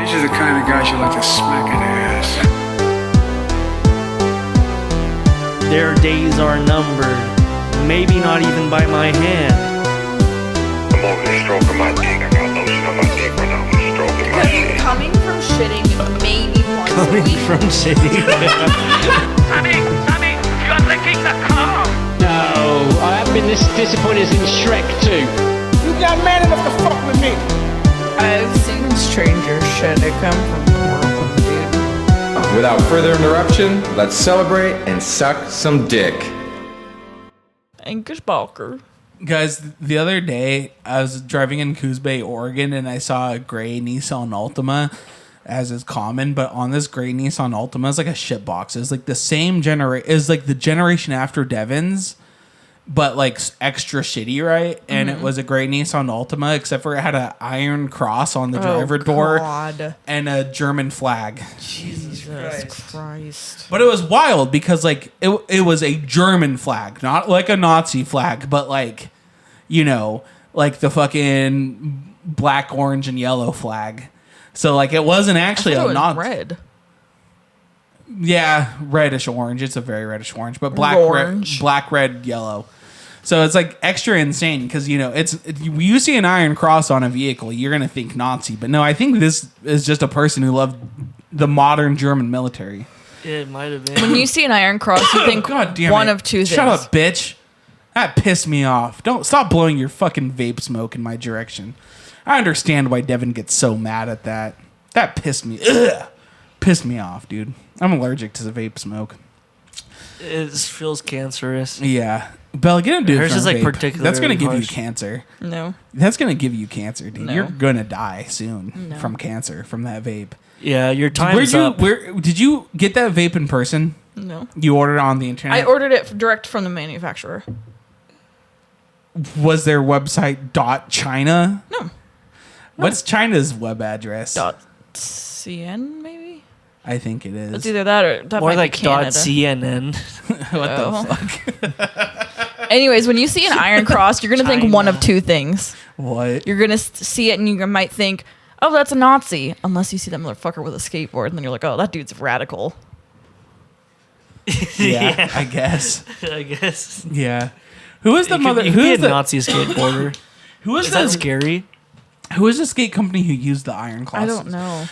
These are the kind of guys you like to smack in the ass. Their days are numbered, maybe not even by my hand. I'm over there stroking my dick. I got lotion on my dick when I was stroking my shit. Coming from shitting maybe once a week. From shitting. Sammy, you're licking the car! No, I haven't been this disappointed as in Shrek 2. You got man enough to fuck with me. I've seen stranger shit. It come from Portland, dude. Without further interruption, let's celebrate and suck some dick. Angus Balker. Guys, the other day I was driving in Coos Bay, Oregon, and I saw a gray Nissan Altima, as is common. But on this gray Nissan Altima is like a shit box. It's like the same generation. It's like the generation after Devon's, but like extra shitty, right? And it was a gray Nissan Altima, except for it had an iron cross on the driver door and a German flag. Jesus Christ. But it was wild because like it was a German flag, not like a Nazi flag, but like, you know, like the fucking black, orange, and yellow flag. So like it wasn't actually I thought it was Nazi. red. Yeah, reddish orange. It's a very reddish orange, but black, Orange. black, red, yellow. So it's like extra insane because, you know, you see an iron cross on a vehicle, you're going to think Nazi. But no, I think this is just a person who loved the modern German military. It might have been. When you see an iron cross, you think God damn one it. of two things. Shut up, bitch. That pissed me off. Don't stop blowing your fucking vape smoke in my direction. I understand why Devin gets so mad at that. That pissed me off, dude. I'm allergic to the vape smoke. It feels cancerous. Yeah. Bella, get into it. Hers is like vape. particularly That's going to give you harsh. cancer. No. That's going to give you cancer, dude. No. You're going to die soon from cancer from that vape. Yeah, your time's up. Did you get that vape in person? No. You ordered it on the internet? I ordered it direct from the manufacturer. Was their website .china? No. What's China's web address? .cn maybe? I think it is. It's either that or that More might like be Canada. .cnn. What Oh. the fuck? Anyways, when you see an iron cross, you're going to think one of two things. What? You're going to see it and you might think, oh, that's a Nazi. Unless you see that motherfucker with a skateboard and then you're like, oh, that dude's radical. Yeah, I guess. I guess. Yeah. Who is the You mother? could Who be is a the Nazi skateboarder. Who is Is that the scary? Who is the skate company who used the iron crosses? I don't know.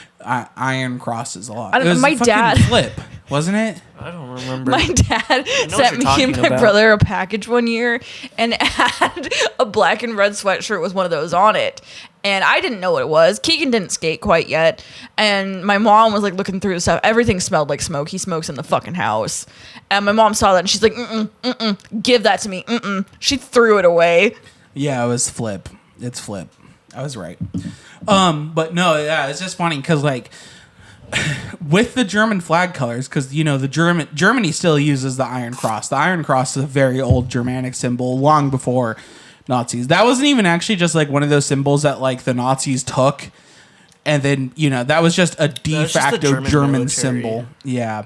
Iron crosses a lot. I don't It was know. My fucking dad- Flip, wasn't it? I don't remember. My dad what sent you're me talking and my about. brother a package one year and it had a black and red sweatshirt with one of those on it. And I didn't know what it was. Keegan didn't skate quite yet. And my mom was like looking through the stuff. Everything smelled like smoke. He smokes in the fucking house. And my mom saw that and she's like, give that to me. She threw it away. Yeah, it was Flip. It's Flip. I was right. But no, yeah, it's just funny because like with the German flag colors, because you know Germany still uses the Iron Cross. The Iron Cross is a very old Germanic symbol, long before Nazis. That wasn't even actually just like one of those symbols that like the Nazis took, and then that was just a de That's just the facto German German military. symbol. Yeah.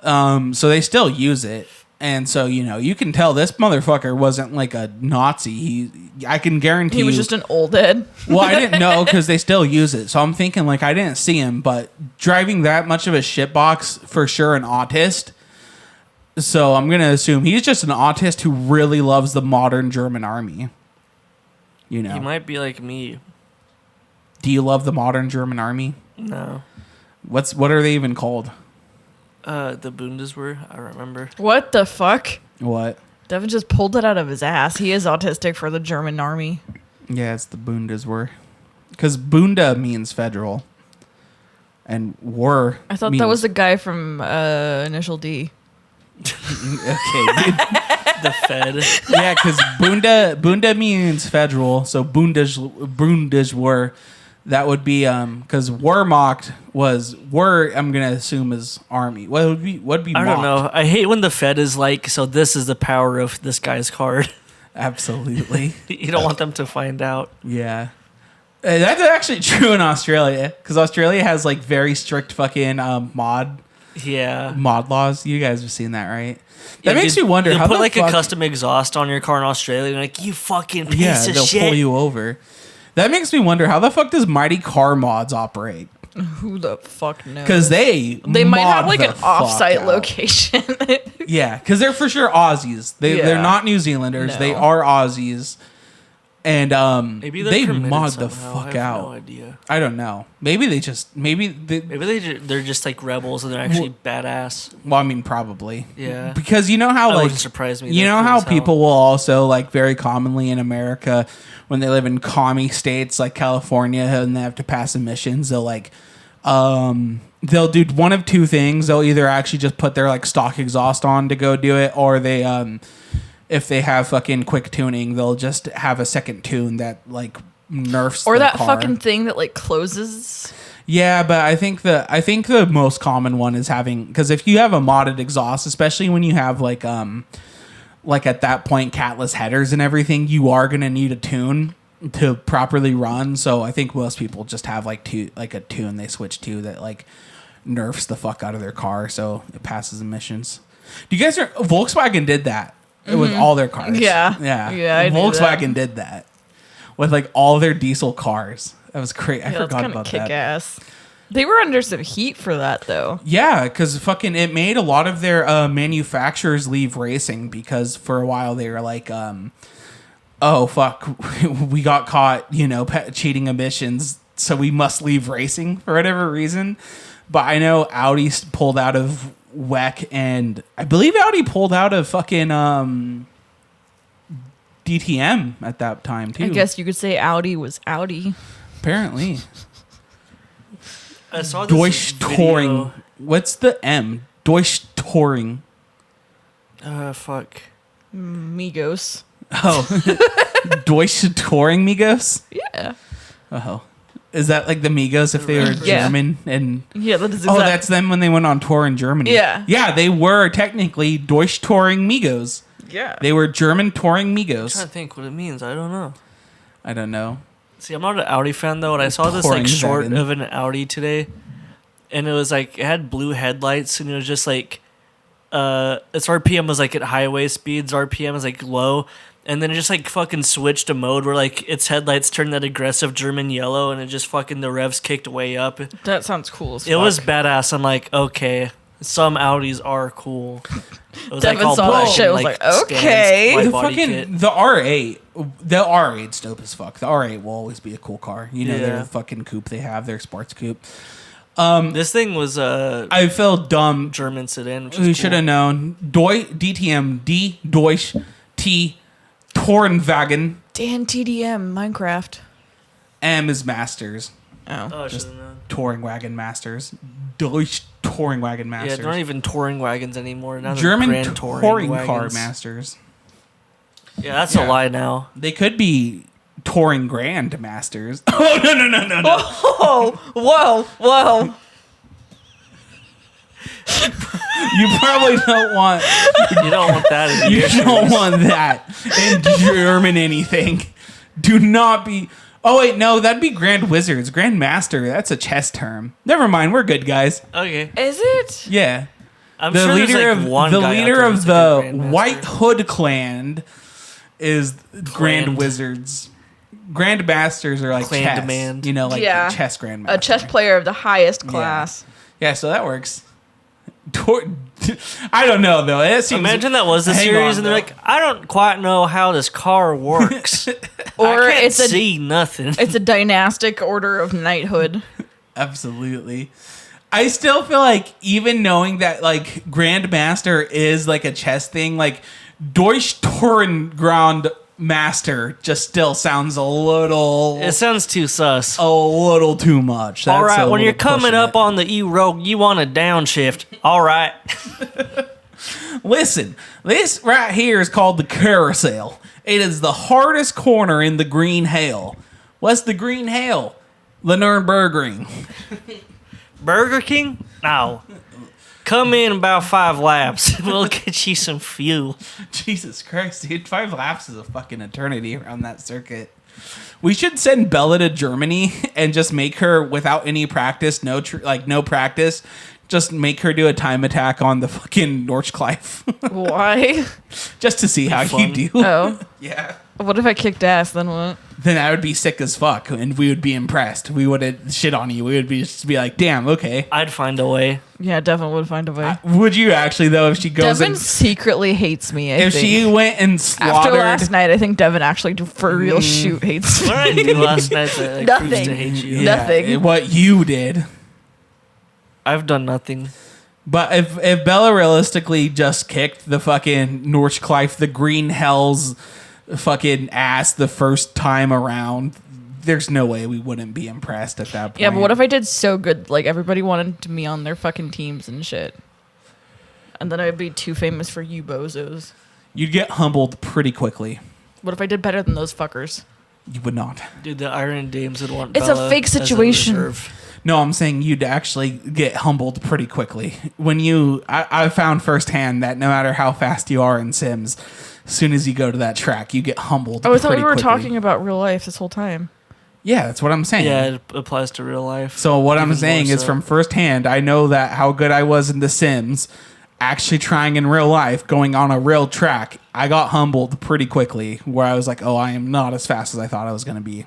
So they still use it. And so, you can tell this motherfucker wasn't like a Nazi. I can guarantee He was just an old head. Well, I didn't know because they still use it. So I'm thinking like I didn't see him, but driving that much of a shitbox, for sure an autist. So I'm going to assume he's just an autist who really loves the modern German army. He might be like me. Do you love the modern German army? No. What are they even called? The Bundeswehr, I remember. What the fuck? What? Devin just pulled it out of his ass. He is autistic for the German army. Yeah, it's the Bundeswehr. Because Bunda means federal. And Wehr I thought that was the guy from Initial D. Okay, dude. The Fed. Yeah, because Bunda means federal, so Bundeswehr, that would be because Wehrmacht was I'm gonna assume is army. What would be I don't Macht? know. I hate when the Fed is like, so this is the power of this guy's card. Absolutely. You don't want them to find out. Yeah. That's actually true in Australia because Australia has like very strict fucking mod laws. You guys have seen that, right? That makes me wonder they'll how put the like fuck, a custom exhaust on your car in Australia. And like, you fucking piece yeah, of they'll shit. pull you over. That makes me wonder how the fuck does Mighty Car Mods operate? Who the fuck knows? Because they might have like mod an the fuck off-site out. location. Yeah, because they're for sure Aussies. They're Yeah. not New Zealanders. No. They are Aussies. And Maybe they're they committed mod the somehow. fuck I have out. no idea. I don't know. Maybe they just Maybe they're just like rebels and they're actually badass. well, I mean, probably. Yeah. Because you know how That like wouldn't surprise me. you They're know cool how as hell. people will also like very commonly in America when they live in commie states like California and they have to pass emissions, they'll like they'll do one of two things. They'll either actually just put their like stock exhaust on to go do it, or they if they have fucking quick tuning, they'll just have a second tune that like nerfs Or the that car. fucking thing that like closes. Yeah, but I think the most common one is having, because if you have a modded exhaust, especially when you have like at that point catless headers and everything, you are gonna need a tune to properly run. So I think most people just have like a tune they switch to that like nerfs the fuck out of their car so it passes emissions. Do you guys Volkswagen did that with all their cars? Yeah. Yeah. Yeah, I knew Volkswagen did that with like all their diesel cars. That was great. I Yeah, that's forgot kind of about kick that. ass. They were under some heat for that though. Yeah, because fucking it made a lot of their manufacturers leave racing because for a while they were like, oh fuck, we got caught, cheating emissions, so we must leave racing for whatever reason. But I know Audi pulled out of WEC, and I believe Audi pulled out of fucking DTM at that time too. I guess you could say Audi was Audi. Apparently. I saw this Deutsch video. Touring. What's the M? Deutsch Touring. Fuck. Migos. Oh. Deutsch Touring Migos? Yeah. Oh. Is that like the Migos if they were Yeah. German? And Yeah, that is oh, exactly. that's them when they went on tour in Germany. Yeah. Yeah, they were technically Deutsch Touring Migos. Yeah. They were German touring I'm trying Migos. to think what it means. I don't know. I don't know. See, I'm not an Audi fan though, and I saw this like Touring short wagon. of an Audi today, and it was like it had blue headlights, and it was just like, its RPM was like at highway speeds, RPM was like low, and then it just like fucking switched to mode where like its headlights turned that aggressive German yellow, and it just fucking the revs kicked way up. That sounds cool as fuck. It was badass. I'm like, okay, some Audis are cool. It was Devin saw that shit, was like, okay. stands, The wide body kit. fucking the R8's dope as fuck. The R8 will always be a cool car. Yeah. Their fucking coupe they have, their sports coupe. This thing was I feel dumb. German sedan. Which We is should cool. have known. DTM D Deutsch T Tourenwagen. Dan TDM Minecraft. M is Masters. Oh. Oh, I Just should have known. Touringwagen Masters. Deutsch Touringwagen Yeah, Masters. they're not even touring wagons anymore. Now they're German grand touring car wagons. masters. Yeah, that's Yeah. a lie now. They could be touring grand masters. Oh no! Oh, whoa. You probably don't want. You don't want that in You your don't want that in German anything. Do not be. Oh wait, no, that'd be Grand Wizards. Grand Master, that's a chess term. Never mind, we're good guys. Okay. Is it? Yeah. I'm The sure leader there's like of one the guy out leader there of that's a good the Grandmaster. White Hood clan is Grand Clan. Wizards. Grand Masters are like Clan chess. demand. Like Yeah. chess grandmaster. A chess player of the highest class. Yeah, so that works. I don't know though. It seems. Imagine that was the Hang series, on, and they're though. like, I don't quite know how this car works. Or I can't it's a see nothing. it's a dynastic order of knighthood. Absolutely. I still feel like even knowing that like Grandmaster is like a chess thing, like Deutsch Tourengrand Master just still sounds a little It sounds too sus. too much. All That's right, a when you're little coming pushing up it. on the E-Rogue, you want a downshift. All right. Listen, this right here is called the carousel. It is the hardest corner in the green hail. What's the green hail? The Nürburgring. Burger King? No. Come in about 5 laps. We'll get you some fuel. Jesus Christ, dude. 5 laps is a fucking eternity around that circuit. We should send Bella to Germany and just make her, without any practice, no practice, just make her do a time attack on the fucking Nordschleife. Why? Just to see how you fun. do. Oh. Yeah. What if I kicked ass? Then what? Then I would be sick as fuck, and we would be impressed. We wouldn't shit on you. We would just be like, damn, okay. I'd find a way. Yeah, Devin would find a way. Would you actually, though, if she goes Devin secretly hates me. I if think. she went and slaughtered... After last night, I think Devin actually, for real, hates me. What did I do last night that like, proves to hate you? Yeah, Nothing. What you did. I've done nothing. But if Bella realistically just kicked the fucking Nordschleife, the Green Hell's fucking ass the first time around, there's no way we wouldn't be impressed at that point. Yeah, but what if I did so good, like everybody wanted me on their fucking teams and shit, and then I'd be too famous for you bozos. You'd get humbled pretty quickly. What if I did better than those fuckers? You would not. Dude, the Iron Dames would want It's Bella a fake as a situation. reserve. No, I'm saying you'd actually get humbled pretty quickly. I found firsthand that no matter how fast you are in Sims, as soon as you go to that track, you get humbled. Oh, I thought we were quickly. talking about real life this whole time. Yeah, that's what I'm saying. Yeah, it applies to real life. So what I'm Even saying more is so. from firsthand, I know that how good I was in The Sims, actually trying in real life, going on a real track, I got humbled pretty quickly where I was like, oh, I am not as fast as I thought I was going to be.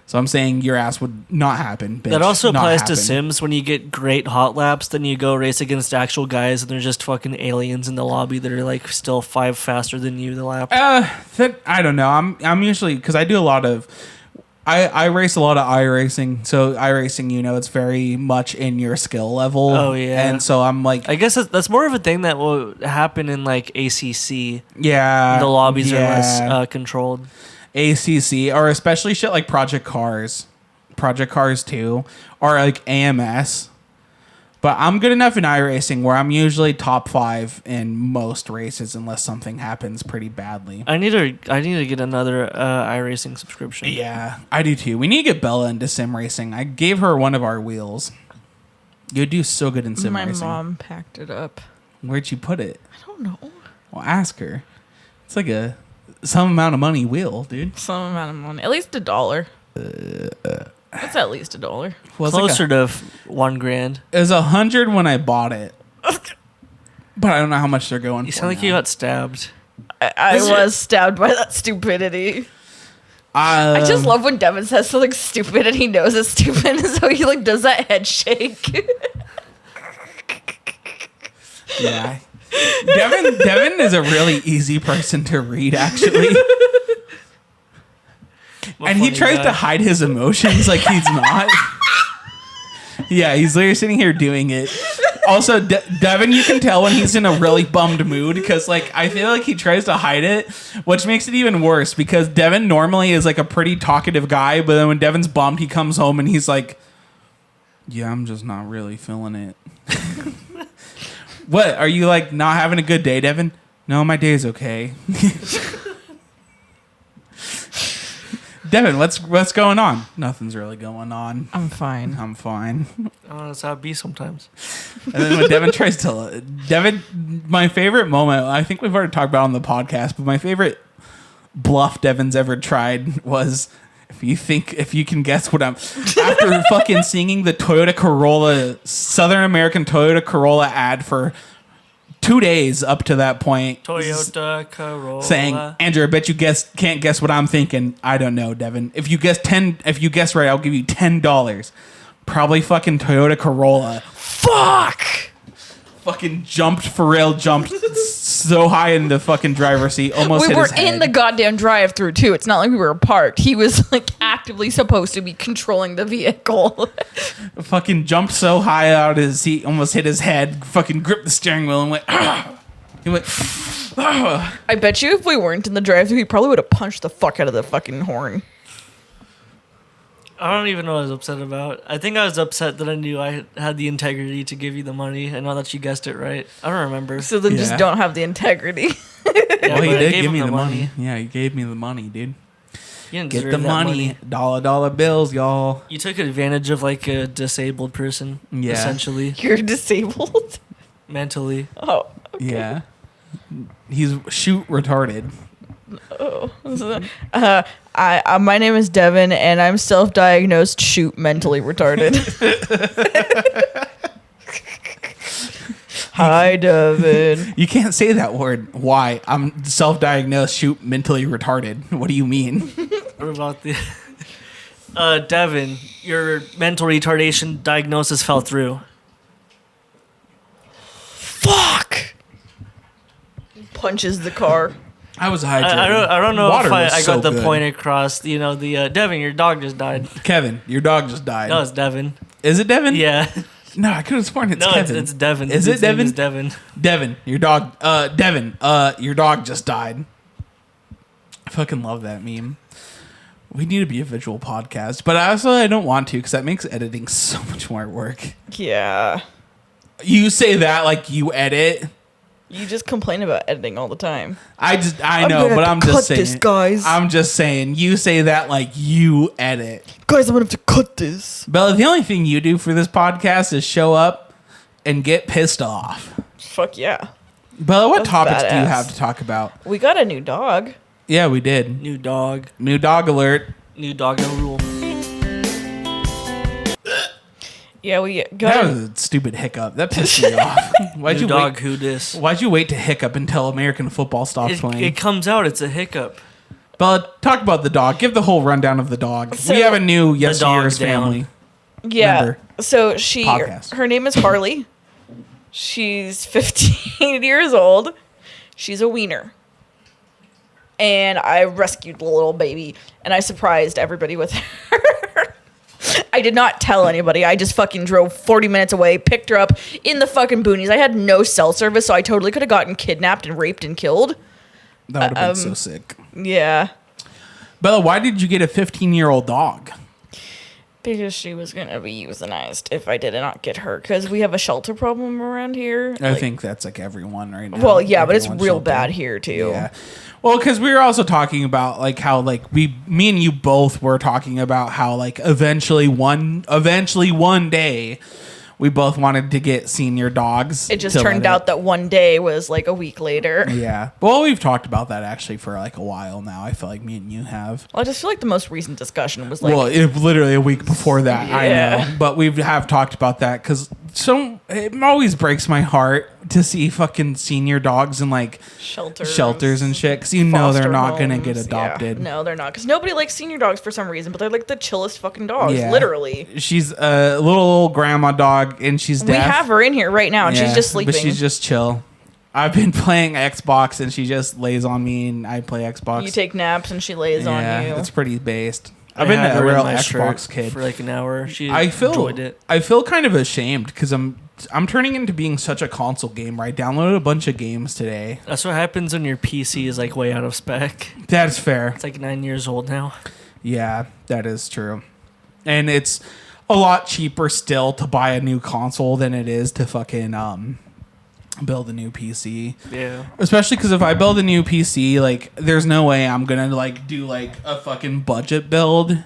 So I'm saying your ass would not happen, bitch. That also Not applies to happen. Sims. When you get great hot laps, then you go race against actual guys, and they're just fucking aliens in the lobby that are like still 5 faster than you the lap. I don't know. I'm usually, because I do a lot of, I race a lot of iRacing. So iRacing, you know, it's very much in your skill level. Oh, yeah. And so I'm like, I guess that's more of a thing that will happen in like ACC. yeah, The lobbies are yeah. less controlled. ACC, or especially shit like Project Cars 2, or like AMS. But I'm good enough in iRacing where I'm usually top 5 in most races unless something happens pretty badly. I need to get another iRacing subscription. Yeah, I do too. We need to get Bella into sim racing. I gave her one of our wheels. You'd do so good in sim My racing. mom packed it up. Where'd you put it? I don't know. Well, ask her. It's like some amount of money wheel, dude. Some amount of money. At least $1. It's at least $1. Well, it's like Closer to $1,000. it was 100 when I bought it, but I don't know how much they're going. You for sound like now. you got stabbed. I was stabbed by that stupidity. I just love when Devin says something stupid and he knows it's stupid, so he like does that head shake. Yeah. Devin is a really easy person to read, actually. And he funny tries guy. to hide his emotions like he's not. Yeah, he's literally sitting here doing it. Also, Devin, you can tell when he's in a really bummed mood because, like, I feel like he tries to hide it, which makes it even worse because Devin normally is, like, a pretty talkative guy, but then when Devin's bummed, he comes home and he's like, yeah, I'm just not really feeling it. What? Are you, like, not having a good day, Devin? No, my day's okay. Devin, what's going on? Nothing's really going on. I'm fine. I'm fine. Oh, that's how it be sometimes. And then when Devin tries to... my favorite moment, I think we've already talked about it on the podcast, but my favorite bluff Devin's ever tried was, if you can guess what I'm... After fucking singing the Toyota Corolla, Southern American Toyota Corolla ad for 2 days up to that point. Toyota Corolla. Saying, Andrew, I bet you can't guess what I'm thinking. I don't know, Devin. If you guess right, I'll give you $10. Probably fucking Toyota Corolla. Fuck! Fucking jumped so high in the fucking driver's seat, almost We hit were his head. in the goddamn drive-through too. It's not like we were parked. He was like actively supposed to be controlling the vehicle. Fucking jumped so high out of his seat, almost hit his head. Fucking gripped the steering wheel and went. He went. I bet you if we weren't in the drive-through, he probably would have punched the fuck out of the fucking horn. I don't even know what I was upset about. I think I was upset that I knew I had the integrity to give you the money, and now that you guessed it right, I don't remember. So then Yeah. just don't have the integrity. Yeah, Well, he but I did gave give me him the money. Yeah, he gave me the money, dude. You didn't Get deserve the that money. Dollar bills, y'all. You took advantage of like a disabled person, Yeah. essentially, You're disabled? mentally. Oh. Yeah. He's shoot retarded. My name is Devin, and I'm self-diagnosed mentally retarded. Hi, Devin. You can't say that word. Why? I'm self-diagnosed, shoot, mentally retarded. What do you mean? What about the Devin? Your mental retardation diagnosis fell through. Fuck. Punches the car. I was hydrated. I don't know Water if I was got so the good. point across. You know, the Devin, your dog just died. Kevin, your dog just died. No, it's Devin. Is it Devin? Yeah. No, I could have sworn it's Kevin. It's Devin. Is His it name Devin? is Devin. Devin, your dog. Devin, your dog just died. I fucking love that meme. We need to be a visual podcast, but I don't want to because that makes editing so much more work. Yeah. You say that like you edit. You just complain about editing all the time. I I'm know, gonna but have I'm to just cut saying. this, guys. I'm just saying. You say that like you edit. Guys, I'm gonna have to cut this. Bella, the only thing you do for this podcast is show up and get pissed off. Fuck yeah. Bella, what That's topics do you badass. have to talk about? We got a new dog. Yeah, we did. New dog. New dog alert. New dog, no rule. Yeah, we That got was a stupid hiccup. That pissed me off. Why'd New you dog, wait? who dis? Why'd you wait to hiccup until American football stopped playing? It comes out. It's a hiccup. Bella, talk about the dog. Give the whole rundown of the dog. So- we have a new Yesteryears dog's down. family. Yeah. Member. So Podcast. her name is Harley. She's 15 years old. She's a wiener. And I rescued the little baby and I surprised everybody with her. I did not tell anybody. I just fucking drove 40 minutes away, picked her up in the fucking boonies. I had no cell service, so I totally could have gotten kidnapped and raped and killed. That would have been so sick. Yeah. Bella, why did you get a 15-year-old dog? Because she was going to be euthanized if I did not get her. Because we have a shelter problem around here. I think that's like everyone right now. Well, yeah, but it's Everyone's real sheltered. bad here, too. Yeah. Well, because we were also talking about like how like me and you both were talking about how like eventually one day we both wanted to get senior dogs. It just turned out that one day was like a week later. Yeah. Well, we've talked about that actually for like a while now. I feel like me and you have. Well, I just feel like the most recent discussion was like, Well, literally a week before that. Yeah. I know, but we have talked about that because it always breaks my heart to see fucking senior dogs in like shelters and shit because you know they're foster not gonna homes. get adopted. Yeah. No, they're not. Because nobody likes senior dogs for some reason, but they're like the chillest fucking dogs, Yeah. literally. She's a little old grandma dog and she's deaf. We have her in here right now, and she's Yeah, just sleeping. But she's just chill. I've been playing Xbox and she just lays on me and I play Xbox. You take naps, and she lays on you. It's pretty based. I I've been had a her in real my Xbox shirt kid. for like an hour. She I enjoyed it. feel kind of ashamed because I'm turning into being such a console gamer. I downloaded a bunch of games today. That's what happens when your PC is like way out of spec. That's fair. It's like 9 years old now. Yeah, that is true. And it's a lot cheaper still to buy a new console than it is to fucking build a new PC. Yeah. Especially because if I build a new PC, like, there's no way I'm gonna like do like a fucking budget build.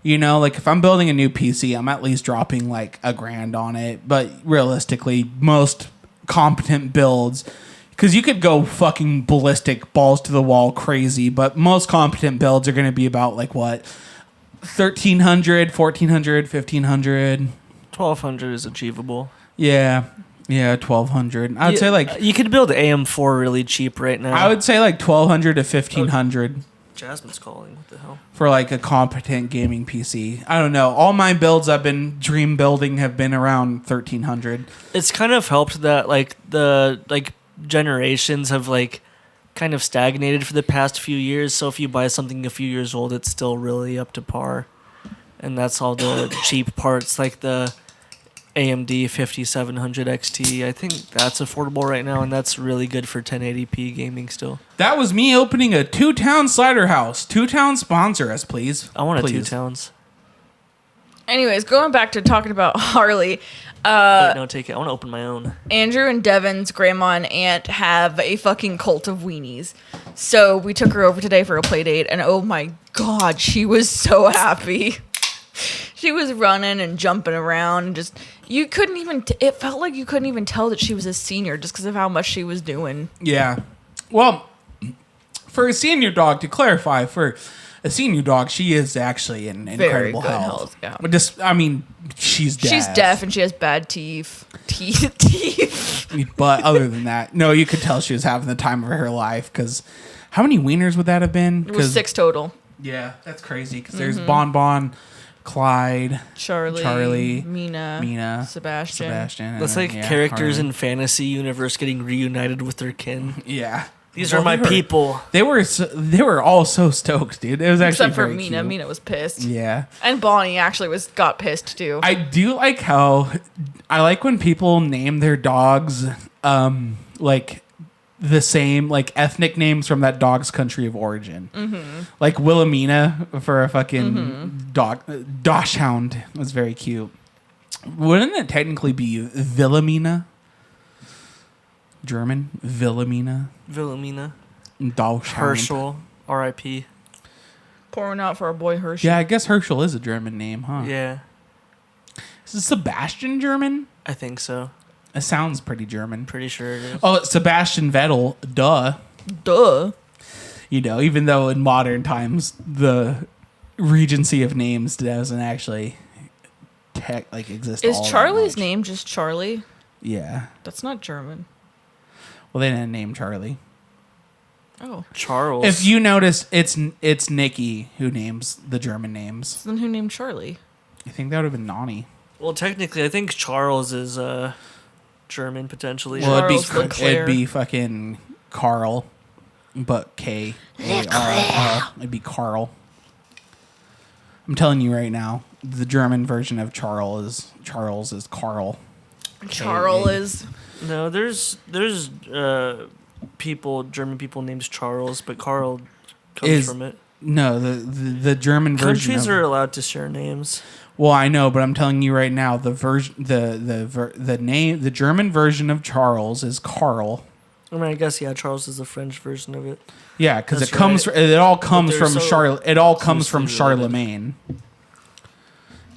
You know, like if I'm building a new PC, I'm at least dropping like $1,000 on it. But realistically, most competent builds, because you could go fucking ballistic, balls to the wall, crazy, but most competent builds are gonna be about like what, $1,300, $1,400, $1,500. 1,200 is achievable. Yeah, 1,200. I would say like you could build AM4 really cheap right now. I would say like 1,200 to 1,500 Jasmine's calling. What the hell? for like a competent gaming PC. I don't know. All my builds I've been dream building have been around 1,300. It's kind of helped that like the generations have like kind of stagnated for the past few years. So if you buy something a few years old, it's still really up to par. And that's all the cheap parts like the AMD 5700 XT. I think that's affordable right now, and that's really good for 1080p gaming still. That was me opening a Two-Town Cider House. Two-Town sponsor us, please. I want a Please. 2 towns. Anyways, going back to talking about Harley, Wait, no, take it. I want to open my own. Andrew and Devin's grandma and aunt have a fucking cult of weenies. So we took her over today for a play date, and oh my god, she was so happy. She was running and jumping around, and just you couldn't even. It felt like you couldn't even tell that she was a senior just because of how much she was doing. Yeah. Well, for a senior dog, to clarify, for seeing your dog, she is actually in incredible good health. health, yeah. But just, I mean, she's deaf. She's deaf and she has bad teeth. Teeth. But other than that, no, you could tell she was having the time of her life. Because how many wieners would that have been? It was 6 total. Yeah, that's crazy. Because there's Bon, Clyde, Charlie, Mina, Sebastian. That's like characters in fantasy universe getting reunited with their kin. Yeah. These are my people. They were all so stoked, dude. It was actually except for very Mina. cute. Mina was pissed. Yeah. And Bonnie actually got pissed too. I do like how I like when people name their dogs like the same like ethnic names from that dog's country of origin. Mm-hmm. Like Wilhelmina for a fucking dog. Dachshund was very cute. Wouldn't it technically be Wilhelmina? German? Wilhelmina? Dachshund. Herschel, R.I.P. Pouring out for our boy Hershey. Yeah, I guess Herschel is a German name, huh? Yeah, Is Sebastian German? I think so. It sounds pretty German. Pretty sure it is. Oh, it's Sebastian Vettel. Duh. You know, even though in modern times the regency of names doesn't actually exist. Is all that Charlie's much. name just Charlie? Yeah. That's not German. Well, they didn't name Charlie. Oh. Charles. If you notice, it's Nikki who names the German names. So then who named Charlie? I think that would have been Nani. Well, technically, I think Charles is German potentially. Well, Charles it'd be fucking Carl, but K. It'd be Carl. I'm telling you right now, the German version of Charles is Carl. Charles is. No, there's German people named Charles, but Carl comes from it. No, the German version. Countries are allowed to share names. Well, I know, but I'm telling you right now, the German version of Charles is Carl. I mean, I guess Charles is the French version of it. Yeah, because That's it all comes from closely Charlemagne.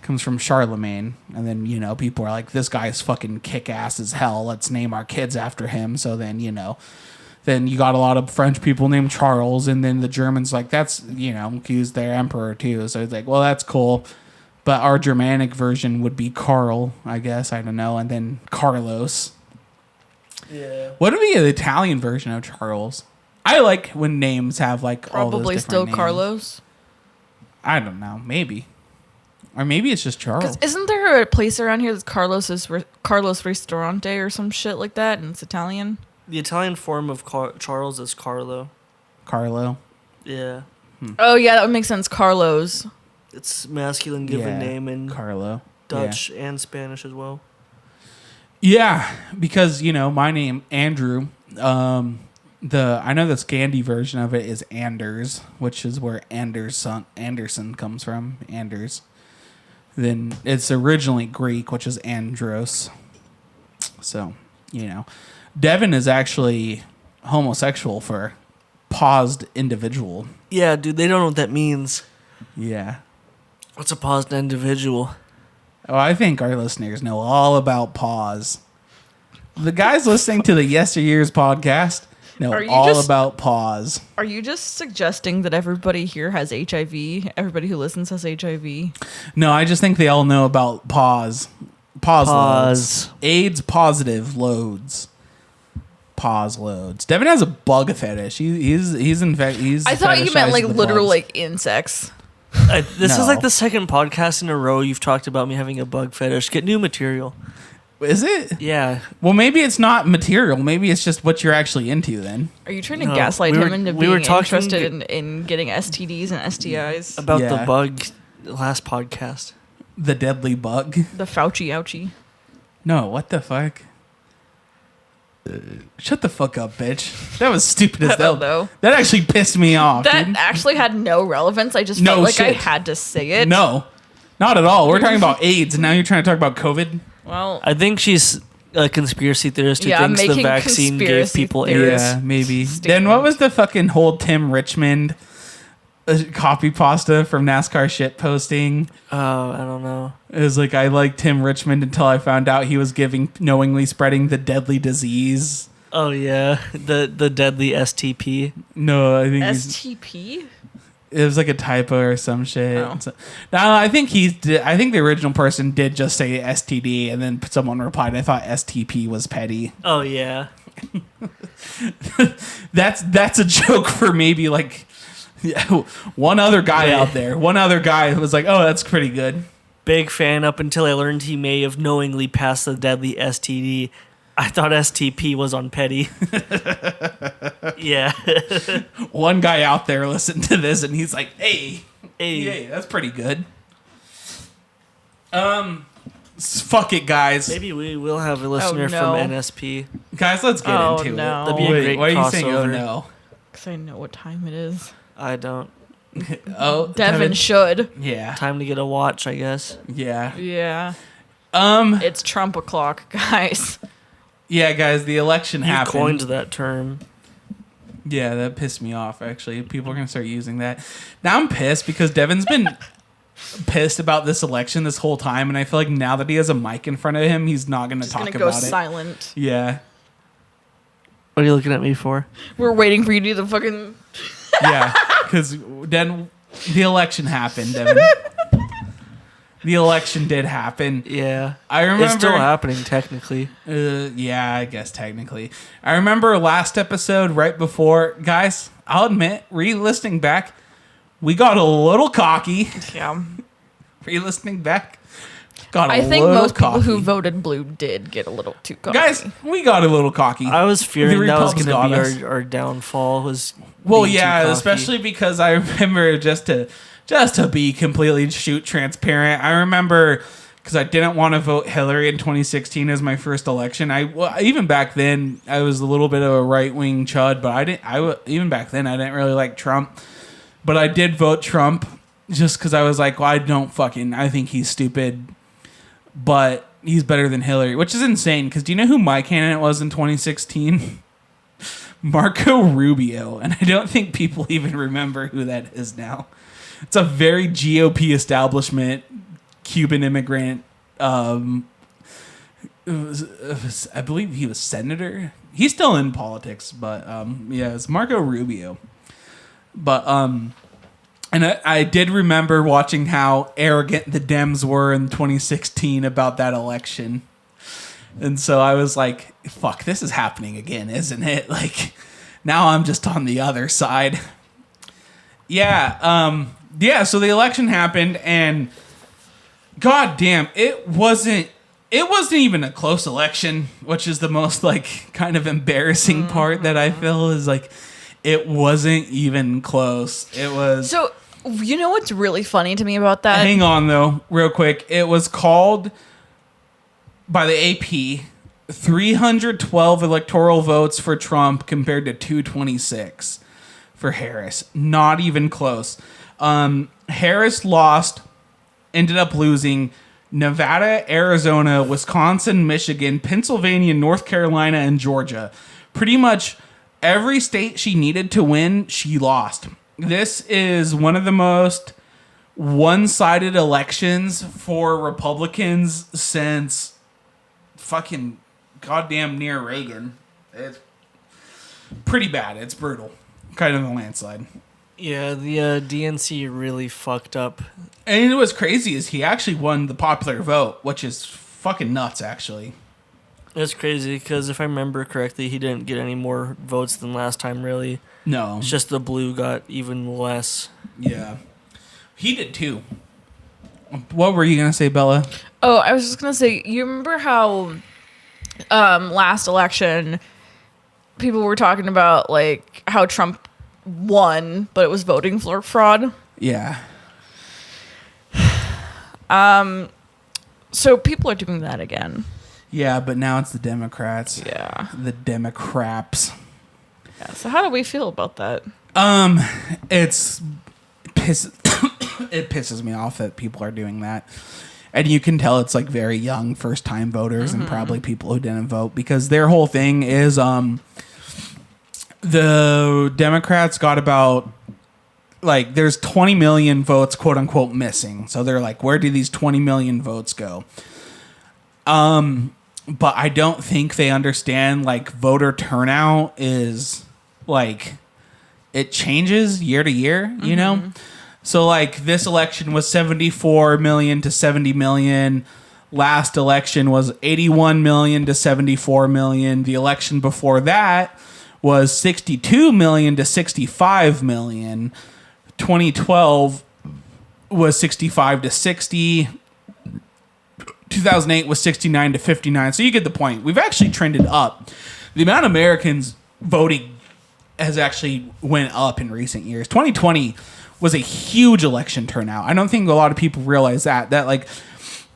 Comes from Charlemagne, and then people are like, this guy's fucking kick ass as hell. Let's name our kids after him. So then then you got a lot of French people named Charles, and then the Germans like that's accused their emperor too. So it's like, well, that's cool. But our Germanic version would be Carl, I guess. I don't know. And then Carlos. Yeah. What would be the Italian version of Charles? I like when names have like all those Probably different still names. Carlos. I don't know. Maybe. Or maybe it's just Charles. Isn't there a place around here that's Carlos Ristorante or some shit like that, and it's Italian? The Italian form of Charles is Carlo. Carlo. Yeah. Oh yeah, that would make sense. Carlos. It's masculine given name in Carlo. Dutch and Spanish as well. Yeah, because my name Andrew. I know the Scandi version of it is Anders, which is where Anderson comes from. Anders. Then it's originally Greek, which is Andros. So Devin is actually homosexual for paused individual. Yeah, dude, they don't know what that means. Yeah. What's a paused individual? Oh, I think our listeners know all about pause. The guys listening to the Yesteryears podcast know all about pause. Are you just suggesting that everybody here has HIV? Everybody who listens has HIV? No, I just think they all know about pause. Pause. Loads. AIDS positive loads. Pause loads. Devin has a bug fetish. He's in fact I thought you meant like literal like insects. This is like the second podcast in a row you've talked about me having a bug fetish. Get new material. Is it? Yeah. Well, maybe it's not material. Maybe it's just what you're actually into then. Are you trying to gaslight him into being interested in getting STDs and STIs? About the bug last podcast. The deadly bug? The Fauci ouchie. No, what the fuck? Shut the fuck up, bitch. That was stupid as hell. That actually pissed me off. That dude. actually had no relevance. I just felt like I had to say it. No, not at all. We're talking about AIDS, and now you're trying to talk about COVID? Well, I think she's a conspiracy theorist who thinks the vaccine gave people AIDS. Yeah, maybe. Then what was the fucking whole Tim Richmond copy pasta from NASCAR shit posting? Oh, I don't know. It was like, I liked Tim Richmond until I found out he was knowingly spreading the deadly disease. Oh yeah, the deadly STP. No, I think STP. It was like a typo or some shit. Oh. So, no, I think I think the original person did just say STD, and then someone replied, "I thought STP was petty." Oh yeah. That's a joke for maybe like one other guy out there. One other guy who was like, "Oh, that's pretty good." Big fan up until I learned he may have knowingly passed the deadly STD. I thought STP was on petty. Yeah. One guy out there listened to this and he's like, hey, Hey. that's pretty good. Fuck it, guys. Maybe we will have a listener no. from NSP. Guys, let's get Oh, into no. it. That'd be a great why are you saying, oh crossover. no? Because I know what time it is. I don't. Oh, Devin should. Yeah. Time to get a watch, I guess. Yeah. Yeah. Um, It's Trump o'clock, guys. yeah, guys, the election You happened. coined that term. Yeah, that pissed me off, actually. People are going to start using that. Now I'm pissed because Devin's been pissed about this election this whole time, and I feel like now that he has a mic in front of him, he's not going to Just talk gonna go about it. silent. Yeah. What are you looking at me for? We're waiting for you to do the fucking. Yeah, because then the election happened, Devin. The election did happen. Yeah. I remember. It's still happening, technically. Yeah, I guess technically. I remember last episode right before, guys, I'll admit, re-listening back, we got a little cocky. Yeah. Re-listening back, got a I think little most people cocky. who voted blue did get a little too cocky. Guys, we got a little cocky. I was fearing The that was Repubs going got to us. be our downfall. Was Well, being too yeah, cocky. especially because I remember just to be completely transparent. I remember because I didn't want to vote Hillary in 2016 as my first election. Even back then I was a little bit of a right wing chud, but even back then I didn't really like Trump. But I did vote Trump just because I was like, well, I think he's stupid, but he's better than Hillary, which is insane. Because do you know who my candidate was in 2016? Marco Rubio, and I don't think people even remember who that is now. It's a very GOP establishment, Cuban immigrant. I believe he was senator. He's still in politics, but yeah, it's Marco Rubio. But and I did remember watching how arrogant the Dems were in 2016 about that election. And so I was like, fuck, this is happening again, isn't it? Like, now I'm just on the other side. Yeah, so the election happened, and god damn, it wasn't even a close election, which is the most, like, kind of embarrassing part that I feel is, like, it wasn't even close. It was... So, you know what's really funny to me about that? Hang on, though, real quick. It was called... by the AP, 312 electoral votes for Trump compared to 226 for Harris. Not even close. Harris ended up losing Nevada, Arizona, Wisconsin, Michigan, Pennsylvania, North Carolina, and Georgia. Pretty much every state she needed to win, she lost. This is one of the most one-sided elections for Republicans since fucking goddamn near Reagan. It's pretty bad. It's brutal. Kind of a landslide. Yeah, the DNC really fucked up. And what's crazy is he actually won the popular vote, which is fucking nuts, actually. It's crazy because if I remember correctly, he didn't get any more votes than last time, really. No. It's just the blue got even less. Yeah. He did too. What were you going to say, Bella? Oh, I was just going to say, you remember how last election people were talking about, like, how Trump won, but it was voting fraud? Yeah. So people are doing that again. Yeah, but now it's the Democrats. Yeah. The Democrats. Yeah. So how do we feel about that? It pisses me off that people are doing that. And you can tell it's like very young first time voters and probably people who didn't vote because their whole thing is the Democrats got about like there's 20 million votes quote unquote missing. So they're like, where do these 20 million votes go? But I don't think they understand like voter turnout is like it changes year to year, you know? So like this election was 74 million to 70 million. Last election was 81 million to 74 million. The election before that was 62 million to 65 million. 2012 was 65 to 60. 2008 was 69 to 59. So you get the point. We've actually trended up. The amount of Americans voting has actually went up in recent years. 2020 was a huge election turnout. I don't think a lot of people realize that like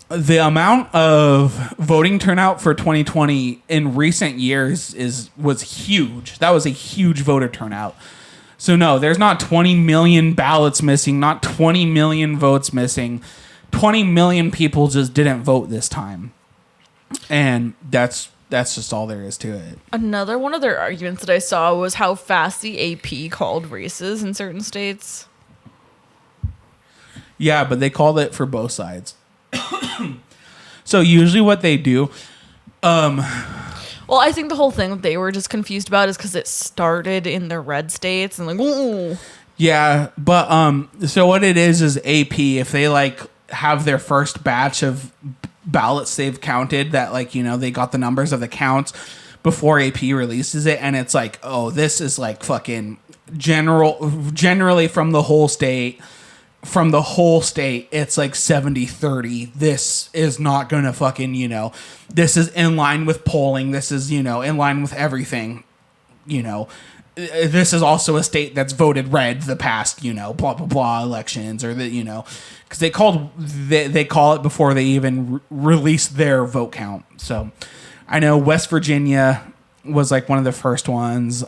the amount of voting turnout for 2020 in recent years was huge. That was a huge voter turnout. So no, there's not 20 million ballots missing, not 20 million votes missing. 20 million people just didn't vote this time. And that's just all there is to it. Another one of their arguments that I saw was how fast the AP called races in certain states. Yeah, but they called it for both sides. So usually what they do, well, I think the whole thing that they were just confused about is because it started in the red states and like, ooh. Yeah, but so what it is AP, if they like have their first batch of ballots they've counted that like, you know, they got the numbers of the counts before AP releases it, and it's like, oh, this is like fucking generally from the whole state, it's like 70-30. This is not gonna fucking, you know, this is in line with polling, this is, you know, in line with everything, you know. This is also a state that's voted red the past, you know, blah blah blah elections, or the, you know, because they call it before they even release their vote count. So I know West Virginia was like one of the first ones.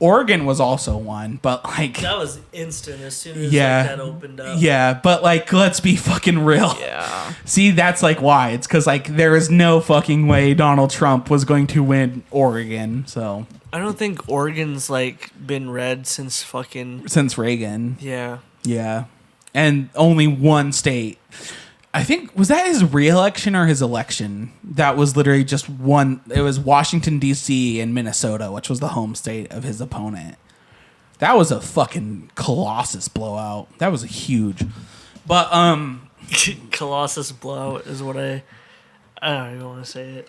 Oregon was also one, but like that was instant as soon as that opened up. Yeah, but like let's be fucking real. Yeah. See, that's like why. It's because like there is no fucking way Donald Trump was going to win Oregon. So I don't think Oregon's like been red since Reagan. Yeah. Yeah. And only one state. I think, was that his re-election or his election? That was literally just one. It was Washington, D.C. and Minnesota, which was the home state of his opponent. That was a fucking Colossus blowout. That was a huge. But, Colossus blowout is what I don't even want to say it.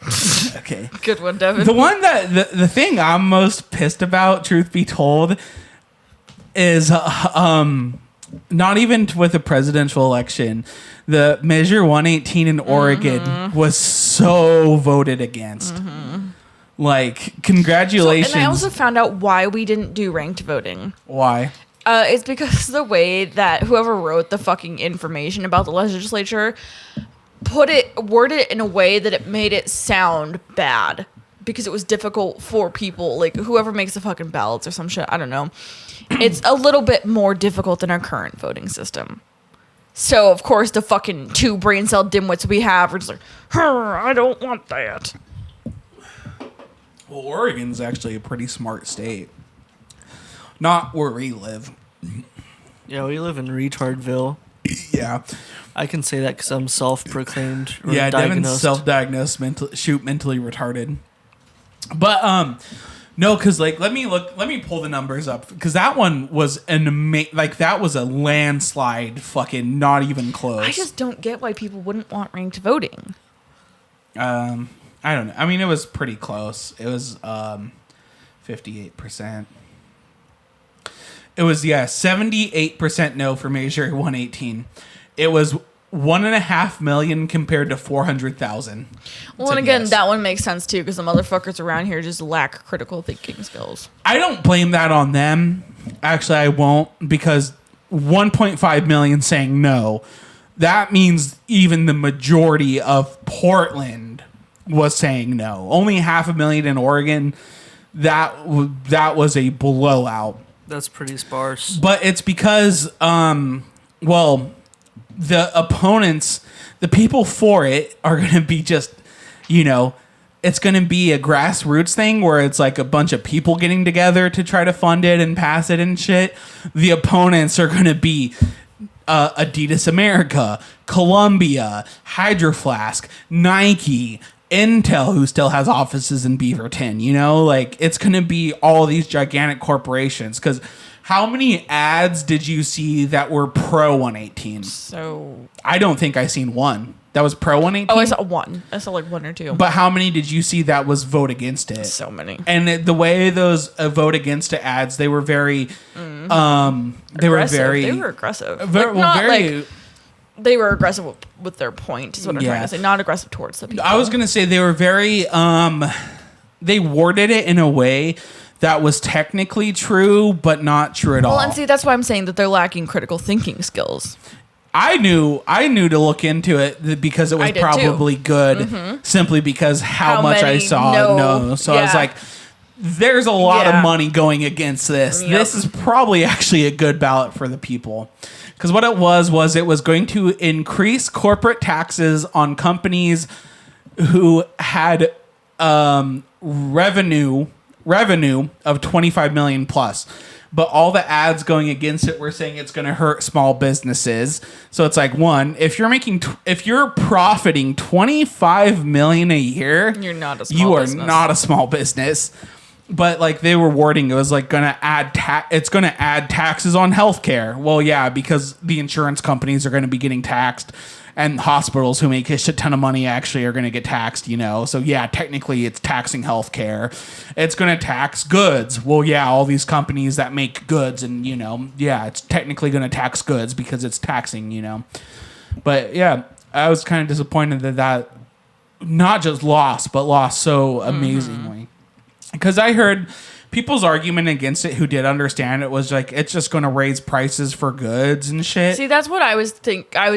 Okay. Good one, Devin. The one that, the thing I'm most pissed about, truth be told, is, not even with the presidential election, the Measure 118 in Oregon was so voted against. Like, congratulations. And I also found out why we didn't do ranked voting. Why? It's because the way that whoever wrote the fucking information about the legislature worded it in a way that it made it sound bad. Because it was difficult for people, like whoever makes the fucking ballots or some shit, I don't know. It's a little bit more difficult than our current voting system. So, of course, the fucking two brain cell dimwits we have are just like, I don't want that. Well, Oregon's actually a pretty smart state. Not where we live. Yeah, we live in retardville. Yeah. I can say that because I'm self-proclaimed. Yeah, Devin's diagnosed. self-diagnosed mentally retarded. But no, because like let me pull the numbers up, because that one was that was a landslide, fucking not even close. I just don't get why people wouldn't want ranked voting. I don't know. I mean, it was pretty close. It was 58%. It was 78% no for Measure 118. It was 1.5 million compared to 400,000. Well, and again, that one makes sense too, because the motherfuckers around here just lack critical thinking skills. I don't blame that on them. Actually, I won't, because 1.5 million saying no, that means even the majority of Portland was saying no. Only 500,000 in Oregon. That was a blowout. That's pretty sparse. But it's because, the opponents, the people for it are going to be just, it's going to be a grassroots thing where it's like a bunch of people getting together to try to fund it and pass it and shit. The opponents are going to be Adidas America, Columbia, Hydro Flask, Nike, Intel, who still has offices in Beaverton, you know, like it's going to be all these gigantic corporations. Because how many ads did you see that were pro 118? So I don't think I seen one that was pro 118. oh, I saw one. I saw like one or two. But how many did you see that was vote against it? So many. And the way those vote against it ads, they were very, they were aggressive. Very, Like, well, not very. like they were aggressive with their point. Is what I'm trying to say. Not aggressive towards the people. I was gonna say they were very. They worded it in a way that was technically true, but not true at all. Well, and see, that's why I'm saying that they're lacking critical thinking skills. I knew to look into it because it was probably good, simply because how much I saw. So I was like, there's a lot of money going against this. Yep. This is probably actually a good ballot for the people. Because what it was it was going to increase corporate taxes on companies who had revenue of 25 million plus. But all the ads going against it were saying it's going to hurt small businesses. So it's like, one, if you're profiting 25 million a year, you're not a small business. You are not a small business. But like they were wording, it was like going to add it's going to add taxes on healthcare. Well, yeah, because the insurance companies are going to be getting taxed, and hospitals who make a shit ton of money actually are going to get taxed, you know. So yeah, technically it's taxing healthcare. It's going to tax goods. Well, yeah, all these companies that make goods, and you know, yeah, it's technically going to tax goods because it's taxing, you know. But yeah, I was kind of disappointed that not just lost, but lost so amazingly. Because I heard people's argument against it who did understand it was like, it's just going to raise prices for goods and shit. See, that's what I was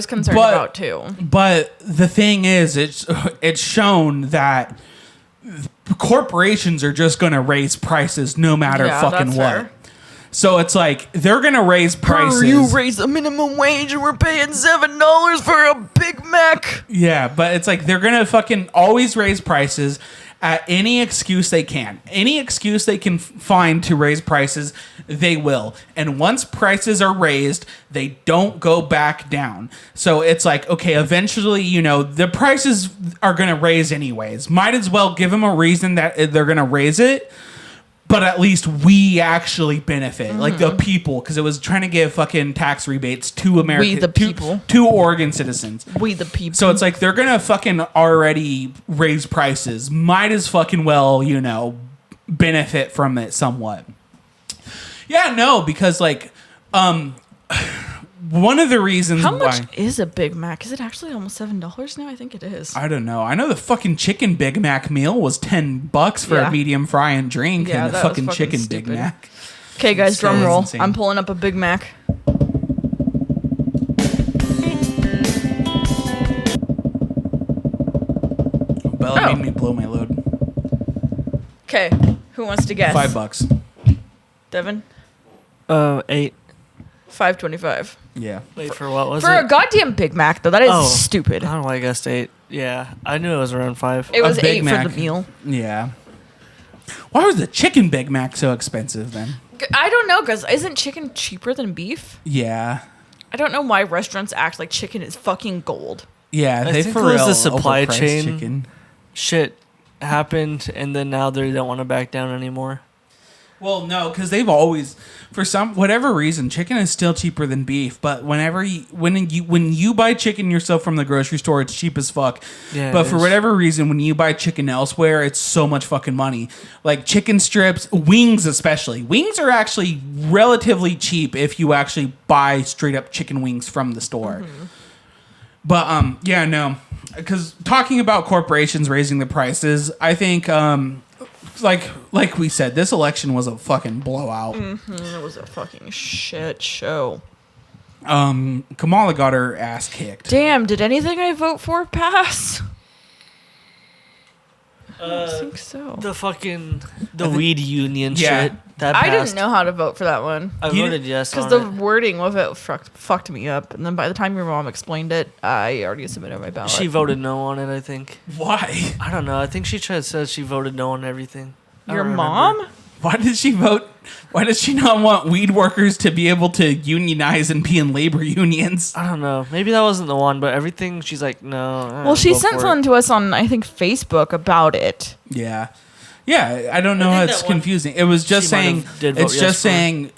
concerned about too. But the thing is, it's shown that corporations are just going to raise prices no matter fucking what. Fair. So it's like, they're going to raise prices. You raise the minimum wage and we're paying $7 for a Big Mac. Yeah, but it's like, they're going to fucking always raise prices at any excuse they can. Any excuse they can find to raise prices, they will. And once prices are raised, they don't go back down. So it's like, okay, eventually, you know, the prices are going to raise anyways. Might as well give them a reason that they're going to raise it. But at least we actually benefit, like the people, because it was trying to give fucking tax rebates to American, we the people, to Oregon citizens. We the people. So it's like they're gonna fucking already raise prices. Might as fucking well, you know, benefit from it somewhat. Yeah, no, because like, one of the reasons how much is a Big Mac? Is it actually almost $7 now? I think it is. I don't know. I know the fucking chicken Big Mac meal was $10 for a medium fry and drink, and the fucking chicken stupid. Big Mac. Okay, guys, drum roll. Insane. I'm pulling up a Big Mac. Bella made me blow my load. Okay, who wants to guess? $5. Devin? 8. $5.25. Yeah. Wait, for what was for it? a goddamn Big Mac, though. That is stupid. I don't know why I guessed 8. Yeah, I knew it was around 5. It was Big 8 Mac. for the meal. Yeah. Why was the chicken Big Mac so expensive then? I don't know, because isn't chicken cheaper than beef? Yeah. I don't know why restaurants act like chicken is fucking gold. Yeah, I they think for it was real the supply overpriced chain chicken. shit happened, and then now they don't want to back down anymore. Well, no, because they've always, for whatever reason, chicken is still cheaper than beef. But when you buy chicken yourself from the grocery store, it's cheap as fuck. Yeah, but for whatever reason, when you buy chicken elsewhere, it's so much fucking money. Like chicken strips, wings especially. Wings are actually relatively cheap if you actually buy straight up chicken wings from the store. Mm-hmm. But yeah, no, because talking about corporations raising the prices, I think like we said, this election was a fucking blowout. It was a fucking shit show. Kamala got her ass kicked. Damn, did anything I vote for pass? I don't think so. The weed union Yeah. shit. That I passed. didn't know how to vote for that one. I voted yes Because on the wording of it fucked me up. And then by the time your mom explained it, I already submitted my ballot. She voted no on it, I think. Why? I don't know. I think she said she voted no on everything. I Your don't mom? remember. Why did she vote? Why does she not want weed workers to be able to unionize and be in labor unions? I don't know. Maybe that wasn't the one, but everything she's like, no. Well, she sent one to us on, I think, Facebook about it. Yeah. Yeah, I don't know how it's confusing. It was just she might saying, have did vote it's yes just for. saying,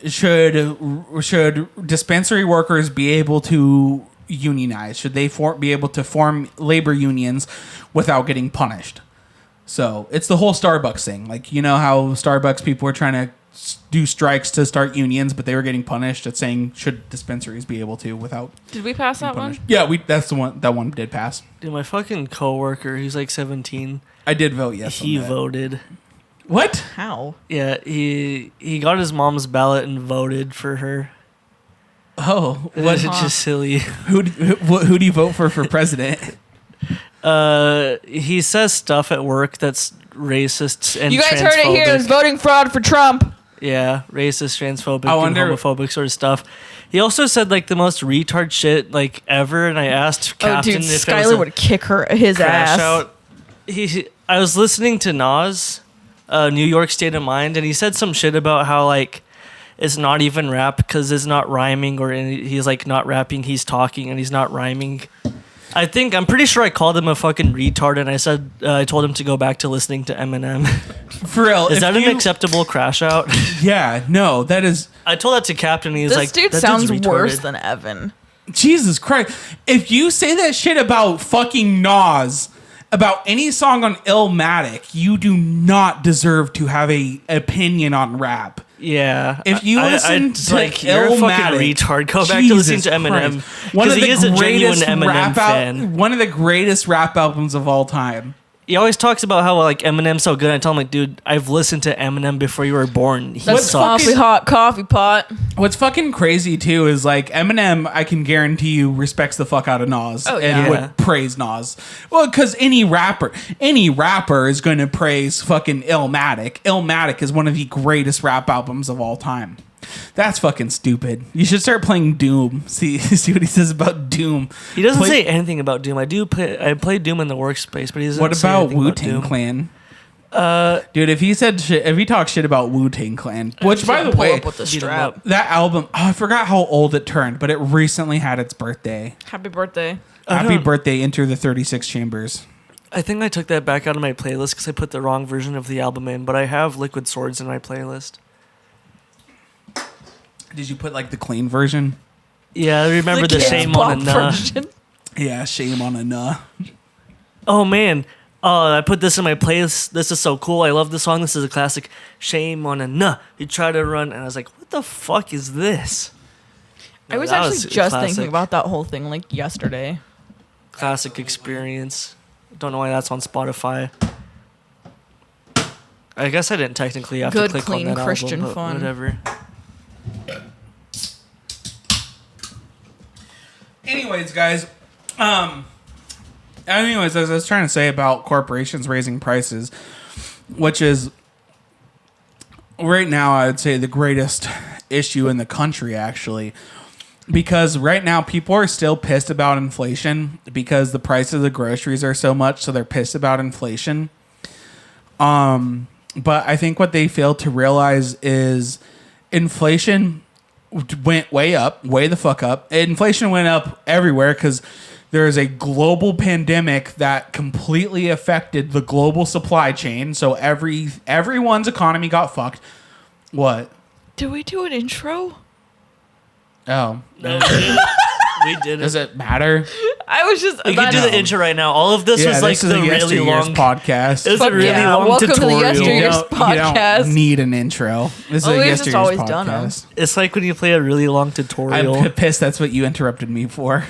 should dispensary workers be able to unionize? Should they be able to form labor unions without getting punished? So it's the whole Starbucks thing. Like, you know how Starbucks people were trying to do strikes to start unions, but they were getting punished. It's saying, should dispensaries be able to without Did we pass that one? punished? Yeah, that's the one. That one did pass. Dude, my fucking coworker, he's like 17. I did vote yes. He on that. voted. What? How? Yeah, he got his mom's ballot and voted for her. Oh, It's just silly. who do you vote for president? He says stuff at work that's racist and You guys heard it here. There's transphobic. voting fraud for Trump. Yeah, racist, transphobic, I and wonder- homophobic sort of stuff. He also said like the most retard shit like ever, and I asked Oh, Captain dude, if it was Skylar a would kick his crash ass. out. I was listening to Nas, New York State of Mind, and he said some shit about how like it's not even rap because it's not rhyming, or he's like not rapping, he's talking, and he's not rhyming. I'm pretty sure I called him a fucking retard, and I said I told him to go back to listening to Eminem. For real, Is if that an you- acceptable crash out? Yeah, no, that is I told that to Captain, and he's This like, dude "That sounds dude's worse retarded." than Evan. Jesus Christ. If you say that shit about fucking Nas, about any song on Illmatic, you do not deserve to have a opinion on rap. Yeah. If you listen it's to like, you're a fucking Illmatic, retard. Go back to listening to Eminem. Christ. One of Because he is the a genuine greatest Eminem rap fan. one of the greatest rap albums of all time. He always talks about how like Eminem's so good. I tell him like, dude, I've listened to Eminem before you were born. He That's sucks. awfully hot coffee pot. What's fucking crazy too is like Eminem, I can guarantee you respects the fuck out of Nas Oh, and yeah. Yeah. would praise Nas. Well, because any rapper is going to praise fucking Illmatic. Illmatic is one of the greatest rap albums of all time. That's fucking stupid. You should start playing Doom. See what he says about Doom. He doesn't Play- say anything about Doom. I play Doom in the workspace, but he doesn't What say about anything Wu about Tang Doom. Clan? Dude, if he talks shit about Wu Tang Clan, which by the Pull way, up with the beat him strap. up. that album, I forgot how old it turned, but it recently had its birthday. Happy birthday. Happy birthday, Enter the 36 Chambers. I think I took that back out of my playlist because I put the wrong version of the album in, but I have Liquid Swords in my playlist. Did you put like the clean version? Yeah, I remember the kids' Shame pop on a Nah. version. Yeah, shame on a nah. Oh man, I put this in my playlist. This is so cool. I love this song. This is a classic. Shame on a Nah. You try to run, and I was like, what the fuck is this? I was That actually was just classic. thinking about that whole thing like yesterday. Classic experience. Don't know why that's on Spotify. I guess I didn't technically have Good, to click clean on that Christian album, but fun. whatever. Anyways, guys. Anyways, as I was trying to say about corporations raising prices, which is right now, I would say the greatest issue in the country, actually. Because right now, people are still pissed about inflation because the price of the groceries are so much, so they're pissed about inflation. But I think what they fail to realize is inflation went way the fuck up. Inflation went up everywhere because there is a global pandemic that completely affected the global supply chain. So everyone's economy got fucked. What? Did we do an intro? Oh, No, we did does it. it matter? I was just We can do the intro right now. All of this was like this is the a really Yesteryears long podcast. It was a Fuck really yeah. long Welcome to the tutorial. Yesteryears You podcast. don't need an intro. This is Oh, a we've just Yesteryears always done 'em. podcast. It's like when you play a really long tutorial. I'm pissed. That's what you interrupted me for.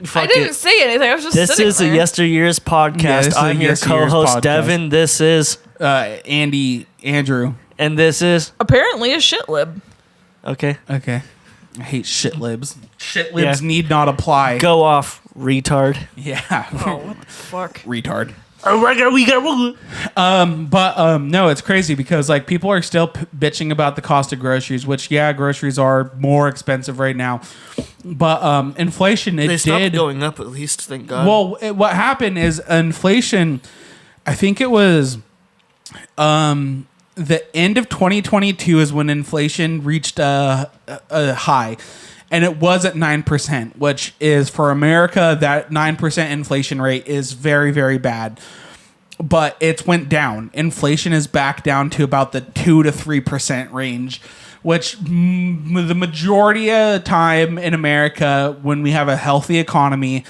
I Fuck didn't it. say anything. I was just This sitting is there. a Yesteryears podcast. Yeah, this is a I'm your Yesteryears co-host podcast. Devin. This is Andrew. and this is Apparently a shit lib. okay. Okay. I hate shit libs. Shit Yeah. libs need not apply. Go off, retard. Yeah. Oh, what the fuck? Retard. We But no, it's crazy because like people are still bitching about the cost of groceries, which groceries are more expensive right now. But inflation, They it stopped did. going up at least. Thank God. Well, what happened is inflation. I think it was the end of 2022 is when inflation reached a high. And it was at 9%, which is, for America, that 9% inflation rate is very, very bad. But it's went down. Inflation is back down to about the 2 to 3% range, which the majority of the time in America, when we have a healthy economy,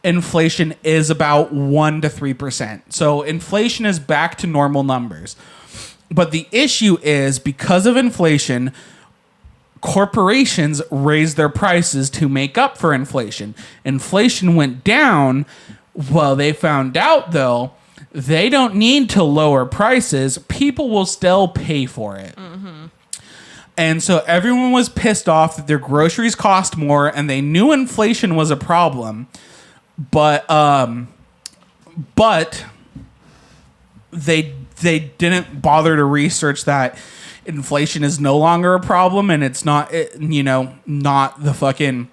inflation is about 1 to 3%. So inflation is back to normal numbers. But the issue is, because of inflation, corporations raised their prices to make up for inflation. Inflation went down. Well, they found out, though, they don't need to lower prices. People will still pay for it. Mm-hmm. And so everyone was pissed off that their groceries cost more, and they knew inflation was a problem. But they didn't bother to research that inflation is no longer a problem, and it's not, not the fucking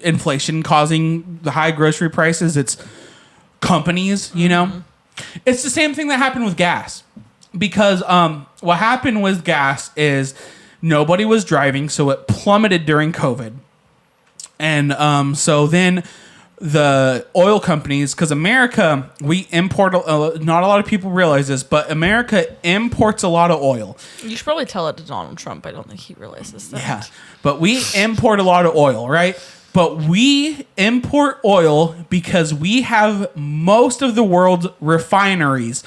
inflation causing the high grocery prices. It's companies, It's the same thing that happened with gas. Because what happened with gas is nobody was driving, so it plummeted during COVID. And so then the oil companies, because America, we import, not a lot of people realize this, but America imports a lot of oil. You should probably tell it to Donald Trump. I don't think he realizes that. Yeah, but we import a lot of oil, right? But we import oil because we have most of the world's refineries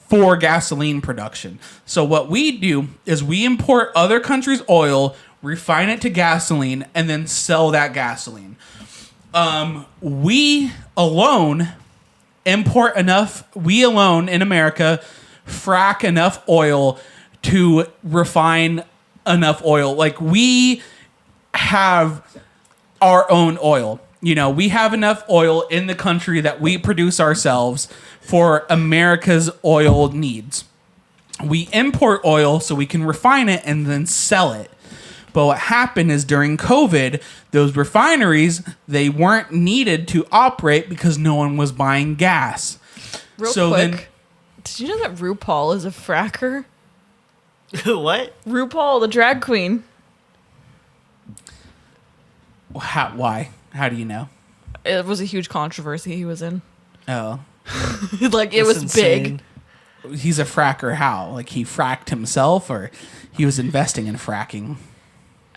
for gasoline production. So what we do is we import other countries' oil, refine it to gasoline, and then sell that gasoline. We alone in America frack enough oil to refine enough oil. Like, we have our own oil. We have enough oil in the country that we produce ourselves for America's oil needs. We import oil so we can refine it and then sell it. But what happened is, during COVID, those refineries, they weren't needed to operate because no one was buying gas. Real quick, did you know that RuPaul is a fracker? What? RuPaul, the drag queen. Why? How do you know? It was a huge controversy he was in. Oh. Like, it was insane. big. He's a fracker how? Like, he fracked himself, or he was investing in fracking?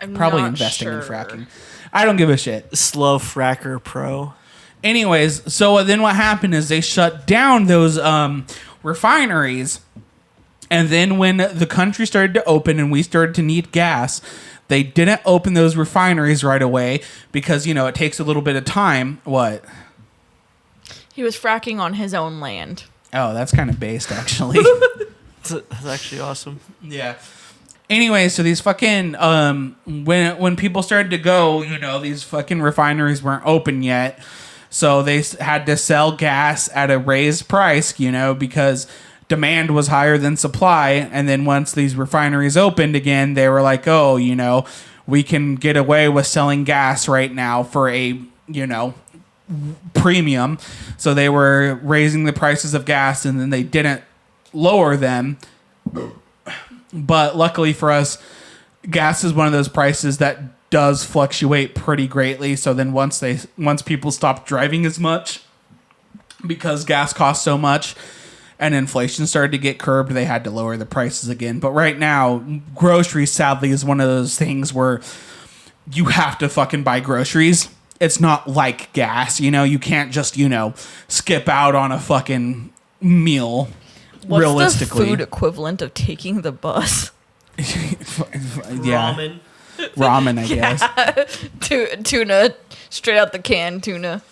I'm Probably not investing in sure. fracking. I don't give a shit. Slow Fracker Pro. Anyways, so then what happened is they shut down those refineries. And then when the country started to open and we started to need gas, they didn't open those refineries right away because, it takes a little bit of time. What? He was fracking on his own land. Oh, that's kind of based, actually. That's actually awesome. Yeah. Anyway, so these fucking when people started to go, these fucking refineries weren't open yet, so they had to sell gas at a raised price, because demand was higher than supply. And then once these refineries opened again, they were like, oh, we can get away with selling gas right now for a premium. So they were raising the prices of gas, and then they didn't lower them. But luckily for us, gas is one of those prices that does fluctuate pretty greatly. So then once people stopped driving as much because gas costs so much and inflation started to get curbed, they had to lower the prices again. But right now, groceries, sadly, is one of those things where you have to fucking buy groceries. It's not like gas, you can't just, skip out on a fucking meal. What's realistically, the food equivalent of taking the bus? Yeah. Ramen, I guess. Tuna, straight out the can tuna.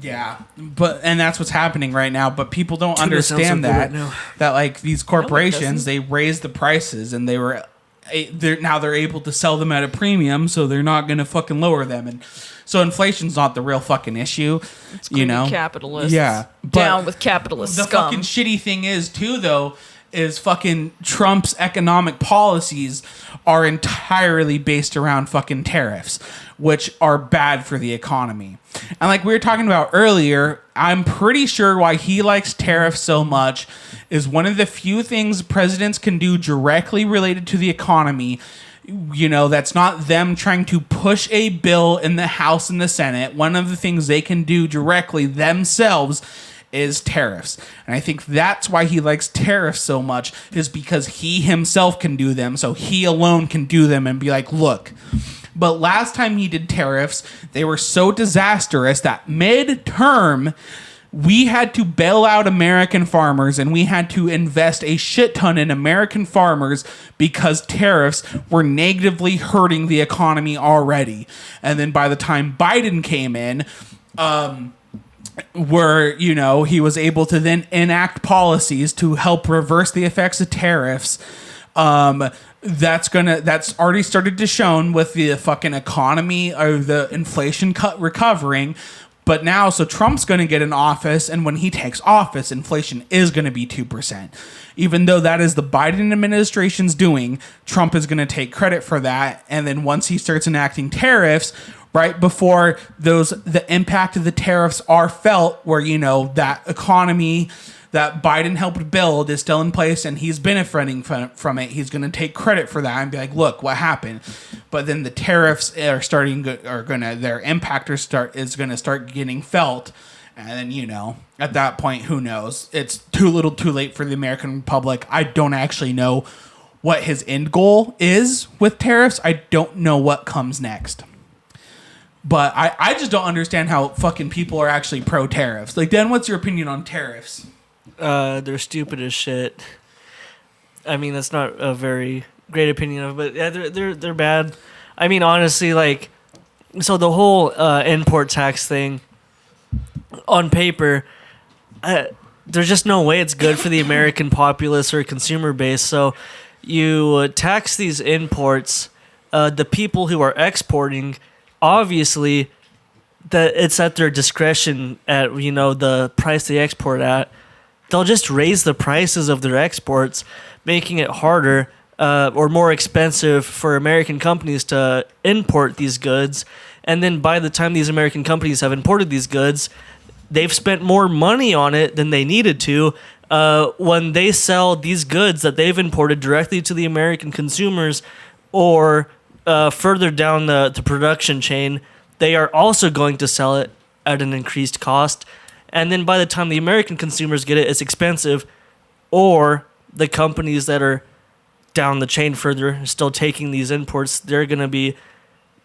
Yeah, and that's what's happening right now. But people don't Tuna sounds so understand good that right now. that like these corporations, doesn't. they raised the prices, and they're able to sell them at a premium, so they're not gonna fucking lower them. And so inflation's not the real fucking issue, It's capitalists. Yeah, but down with capitalist the scum. fucking shitty thing is too, though, is fucking Trump's economic policies are entirely based around fucking tariffs, which are bad for the economy. And like we were talking about earlier, I'm pretty sure why he likes tariffs so much is one of the few things presidents can do directly related to the economy. You know, that's not them trying to push a bill in the House and the Senate. One of the things they can do directly themselves is tariffs. And I think that's why he likes tariffs so much, is because he himself can do them. So he alone can do them and be like, look. But last time he did tariffs, they were so disastrous that mid-term, we had to bail out American farmers and we had to invest a shit ton in American farmers because tariffs were negatively hurting the economy already. And then by the time Biden came in, he was able to then enact policies to help reverse the effects of tariffs. That's already started to shown with the fucking economy or the inflation recovering. But now, so Trump's going to get in office, and when he takes office, inflation is going to be 2%. Even though that is the Biden administration's doing, Trump is going to take credit for that. And then once he starts enacting tariffs, right before the impact of the tariffs are felt, where, that economy that Biden helped build is still in place and he's benefiting from it, he's going to take credit for that and be like, look, what happened? But then the tariffs their impact is going to start getting felt. And then, at that point, who knows? It's too little too late for the American public. I don't actually know what his end goal is with tariffs. I don't know what comes next. But I just don't understand how fucking people are actually pro-tariffs. Like, Dan, what's your opinion on tariffs? They're stupid as shit. I mean, that's not a very great opinion of, but yeah, they're bad. I mean, honestly, like, so the whole import tax thing, on paper, there's just no way it's good for the American populace or consumer base. So you tax these imports, the people who are exporting, obviously, that it's at their discretion at the price they export at. They'll just raise the prices of their exports, making it harder or more expensive for American companies to import these goods. And then by the time these American companies have imported these goods, they've spent more money on it than they needed to. When they sell these goods that they've imported directly to the American consumers or further down the production chain, they are also going to sell it at an increased cost. And then by the time the American consumers get it, it's expensive, or the companies that are down the chain further still taking these imports, they're going to be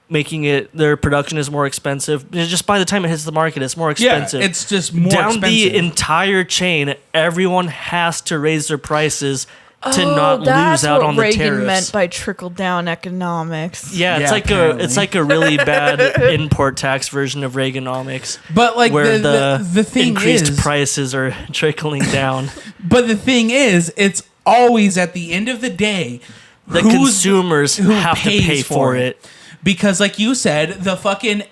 making it, their production is more expensive. Just by the time it hits the market, it's more expensive. Yeah, it's just more down expensive. The entire chain, everyone has to raise their prices to not lose out on the tariffs. That's what Reagan meant by trickle-down economics. Yeah, it's like a really bad import tax version of Reaganomics. But like where the thing increased prices are trickling down. But the thing is, it's always at the end of the day, the consumers have to pay for it. Because like you said, the fucking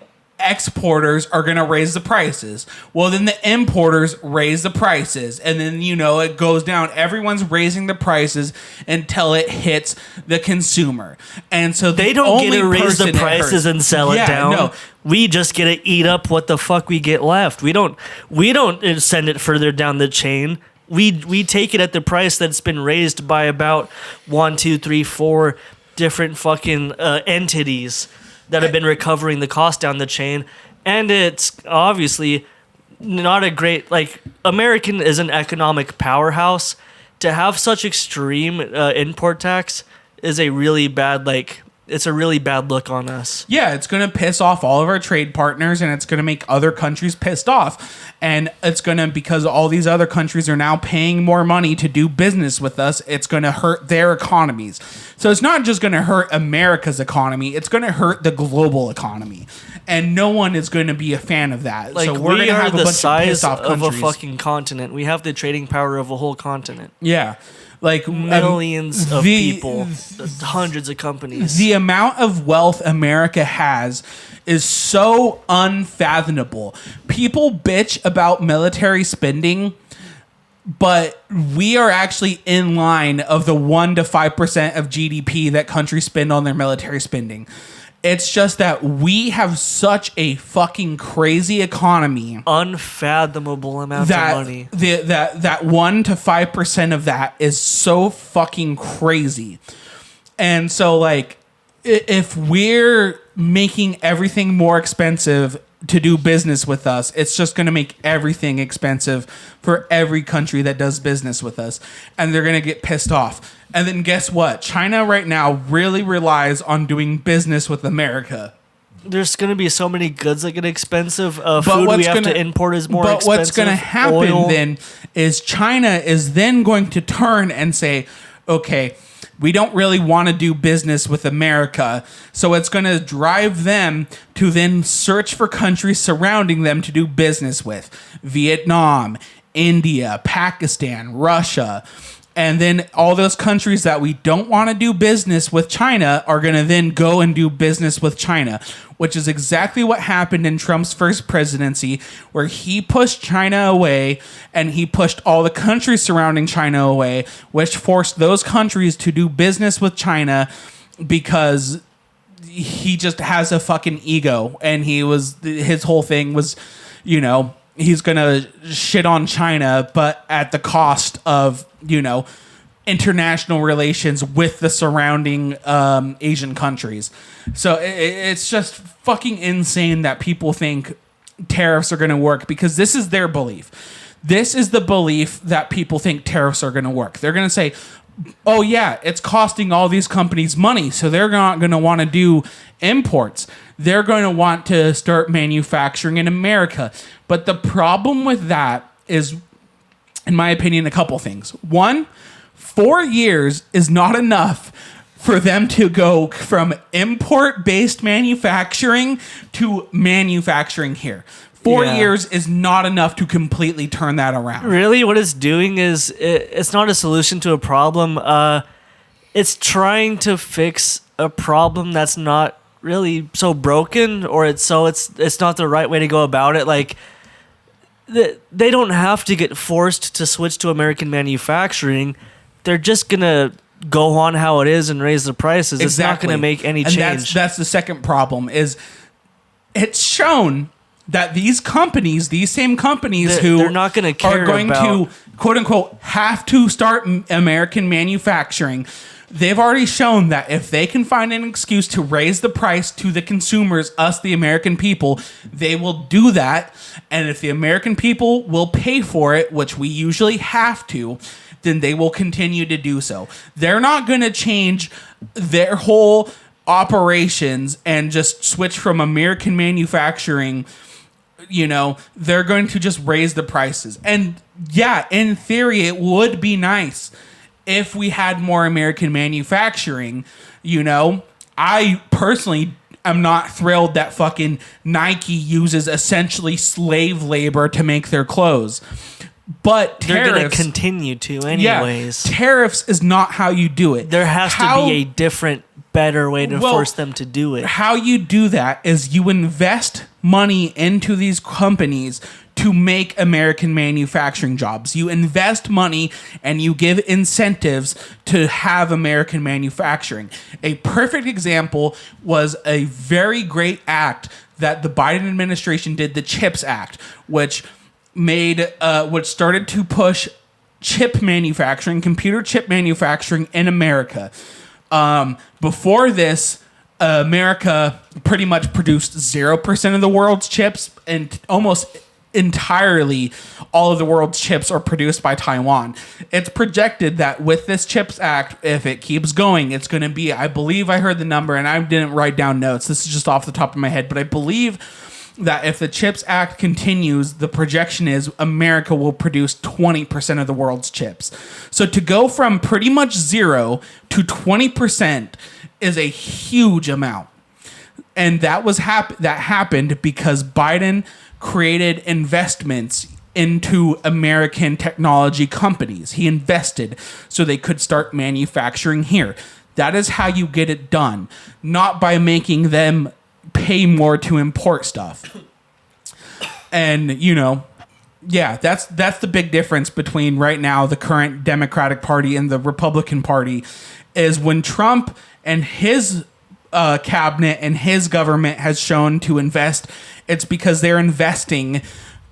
exporters are going to raise the prices. Well, then the importers raise the prices. And then, it goes down. Everyone's raising the prices until it hits the consumer. And so they don't get to raise the prices and sell it down. No. We just get to eat up what the fuck we get left. We don't send it further down the chain. We take it at the price that's been raised by about 1, 2, 3, 4 different fucking entities that have been recovering the cost down the chain. And it's obviously not a great, American is an economic powerhouse. To have such extreme import tax is a really bad, it's a really bad look on us. Yeah, it's going to piss off all of our trade partners, and it's going to make other countries pissed off. And it's going to, because all these other countries are now paying more money to do business with us, it's going to hurt their economies. So it's not just going to hurt America's economy, it's going to hurt the global economy. And no one is going to be a fan of that. So we're going to have a bunch of pissed off countries. Of a fucking continent. We have the trading power of a whole continent. Yeah. Like millions of people, hundreds of companies. The amount of wealth America has is so unfathomable. People bitch about military spending. but we are actually in line of the 1 to 5% of GDP that countries spend on their military spending. It's just that we have such a fucking crazy economy, Unfathomable amounts that of money. that 1 to 5% of that is so fucking crazy. And so, like, if we're making everything more expensive to do business with us, it's just going to make everything expensive for every country that does business with us. And they're going to get pissed off. And then guess what? China right now really relies on doing business with America. There's going to be so many goods that get expensive. Food we have to import is more expensive. But what's going to happen Oil. then is China is then going to turn and say, okay, we don't really want to do business with America. So it's going to drive them to then search for countries surrounding them to do business with. Vietnam, India, Pakistan, Russia. And then all those countries that we don't want to do business with China are going to then go and do business with China, which is exactly what happened in Trump's first presidency, where he pushed China away and he pushed all the countries surrounding China away, which forced those countries to do business with China because he just has a fucking ego. And his whole thing was, he's going to shit on China, but at the cost of, international relations with the surrounding Asian countries. So it's just fucking insane that people think tariffs are going to work, because this is their belief. This is the belief that people think tariffs are going to work. They're going to say, oh yeah, it's costing all these companies money, so they're not going to want to do imports. They're going to want to start manufacturing in America. But the problem with that is, in my opinion, a couple things. One, 4 years is not enough for them to go from import-based manufacturing to manufacturing here. 4 years is not enough to completely turn that around. Really, what it's doing is it's not a solution to a problem. It's trying to fix a problem that's not really so broken, or it's not the right way to go about it. Like, they don't have to get forced to switch to American manufacturing. They're just gonna go on how it is and raise the prices. It's not gonna make any change. And that's the second problem. Is it's shown that these same companies they're not going to care are going to, quote unquote, have to start American manufacturing. They've already shown that if they can find an excuse to raise the price to the consumers, us, the American people, they will do that. And if the American people will pay for it, which we usually have to, then they will continue to do so. They're not going to change their whole operations and just switch from American manufacturing. They're going to just raise the prices. And yeah, in theory, it would be nice if we had more American manufacturing. I personally am not thrilled that fucking Nike uses essentially slave labor to make their clothes. But they're going to continue to anyways. Yeah, tariffs is not how you do it. There has to be a different, better way to force them to do it. How you do that is you invest money into these companies to make American manufacturing jobs. You invest money and you give incentives to have American manufacturing. A perfect example was a very great act that the Biden administration did, the CHIPS Act, which started to push chip manufacturing, computer chip manufacturing in America. Before this, America pretty much produced 0% of the world's chips, and almost entirely all of the world's chips are produced by Taiwan. It's projected that with this CHIPS Act, if it keeps going, it's going to be, I believe I heard the number and I didn't write down notes. This is just off the top of my head, but I believe that if the CHIPS Act continues, the projection is America will produce 20% of the world's chips. So to go from pretty much 0 to 20% is a huge amount. And that happened because Biden created investments into American technology companies. He invested so they could start manufacturing here. That is how you get it done, not by making them pay more to import stuff. And, Yeah, that's the big difference between right now the current Democratic Party and the Republican Party is when Trump and his cabinet and his government has shown to invest, it's because they're investing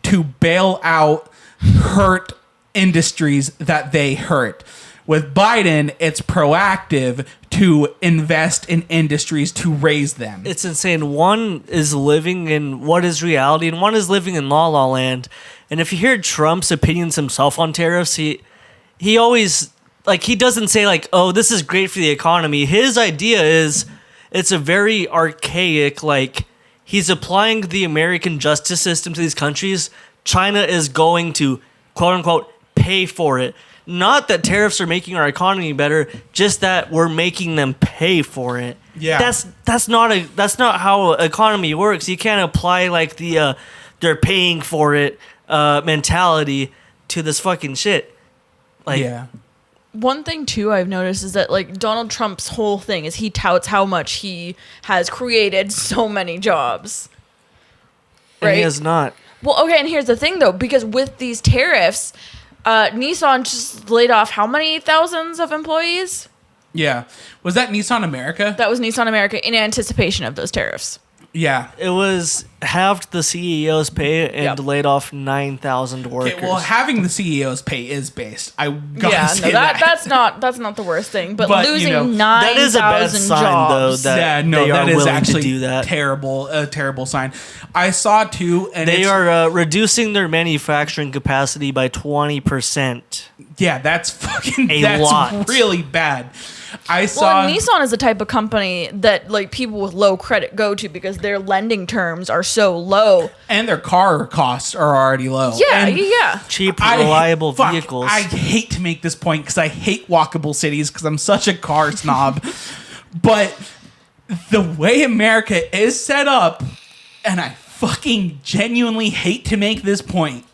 to bail out hurt industries that they hurt. With Biden, it's proactive to invest in industries to raise them. It's insane. One is living in what is reality, and one is living in La La Land. And if you hear Trump's opinions himself on tariffs, he always, like, he doesn't say, like, oh, this is great for the economy. His idea is it's a very archaic, like, he's applying the American justice system to these countries. China is going to, quote unquote, pay for it. Not that tariffs are making our economy better, just that we're making them pay for it. Yeah, that's not how economy works. You can't apply like the they're paying for it mentality to this fucking shit. Like, yeah. One thing too I've noticed is that like Donald Trump's whole thing is he touts how much he has created so many jobs. and he has not. Well, okay, and here's the thing though, because with these tariffs, Nissan just laid off how many thousands of employees? Yeah. Was that Nissan America? That was Nissan America in anticipation of those tariffs. Yeah. It was halved the CEO's pay and Yep. laid off 9,000 workers. Okay, well, having the CEO's pay is based. I gotta say that's not the worst thing, but, But, you losing know, that is a bad 9,000 sign, jobs. though, that yeah, no, they are that is willing actually to do that. a terrible sign. I saw too, and They it's, are reducing their manufacturing capacity by 20%. yeah, that's fucking A that's lot. really bad. I Well, saw and Nissan is the type of company that like people with low credit go to because their lending terms are so low. and their car costs are already low. Yeah, And yeah. Cheap, reliable vehicles. I hate to make this point because I hate walkable cities because I'm such a car snob. But the way America is set up, and I fucking genuinely hate to make this point,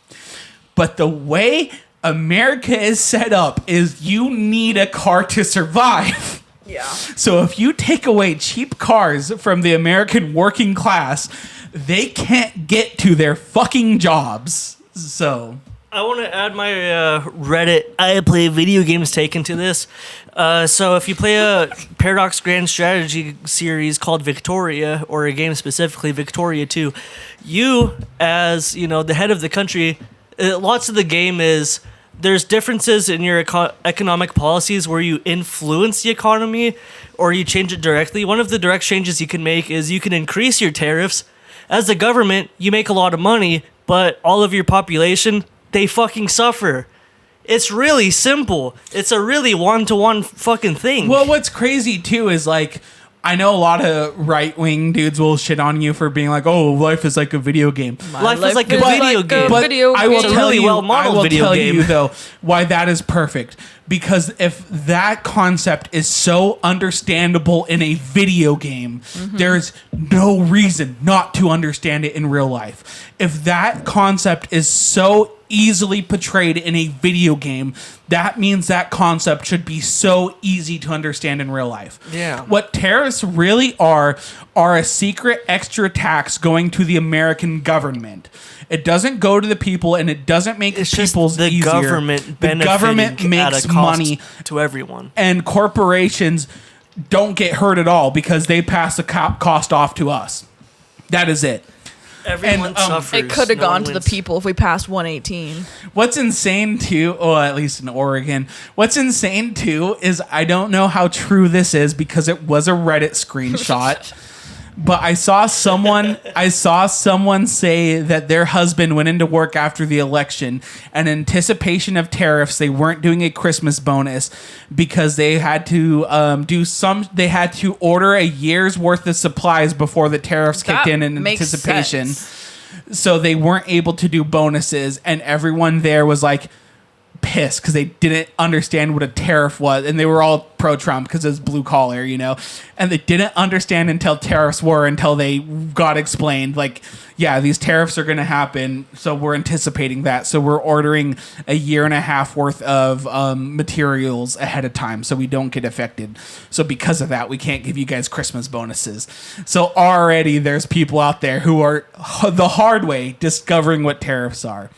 but the way America is set up is you need a car to survive. Yeah. So if you take away cheap cars from the American working class, they can't get to their fucking jobs. So I want to add my Reddit I play video games take into this. So if you play a Paradox Grand Strategy series called Victoria, or a game specifically Victoria 2, you, as you know, the head of the country, lots of the game is there's differences in your economic policies where you influence the economy or you change it directly. One of the direct changes you can make is you can increase your tariffs. As the government, you make a lot of money, but all of your population, they fucking suffer. It's really simple. It's a really one-to-one fucking thing. well, what's crazy too is like I know a lot of right-wing dudes will shit on you for being like, "Oh, life is like a video game." Life is like a video game. But video I will game. tell really you, well-modeled I will video tell game. you though why that is perfect. Because if that concept is so understandable in a video game, there's no reason not to understand it in real life. If that concept is so easily portrayed in a video game, that means that concept should be so easy to understand in real life. Yeah. What tariffs really are a secret extra tax going to the American government. It doesn't go to the people, and it doesn't make It's just people's the easier. government The government benefiting at makes a cost money, to everyone. and corporations don't get hurt at all because they pass the cost off to us. That is it. Everyone suffers. It could have No one gone to the wins. people if we passed 118. What's insane too, or at least in Oregon, what's insane too is I don't know how true this is because it was a Reddit screenshot. But I saw someone say that their husband went into work after the election, and in anticipation of tariffs, they weren't doing a Christmas bonus because they had to they had to order a year's worth of supplies before the tariffs kicked That in makes anticipation. sense. So they weren't able to do bonuses, and everyone there was like pissed because they didn't understand what a tariff was, and they were all pro-Trump because it was blue collar, and they didn't understand until tariffs were until they got explained. Like, yeah, these tariffs are going to happen, so we're anticipating that. So we're ordering a year and a half worth of materials ahead of time so we don't get affected. So because of that, we can't give you guys Christmas bonuses. So already there's people out there who are the hard way discovering what tariffs are.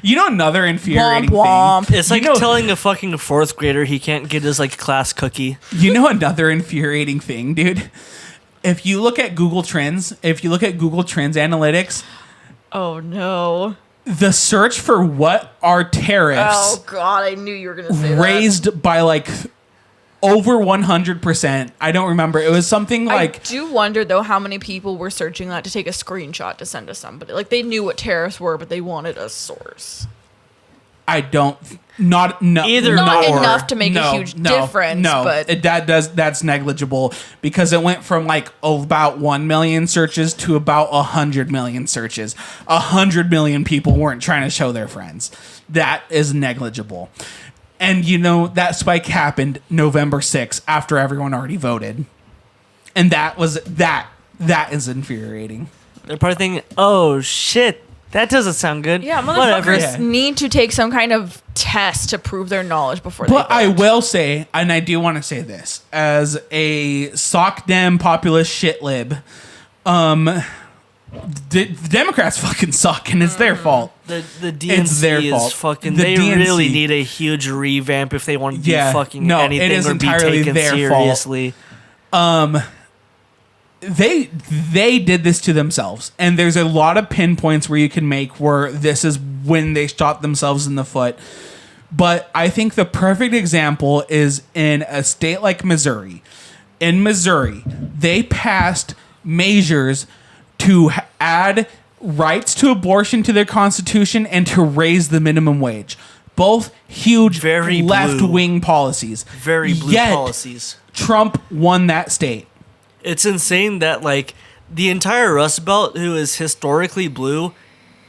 Another infuriating Womp thing. It's like telling a fucking fourth grader he can't get his like class cookie. Another infuriating thing, dude. If you look at Google Trends, analytics, Oh no. the search for what are tariffs Oh god, I knew you were gonna say that. raised by like over 100%. I don't remember. It was something like I do wonder though how many people were searching that to take a screenshot to send to somebody. Like they knew what tariffs were, but they wanted a source. Not enough to make a huge difference. No, but that's negligible because it went from like about 1 million searches to about 100 million searches. 100 million people weren't trying to show their friends. That is negligible. And that spike happened November 6th after everyone already voted. And that is infuriating. They're probably thinking, oh shit, that doesn't sound good. yeah, Whatever. motherfuckers need to take some kind of test to prove their knowledge before they vote. But I will say, and I do want to say this, as a sock dem populist shit lib, the Democrats fucking suck, and it's their fault. The DNC It's their is fault. fucking. The They DNC really need a huge revamp if they want to do fucking no, anything it is or be entirely taken their fault. seriously. They did this to themselves, and there's a lot of pinpoints where you can make where this is when they shot themselves in the foot. But I think the perfect example is in a state like Missouri. In Missouri, they passed measures to add rights to abortion to their constitution and to raise the minimum wage. Both huge Very left-wing policies. Very blue Yet, policies. Trump won that state. It's insane that like the entire Rust Belt, who is historically blue,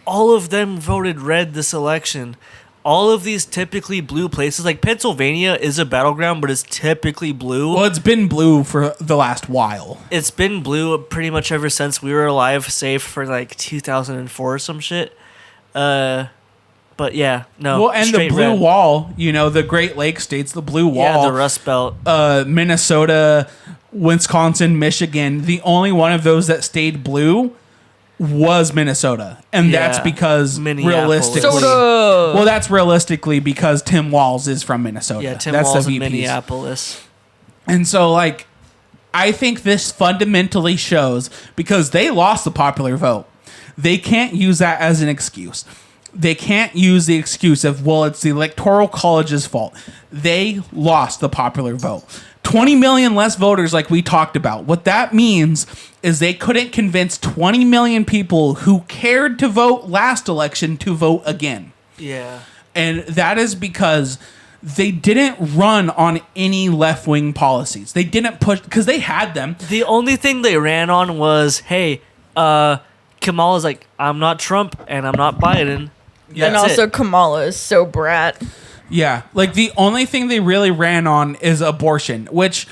all of them voted red this election. All of these typically blue places, like Pennsylvania is a battleground, but it's typically blue. Well, it's been blue for the last while. It's been blue pretty much ever since we were alive, save for like 2004 or some shit. But yeah, no. Well, and the straight blue red. wall, the Great Lakes states, the blue wall. Yeah, the Rust Belt. Minnesota, Wisconsin, Michigan. The only one of those that stayed blue was Minnesota. And that's Yeah, because Minneapolis. realistically... Well, that's realistically because Tim Walz is from Minnesota. Yeah, Tim that's Walz the in VPs. Minneapolis. And so, like, I think this fundamentally shows, because they lost the popular vote, they can't use that as an excuse. They can't use the excuse of, well, it's the Electoral College's fault. They lost the popular vote. 20 million less voters, like we talked about. What that means is they couldn't convince 20 million people who cared to vote last election to vote again. Yeah. And that is because they didn't run on any left-wing policies. They didn't push, because they had them. The only thing they ran on was, hey, Kamala's like, I'm not Trump and I'm not Biden. And That's also it. Kamala is so brat. Yeah, like the only thing they really ran on is abortion, which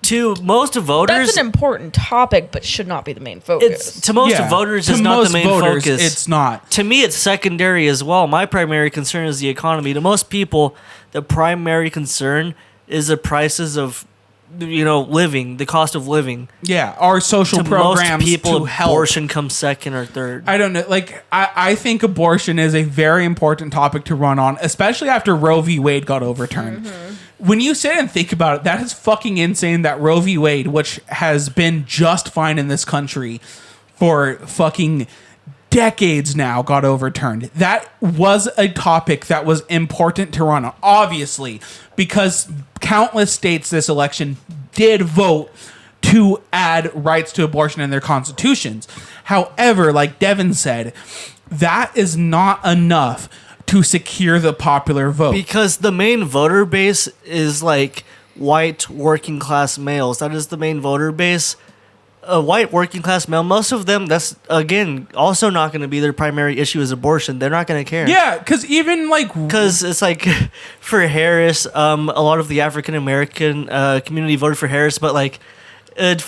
To most voters, That's an important topic, but should not be the main focus. it's to most voters to it's not the most main voters, focus. it's not. To me, it's secondary as well. My primary concern is the economy. To most people, the primary concern is the prices of, living, the cost of living. Yeah, our social To programs most people, to help. abortion comes second or third. I don't know. Like, I think abortion is a very important topic to run on, especially after Roe v. Wade got overturned. When you sit and think about it, that is fucking insane that Roe v. Wade, which has been just fine in this country for fucking decades now, got overturned. That was a topic that was important to run on, obviously, because countless states this election did vote to add rights to abortion in their constitutions. However, like Devin said, that is not enough to secure the popular vote. Because the main voter base is like white working class males. That is the main voter base. a white working class male, most of them, that's again also not going to be their primary issue is abortion. They're not going to care. Yeah, because even like Because it's like for Harris, a lot of the African American community voted for Harris, but like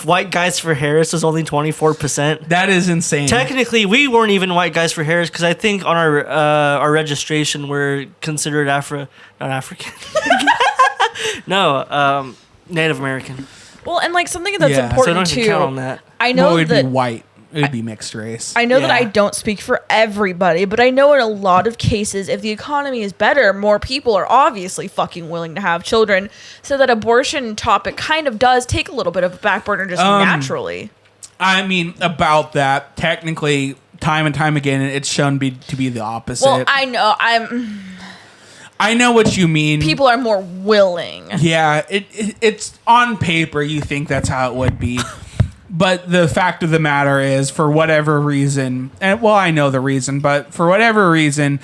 white guys for Harris is only 24%. that is insane. Technically, we weren't even white guys for Harris because I think on our registration we're considered not African. No, Native American. Well, and like something that's Yeah. So I important don't even too. count on that. I Well, know it would that be white. It would be mixed race. I know that Yeah. I don't speak for everybody, but I know in a lot of cases, if the economy is better, more people are obviously fucking willing to have children. So that abortion topic kind of does take a little bit of a back burner just naturally. I mean, about that, technically, time and time again, it's shown to be the opposite. Well, I know I know what you mean. people are more willing. Yeah, it's on paper. You think that's how it would be. But the fact of the matter is, for whatever reason, and well, I know the reason, but for whatever reason,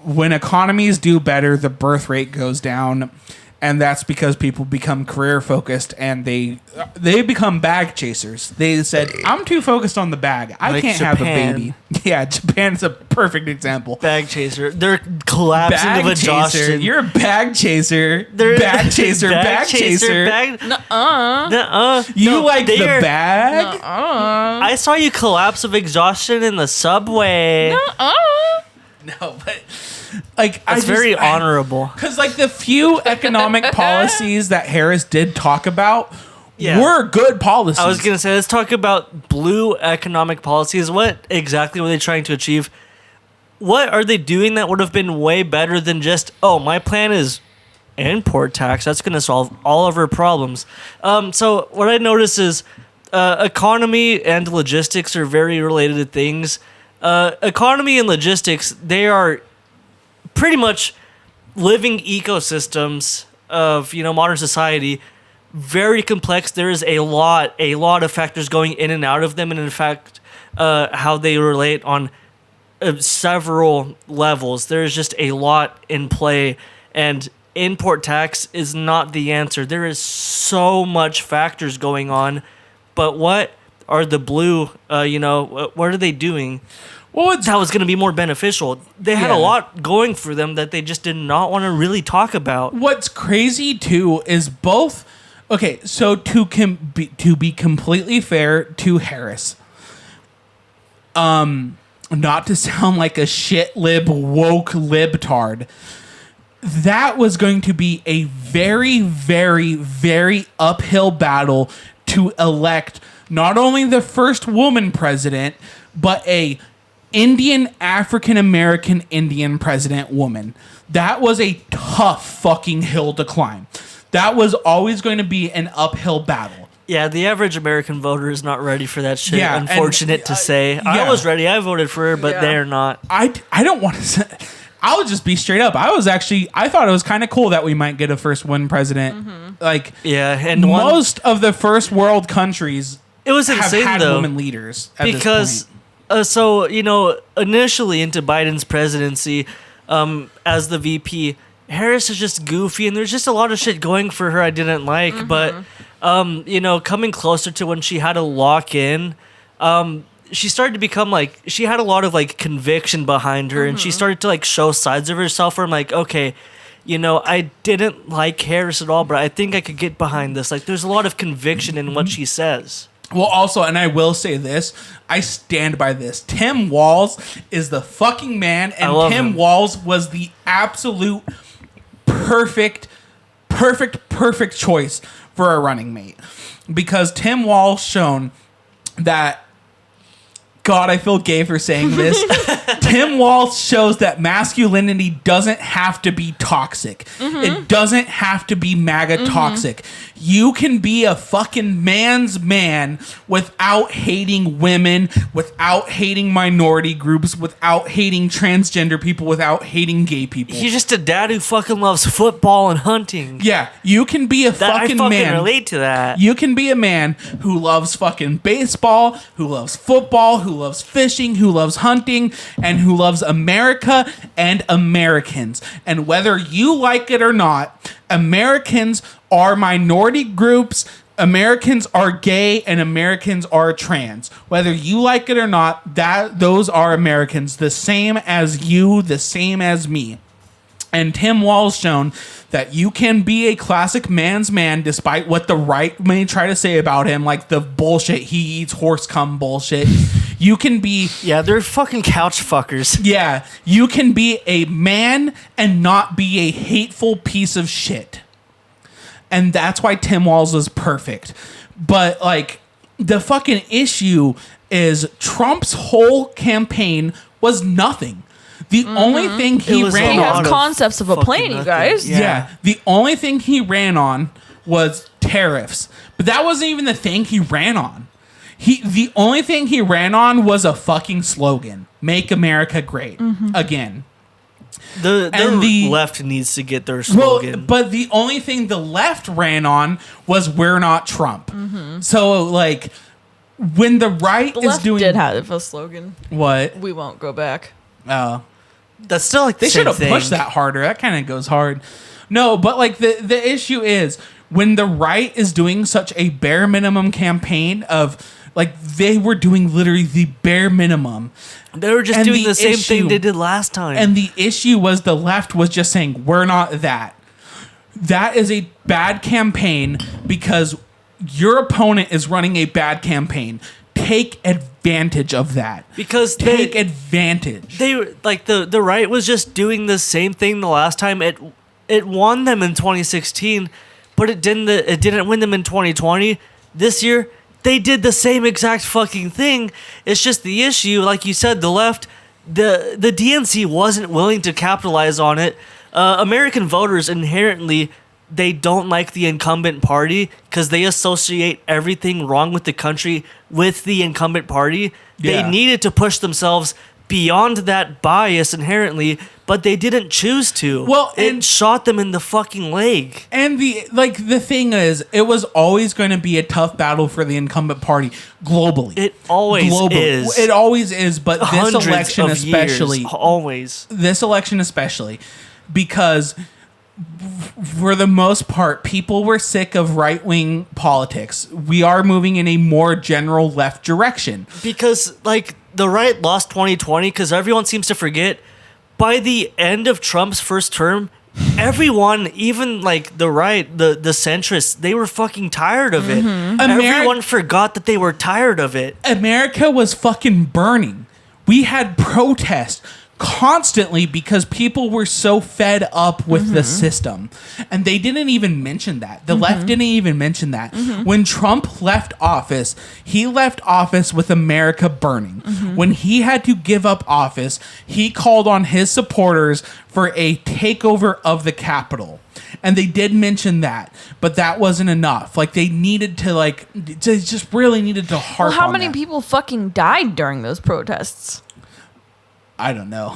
when economies do better, the birth rate goes down. And that's because people become career focused and they become bag chasers. They said, I'm too focused on the bag. I Like can't have a Japan. baby. Yeah, Japan's a perfect example. Bag chaser. They're collapsing Bag of chaser. exhaustion. You're a bag chaser. They're- Bag chaser. Bag chaser. Nuh-uh. You No, like the they're- bag? I saw you collapse of exhaustion in the subway. No, but like It's very honorable. Because like the few economic policies that Harris did talk about Yeah. were good policies. I was gonna say, let's talk about blue economic policies. What exactly were they trying to achieve? What are they doing that would have been way better than just, oh, my plan is import tax. That's gonna solve all of our problems. So what I notice is economy and logistics are very related things. Economy and logistics, they are pretty much living ecosystems of modern society. Very complex. There is a lot of factors going in and out of them, and in fact, how they relate on several levels. There's just a lot in play, and import tax is not the answer. There is so much factors going on, but what are the blue? What are they doing? Well, That was going to be more beneficial. They had a lot going for them that they just did not want to really talk about. what's crazy too is both. Okay, so to be completely fair to Harris, not to sound like a shit lib woke libtard, that was going to be a very, very, very uphill battle to elect not only the first woman president, but a African American Indian president woman. That was a tough fucking hill to climb. That was always going to be an uphill battle. Yeah, the average American voter is not ready for that shit. Yeah, and, Unfortunate to say. I yeah. was ready. I voted for her, but Yeah. they're not. I don't want to say. I'll just be straight up. I thought it was kind of cool that we might get a first woman president. Like, Yeah, and most of the first world countries it was have insane had though women leaders at because this initially into Biden's presidency, as the VP, Harris is just goofy, and there's just a lot of shit going for her I didn't like. But coming closer to when she had to lock in, she started to become like, she had a lot of like conviction behind her, and she started to like show sides of herself where I'm like, okay, I didn't like Harris at all, but I think I could get behind this. Like, there's a lot of conviction in what she says. Well, also, and I will say this, I stand by this. Tim Walz is the fucking man, I love and Tim him. Walz was the absolute perfect choice for a running mate. Because Tim Walz shown that, God, I feel gay for saying this. Tim Walz shows that masculinity doesn't have to be toxic. It doesn't have to be MAGA toxic. You can be a fucking man's man without hating women, without hating minority groups, without hating transgender people, without hating gay people. He's just a dad who fucking loves football and hunting. Yeah, you can be a That I fucking fucking man. relate to that. You can be a man who loves fucking baseball, who loves football, who loves fishing, who loves hunting, and who loves America and Americans. And whether you like it or not, Americans are minority groups Americans are gay and Americans are trans. Whether you like it or not, those are Americans, the same as you, the same as me. And Tim Wall's shown that you can be a classic man's man despite what the right may try to say about him, like the bullshit he eats horse cum bullshit. You can be... Yeah, they're fucking couch fuckers. Yeah, you can be a man and not be a hateful piece of shit. And that's why Tim Walz was perfect. But, like, the fucking issue is Trump's whole campaign was nothing. The only thing he ran He on... has concepts of a plane, you guys. Yeah. The only thing he ran on was tariffs. But that wasn't even the thing he ran on. The only thing he ran on was a fucking slogan. Make America great. Again. The left needs to get their slogan. Well, but the only thing the left ran on was we're not Trump. So, like, when the right The is left doing... did have a slogan. What? We won't go back. Oh. That's still like They the same should have thing. pushed that harder. That kind of goes hard. No, but like the issue is when the right is doing such a bare minimum campaign of like they were doing literally the bare minimum. They were just doing the same thing they did last time. And the issue was the left was just saying, we're not that. That is a bad campaign because your opponent is running a bad campaign. Take advantage of that. Because take advantage. They were like the right was just doing the same thing the last time. It won them in 2016, but it didn't win them in 2020. This year they did the same exact fucking thing. It's just the issue, like you said, the left, the DNC wasn't willing to capitalize on it. American voters inherently, they don't like the incumbent party because they associate everything wrong with the country with the incumbent party. Yeah. They needed to push themselves beyond that bias inherently, but they didn't choose to. Well, it shot them in the fucking leg. And the thing is, it was always going to be a tough battle for the incumbent party globally. It always is. It always is, but Hundreds this election of especially, years, always. This election especially, because for the most part, people were sick of right-wing politics. We are moving in a more general left direction. Because, like, the right lost 2020 because everyone seems to forget by the end of Trump's first term, everyone, even, like, the right, the centrists, they were fucking tired of it. Everyone forgot that they were tired of it. America was fucking burning. We had protests constantly because people were so fed up with the system. And they didn't even mention that. The left didn't even mention that. When Trump left office, he left office with America burning. When he had to give up office, he called on his supporters for a takeover of the Capitol. And they did mention that, but that wasn't enough. Like they needed to just really needed to harp Well, how on many that. people fucking died during those protests? I don't know.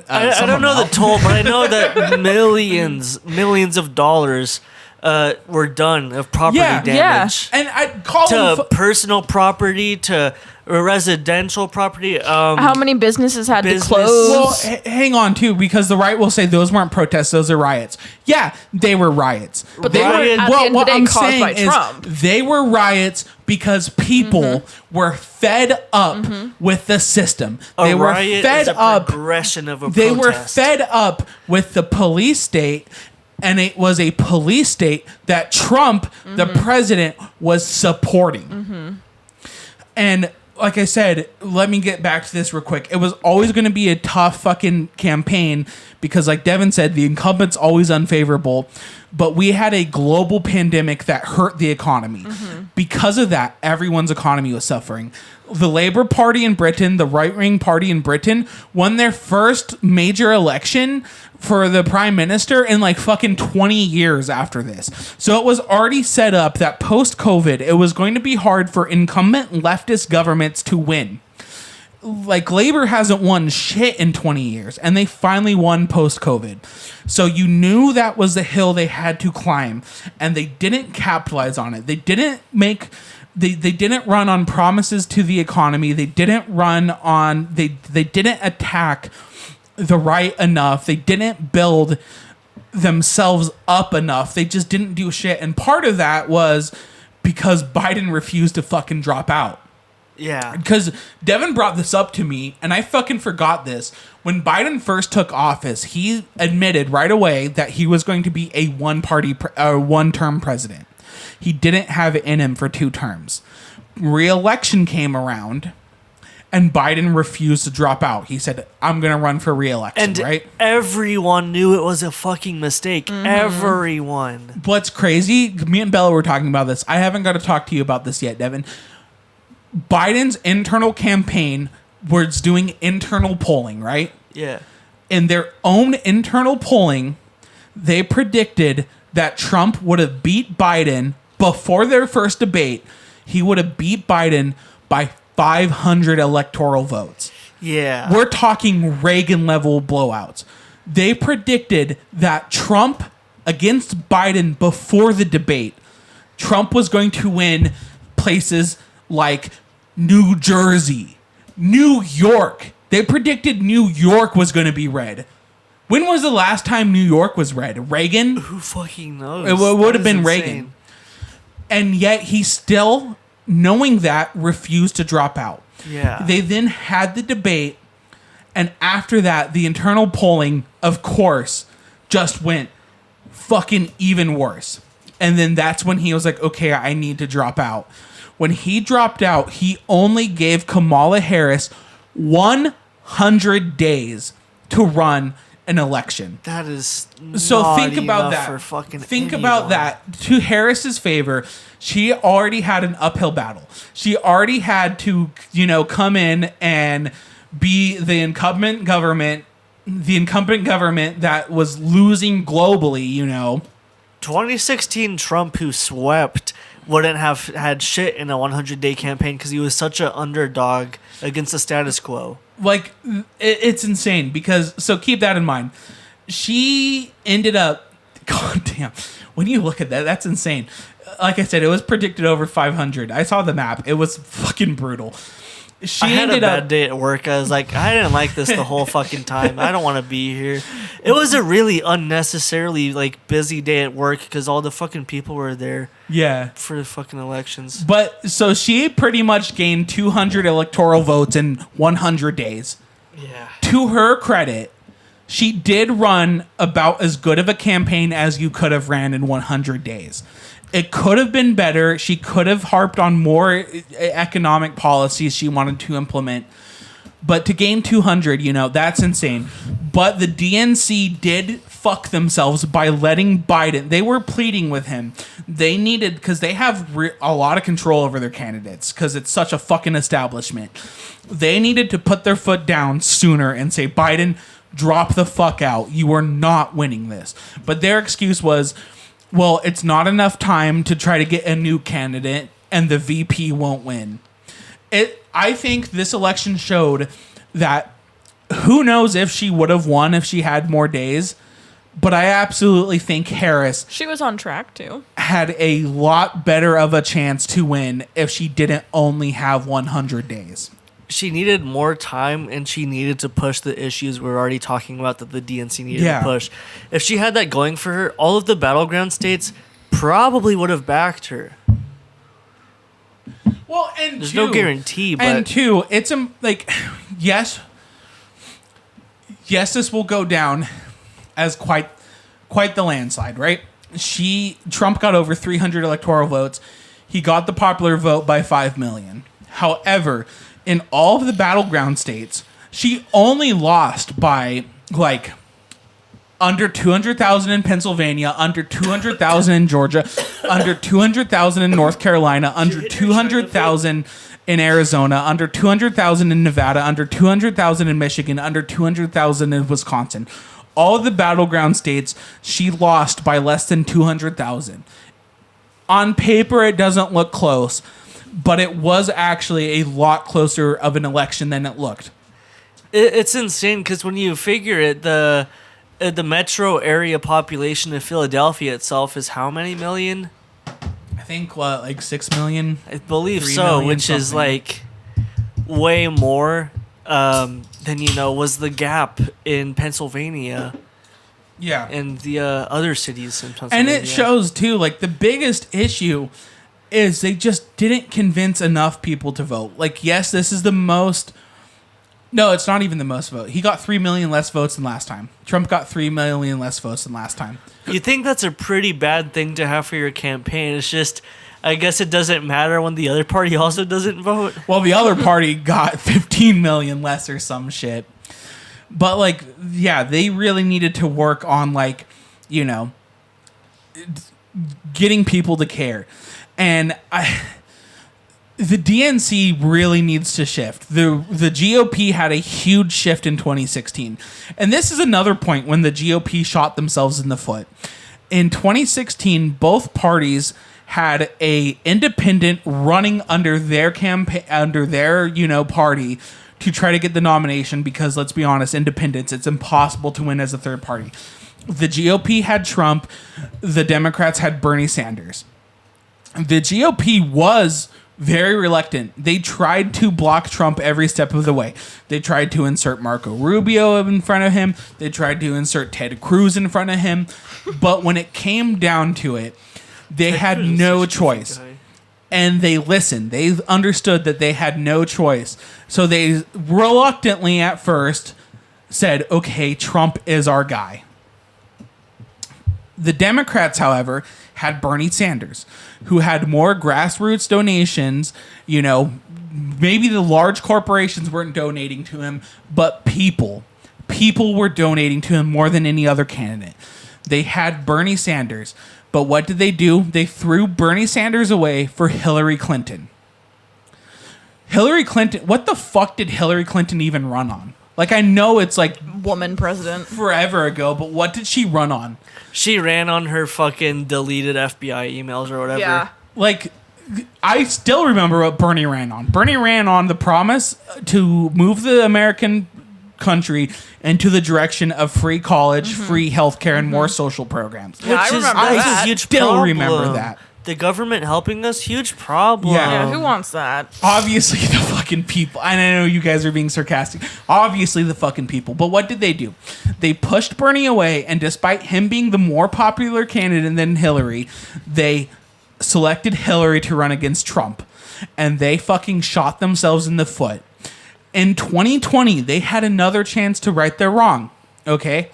I don't know the toll, but I know that millions of dollars were done of property damage. And I'd call to personal property, to residential property. How many businesses had to close? Well, hang on too, because the right will say those weren't protests; those are riots. Yeah, they were riots. But they were at the end of the day caused by Trump. They were riots because people were fed up with the system. They were riot fed is a up. progression of a They were protest. fed up with the police state. And it was a police state that Trump, the president, was supporting. And like I said, let me get back to this real quick. It was always going to be a tough fucking campaign because, like Devin said, the incumbent's always unfavorable. But we had a global pandemic that hurt the economy. Because of that, everyone's economy was suffering. The Labour Party in Britain, the right-wing party in Britain, won their first major election for the prime minister in like fucking 20 years after this. So it was already set up that post-COVID, it was going to be hard for incumbent leftist governments to win. Like Labour hasn't won shit in 20 years, and they finally won post-COVID. So you knew that was the hill they had to climb, and they didn't capitalize on it. They didn't make... They didn't run on promises to the economy. They didn't run on... They didn't attack the right enough. They didn't build themselves up enough. They just didn't do shit. And part of that was because Biden refused to fucking drop out. Yeah. Because Devin brought this up to me, and I fucking forgot this. When Biden first took office, he admitted right away that he was going to be a one-term president. He didn't have it in him for 2 terms. Re-election came around, and Biden refused to drop out. He said, I'm going to run for re-election, And right? everyone knew it was a fucking mistake. Everyone. What's crazy, me and Bella were talking about this. I haven't got to talk to you about this yet, Devin. Biden's internal campaign was doing internal polling, right? Yeah. In their own internal polling, they predicted that Trump would have beat Biden before their first debate. He would have beat Biden by 500 electoral votes. Yeah. We're talking Reagan-level blowouts. They predicted that Trump against Biden before the debate, Trump was going to win places like New Jersey, New York. They predicted New York was going to be red. When was the last time New York was red? Reagan? Who fucking knows? It would have That is been insane. Reagan. And yet he still, knowing that, refused to drop out. Yeah. They then had the debate, and after that, the internal polling, of course, just went fucking even worse. And then that's when he was like, okay, I need to drop out. When he dropped out, he only gave Kamala Harris 100 days to run an election. That is So not think about enough that. for fucking Think anyone. about that. To Harris's favor, she already had an uphill battle. She already had to, come in and be the incumbent government that was losing globally, 2016 Trump, who swept, wouldn't have had shit in a 100-day campaign because he was such an underdog against the status quo. Like, it's insane because, so keep that in mind. She ended up, goddamn, when you look at that, that's insane. Like I said, it was predicted over 500. I saw the map. It was fucking brutal. She I had a ended bad up, day at work. I was like, I didn't like this the whole fucking time. I don't want to be here. It was a really unnecessarily busy day at work because all the fucking people were there yeah. for the fucking elections. But so she pretty much gained 200 electoral votes in 100 days. Yeah. To her credit, she did run about as good of a campaign as you could have ran in 100 days. It could have been better. She could have harped on more economic policies she wanted to implement. But to gain 200, that's insane. But the DNC did fuck themselves by letting Biden. They were pleading with him. They needed, because they have a lot of control over their candidates, because it's such a fucking establishment. They needed to put their foot down sooner and say, Biden, drop the fuck out. You are not winning this. But their excuse was, well, it's not enough time to try to get a new candidate, and the VP won't win. I think this election showed that who knows if she would have won if she had more days, but I absolutely think Harris She was on track too. had a lot better of a chance to win if she didn't only have 100 days. She needed more time, and she needed to push the issues we were already talking about that the DNC needed Yeah. to push. If she had that going for her, all of the battleground states probably would have backed her. Well, and There's no guarantee, but it's yes, this will go down as quite the landslide, right? Trump got over 300 electoral votes. He got the popular vote by 5 million. However, in all of the battleground states, she only lost by under 200,000 in Pennsylvania, under 200,000 in Georgia, under 200,000 in North Carolina, under 200,000 in Arizona, under 200,000 in Nevada, under 200,000 in Michigan, under 200,000 in Wisconsin. All of the battleground states, she lost by less than 200,000. On paper, it doesn't look close, but it was actually a lot closer of an election than it looked. it's insane because when you figure it, the metro area population of Philadelphia itself is how many million? I think 6 million. I believe 3 so, million which is something. way more than was the gap in Pennsylvania Yeah. and the other cities in And Pennsylvania. it shows too, the biggest issue is they just didn't convince enough people to vote. Like, yes, this is the most. No, it's not even the most vote. He got 3 million less votes than last time. Trump got 3 million less votes than last time. You think that's a pretty bad thing to have for your campaign. It's just, I guess it doesn't matter when the other party also doesn't vote. Well, the other party got 15 million less or some shit. But, like, yeah, they really needed to work on, like, you know, getting people to care. And the DNC really needs to shift. The GOP had a huge shift in 2016. And this is another point when the GOP shot themselves in the foot. In 2016, both parties had a independent running under their campaign, under their, you know, party to try to get the nomination because, let's be honest, independents, it's impossible to win as a third party. The GOP had Trump. The Democrats had Bernie Sanders. The GOP was very reluctant. They tried to block Trump every step of the way. They tried to insert Marco Rubio in front of him. They tried to insert Ted Cruz in front of him. But when it came down to it, they had no choice. And they listened. They understood that they had no choice. So they reluctantly at first said, okay, Trump is our guy. The Democrats, however, had Bernie Sanders, who had more grassroots donations. You know, maybe the large corporations weren't donating to him, but people were donating to him more than any other candidate. They had Bernie Sanders, but what did they do? They threw Bernie Sanders away for Hillary Clinton. Hillary Clinton, what the fuck did Hillary Clinton even run on? Like, I know it's like woman president forever ago, but what did she run on? She ran on her fucking deleted FBI emails or whatever. Yeah. Like, I still remember what Bernie ran on. Bernie ran on the promise to move the American country into the direction of free college, free healthcare, and more social programs. Yeah, I remember that. A huge still problem. remember that. The government helping us, huge problem. Yeah, who wants that? Obviously, the fucking people. And I know you guys are being sarcastic. Obviously, the fucking people. But what did they do? They pushed Bernie away, and despite him being the more popular candidate than Hillary, they selected Hillary to run against Trump. And they fucking shot themselves in the foot. In 2020, they had another chance to right their wrong. Okay?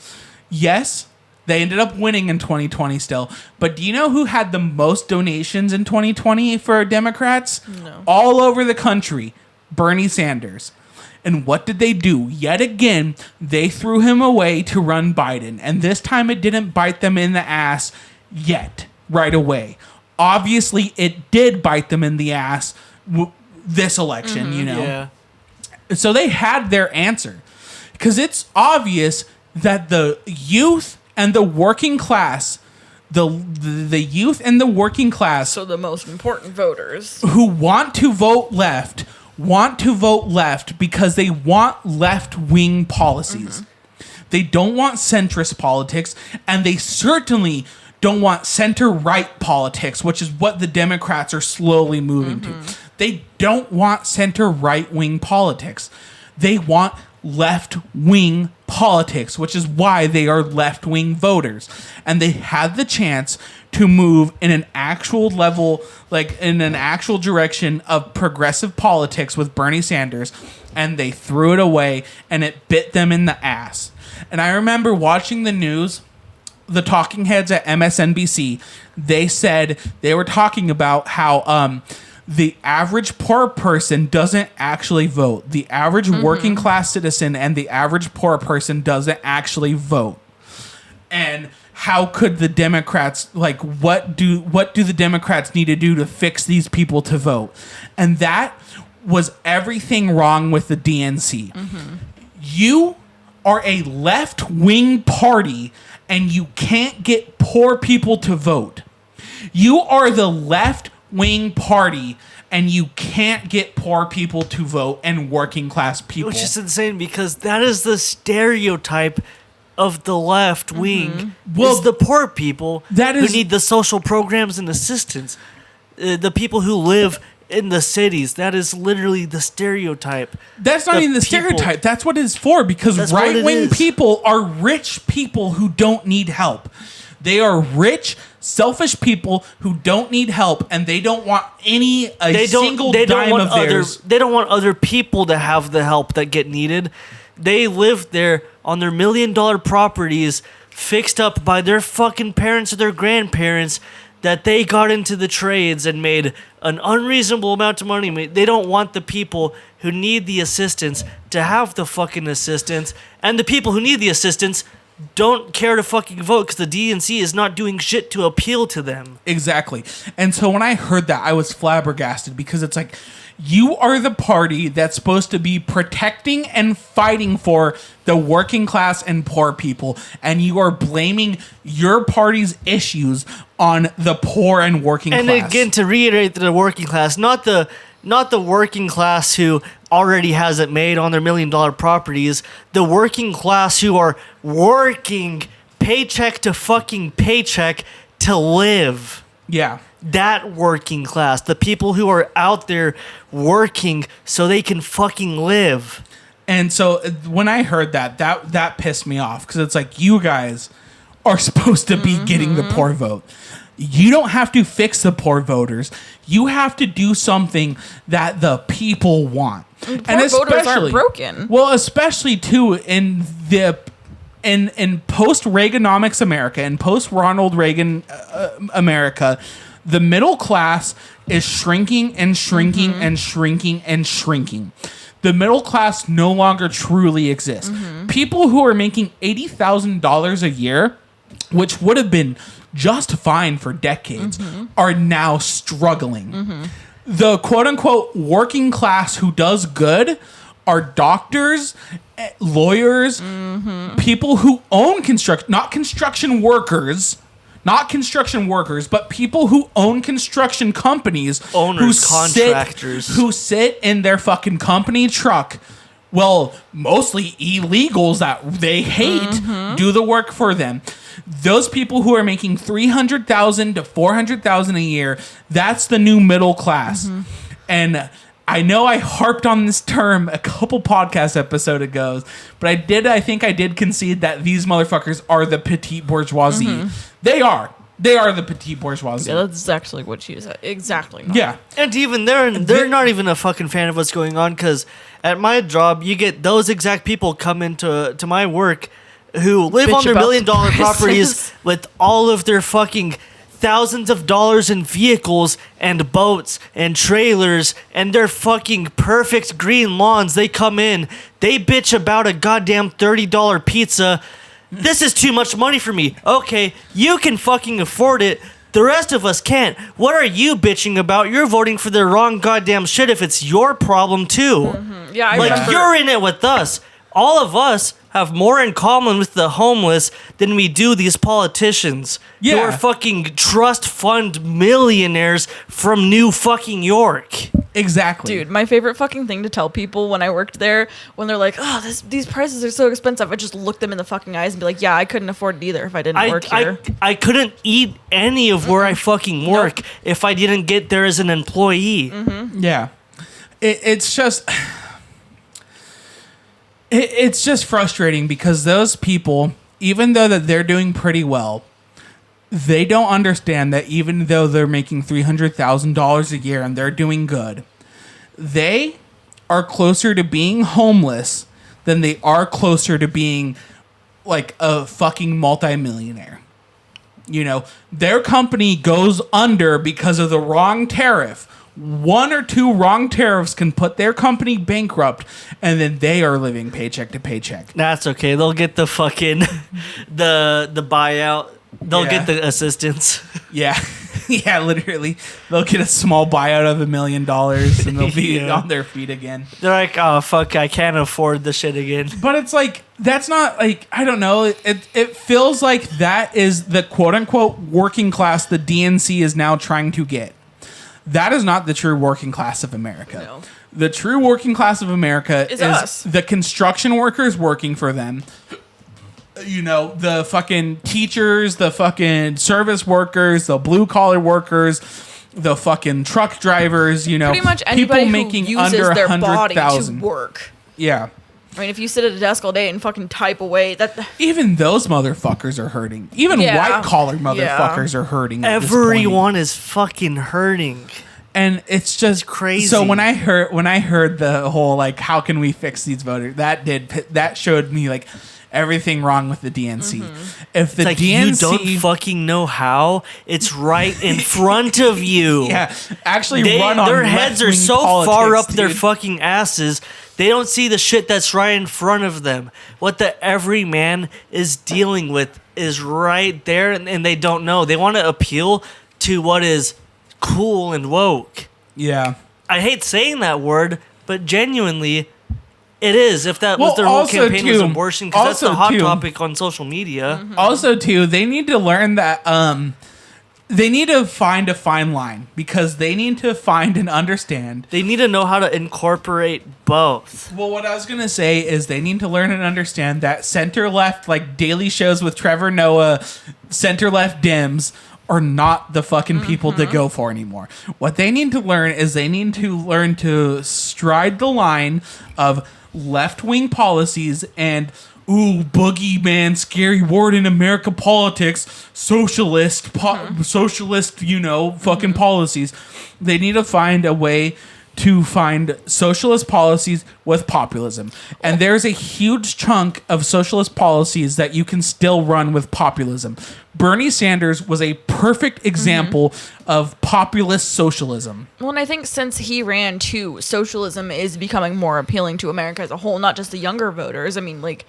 Yes, they ended up winning in 2020 still. But do you know who had the most donations in 2020 for Democrats? No. All over the country. Bernie Sanders. And what did they do? Yet again, they threw him away to run Biden. And this time it didn't bite them in the ass yet, right away. Obviously, it did bite them in the ass this election, you know? Yeah. So they had their answer. Because it's obvious that the youth and the working class, the youth and the working class, So the most important voters. who want to vote left because they want left-wing policies. They don't want centrist politics, and they certainly don't want center-right politics, which is what the Democrats are slowly moving to. They don't want center-right-wing politics. They want left-wing politics, which is why they are left-wing voters. And they had the chance to move in an actual level, like in an actual direction of progressive politics with Bernie Sanders, and they threw it away, and it bit them in the ass. And I remember watching the news, the talking heads at MSNBC, they said, they were talking about how the average poor person doesn't actually vote. The average working class citizen and the average poor person doesn't actually vote. And how could the Democrats, like, what do the Democrats need to do to fix these people to vote? And that was everything wrong with the DNC. You are a left-wing party and you can't get poor people to vote. You are the left-wing party and you can't get poor people to vote and working class people. Which is insane because that is the stereotype of the left wing. Well, Is the poor people that who is- need the social programs and assistance. The people who live in the cities. That is literally the stereotype. That's not even the people- stereotype. That's what it's for, because That's what it right-wing is. people are rich people who don't need help. They are rich, selfish people who don't need help, and they don't want single dime of theirs. They don't want other people to have the help that get needed. They live there on their $1 million properties, fixed up by their fucking parents or their grandparents, that they got into the trades and made an unreasonable amount of money. They don't want the people who need the assistance to have the fucking assistance, and the people who need the assistance don't care to fucking vote because the DNC is not doing shit to appeal to them. Exactly. And so when I heard that, I was flabbergasted, because it's like, you are the party that's supposed to be protecting and fighting for the working class and poor people, and you are blaming your party's issues on the poor and working class. And again, to reiterate, the working class, not the working class who already has it made on their $1 million properties, the working class who are working paycheck to fucking paycheck to live. Yeah. That working class, the people who are out there working so they can fucking live. And so when I heard that pissed me off, because it's like, you guys are supposed to be getting the poor vote. You don't have to fix the poor voters. You have to do something that the people want. And voters aren't broken. Well, especially too in post Reaganomics America, in post Ronald Reagan America, the middle class is shrinking and shrinking and shrinking and shrinking. The middle class no longer truly exists. People who are making $80,000 a year, which would have been just fine for decades, are now struggling. The quote-unquote working class who does good are doctors, lawyers, people who own construction, not construction workers, but people who own construction companies, owners, contractors, who sit in their fucking company truck. Well, mostly illegals that they hate do the work for them. Those people who are making $300,000 to $400,000 a year, that's the new middle class. And I know I harped on this term a couple podcast episodes ago, but I think I did concede that these motherfuckers are the petite bourgeoisie. They are the petite bourgeoisie. Yeah, that's actually what she said. Exactly. Yeah. And even they're not even a fucking fan of what's going on, because at my job, you get those exact people come into my work who live on their $1 million properties with all of their fucking thousands of dollars in vehicles and boats and trailers and their fucking perfect green lawns. They come in, they bitch about a goddamn $30 pizza. This is too much money for me. Okay, you can fucking afford it. The rest of us can't. What are you bitching about? You're voting for the wrong goddamn shit if it's your problem too. Yeah, I like remember. You're in it with us. All of us have more in common with the homeless than we do these politicians who are fucking trust fund millionaires from New fucking York. Exactly. Dude, my favorite fucking thing to tell people when I worked there, when they're like, oh, these prices are so expensive, I just look them in the fucking eyes and be like, yeah, I couldn't afford it either if I didn't work here. I couldn't eat any of where I fucking work if I didn't get there as an employee. Yeah. It's just... It's just frustrating because those people, even though that they're doing pretty well, they don't understand that even though they're making $300,000 a year and they're doing good, they are closer to being homeless than they are closer to being like a fucking multimillionaire. You know, their company goes under because of the wrong tariff. 1 or 2 wrong tariffs can put their company bankrupt, and then they are living paycheck to paycheck. That's okay. They'll get the fucking the buyout. They'll get the assistance. Yeah. Yeah, literally. They'll get a small buyout of $1 million and they'll be on their feet again. They're like, oh, fuck, I can't afford the shit again. But it's like, that's not like, I don't know. It feels like that is the quote unquote working class the DNC is now trying to get. That is not the true working class of America. No. The true working class of America is us. The construction workers working for them. You know, the fucking teachers, the fucking service workers, the blue collar workers, the fucking truck drivers, you know. Pretty much anybody people who making uses under their 100,000 body to work. Yeah. I mean, if you sit at a desk all day and fucking type away, that Even those motherfuckers are hurting. Even Yeah. white collar motherfuckers are hurting. At this point. Everyone is fucking hurting. And it's just crazy. So when I heard the whole like, how can we fix these voters? That showed me like everything wrong with the DNC. If the It's like, DNC, you don't fucking know how. It's right in front of you. yeah, actually run on their heads are left-wing so far politics, up their dude. fucking asses. They don't see the shit that's right in front of them. What the everyman is dealing with is right there, and they don't know. They want to appeal to what is cool and woke. Yeah. I hate saying that word, but genuinely, it is. If that was Well, their whole also, campaign was too- abortion, because that's the also, hot too- topic on social media. Also, too, they need to learn that they need to find a fine line because they need to find and understand. They need to know how to incorporate both. Well, what I was going to say is they need to learn and understand that center left, like daily shows with Trevor Noah, center left Dems are not the fucking people to go for anymore. What they need to learn is they need to learn to stride the line of left wing policies and boogeyman, scary word in America politics, socialist, fucking policies. They need to find a way to find socialist policies with populism. And there's a huge chunk of socialist policies that you can still run with populism. Bernie Sanders was a perfect example of populist socialism. Well, and I think since he ran too, socialism is becoming more appealing to America as a whole, not just the younger voters. I mean, like,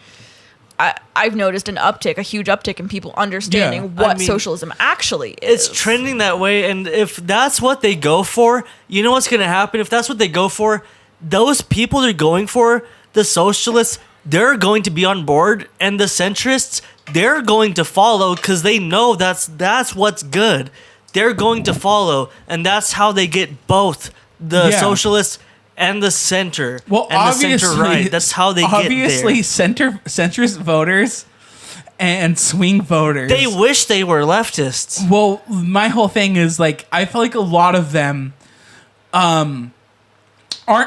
I've noticed a huge uptick in people understanding Yeah. what I mean, socialism actually is. It's trending that way, and if that's what they go for, you know what's going to happen? If that's what they go for, those people they're going for, the socialists, they're going to be on board, and the centrists, they're going to follow because they know that's what's good. They're going to follow, and that's how they get both the Yeah. socialists and the center. Well, and obviously, the center right. That's how they obviously get centrist voters and swing voters. there. They wish they were leftists. Well, my whole thing is like I feel like a lot of them aren't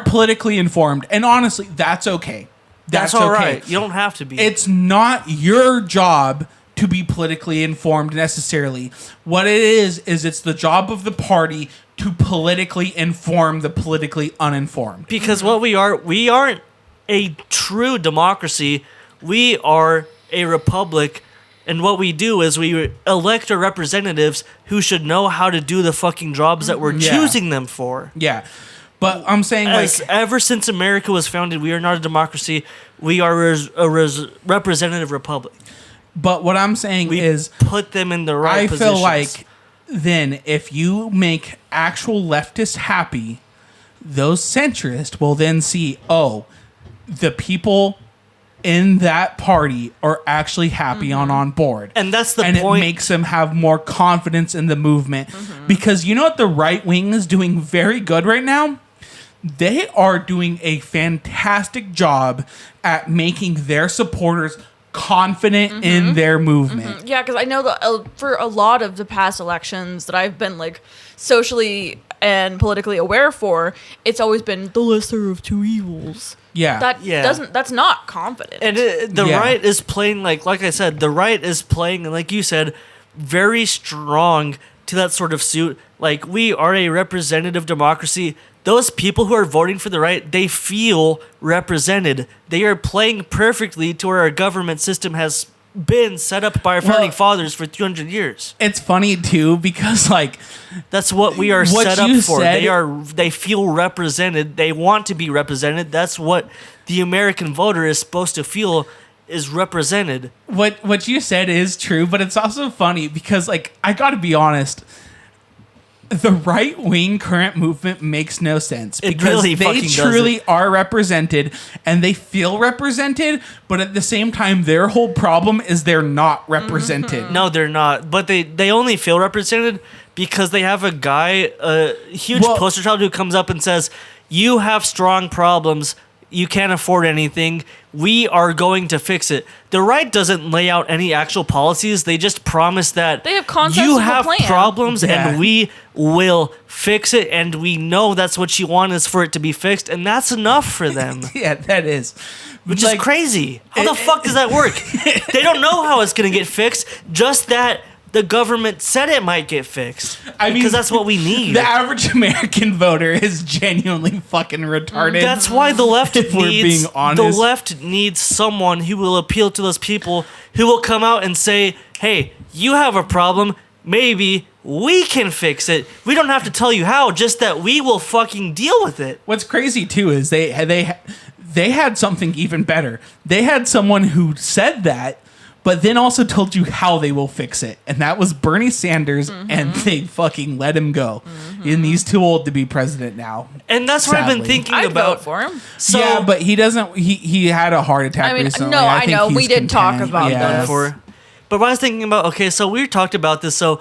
politically informed, and honestly, that's okay. That's all right. You don't have to be. It's not your job to be politically informed necessarily. What it is it's the job of the party to politically inform the politically uninformed. Because what we aren't a true democracy. We are a republic, and what we do is we elect our representatives who should know how to do the fucking jobs that we're Yeah. choosing them for. Yeah. But I'm saying As like ever since America was founded, we are not a democracy. We are a representative republic. but what I'm saying We is put them in the right I positions. feel like then if you make actual leftists happy, those centrists will then see, oh, the people in that party are actually happy on board. And that's the and point. it makes them have more confidence in the movement. Because you know what the right wing is doing very good right now? They are doing a fantastic job at making their supporters confident in their movement. Yeah, because I know that for a lot of the past elections that I've been like socially and politically aware for, it's always been the lesser of two evils. Yeah. That's not confident. And the Yeah. right is playing, like I said, the right is playing, and like you said, very strong to that sort of suit. Like, we are a representative democracy. Those people who are voting for the right, they feel represented. They are playing perfectly to where our government system has been set up by our founding fathers for 200 years. It's funny too because like That's what we are What set up you for. said- They feel represented. They want to be represented. That's what the American voter is supposed to feel is represented. what you said is true, but it's also funny because like I got to be honest, the right wing current movement makes no sense It because really they fucking truly doesn't. are represented and they feel represented, but at the same time their whole problem is they're not represented. No, they're not. But they only feel represented because they have a guy, a huge Well- poster child who comes up and says, "You have strong problems. You can't afford anything. we are going to fix it. The right doesn't lay out any actual policies. They just promise that They have concepts you of a have plan. problems Yeah. and we will fix it. And we know that's what you want is for it to be fixed. And that's enough for them. Yeah, that is. Which Like, is crazy. How the fuck does that work? They don't know how it's going to get fixed. Just that the government said it might get fixed. Because that's what we need. The average American voter is genuinely fucking retarded. That's why the left If we're needs being honest. the left needs someone who will appeal to those people who will come out and say, "Hey, you have a problem. Maybe we can fix it. We don't have to tell you how, just that we will fucking deal with it." What's crazy too is they had something even better. They had someone who said that, but then also told you how they will fix it, and that was Bernie Sanders, and they fucking let him go. And he's too old to be president now. And that's what I've been Sadly. thinking I'd about. vote for him. So, yeah, but he doesn't. He had a heart attack I mean, recently. no, I think know. he's We did talk content. about Yeah. this. But what I was thinking about, okay, so we talked about this. So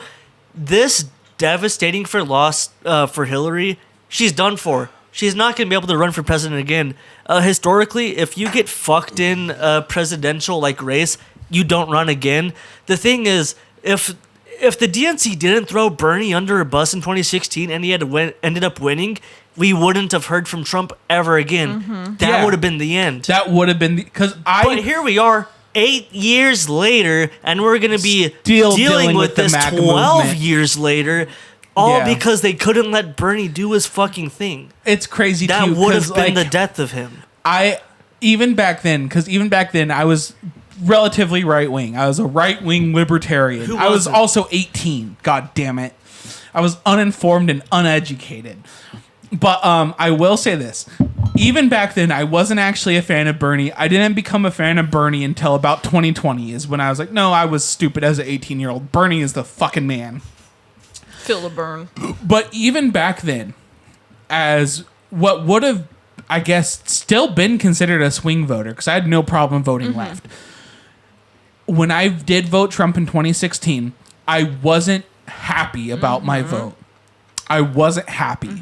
this devastating for loss for Hillary, she's done for. She's not going to be able to run for president again. Historically, if you get fucked in a presidential like race, you don't run again. The thing is, if the DNC didn't throw Bernie under a bus in 2016 and he had ended up winning, we wouldn't have heard from Trump ever again. That Yeah. would have been the end. That would have been because But here we are, 8 years later, and we're going to be Still dealing dealing with with the this MAGA 12 movement. years later, all Yeah. because they couldn't let Bernie do his fucking thing. it's crazy That too. would 'cause, have been like, the death of him. even back then, I was relatively right wing. I was a right wing libertarian. Who I was wasn't? also 18. God damn it. I was uninformed and uneducated. But I will say this. Even back then, I wasn't actually a fan of Bernie. I didn't become a fan of Bernie until about 2020 is when I was like, no, I was stupid as an 18-year-old. Bernie is the fucking man. Feel the burn. But even back then, as what would have, I guess, still been considered a swing voter, because I had no problem voting left. When I did vote Trump in 2016, I wasn't happy about my vote. I wasn't happy.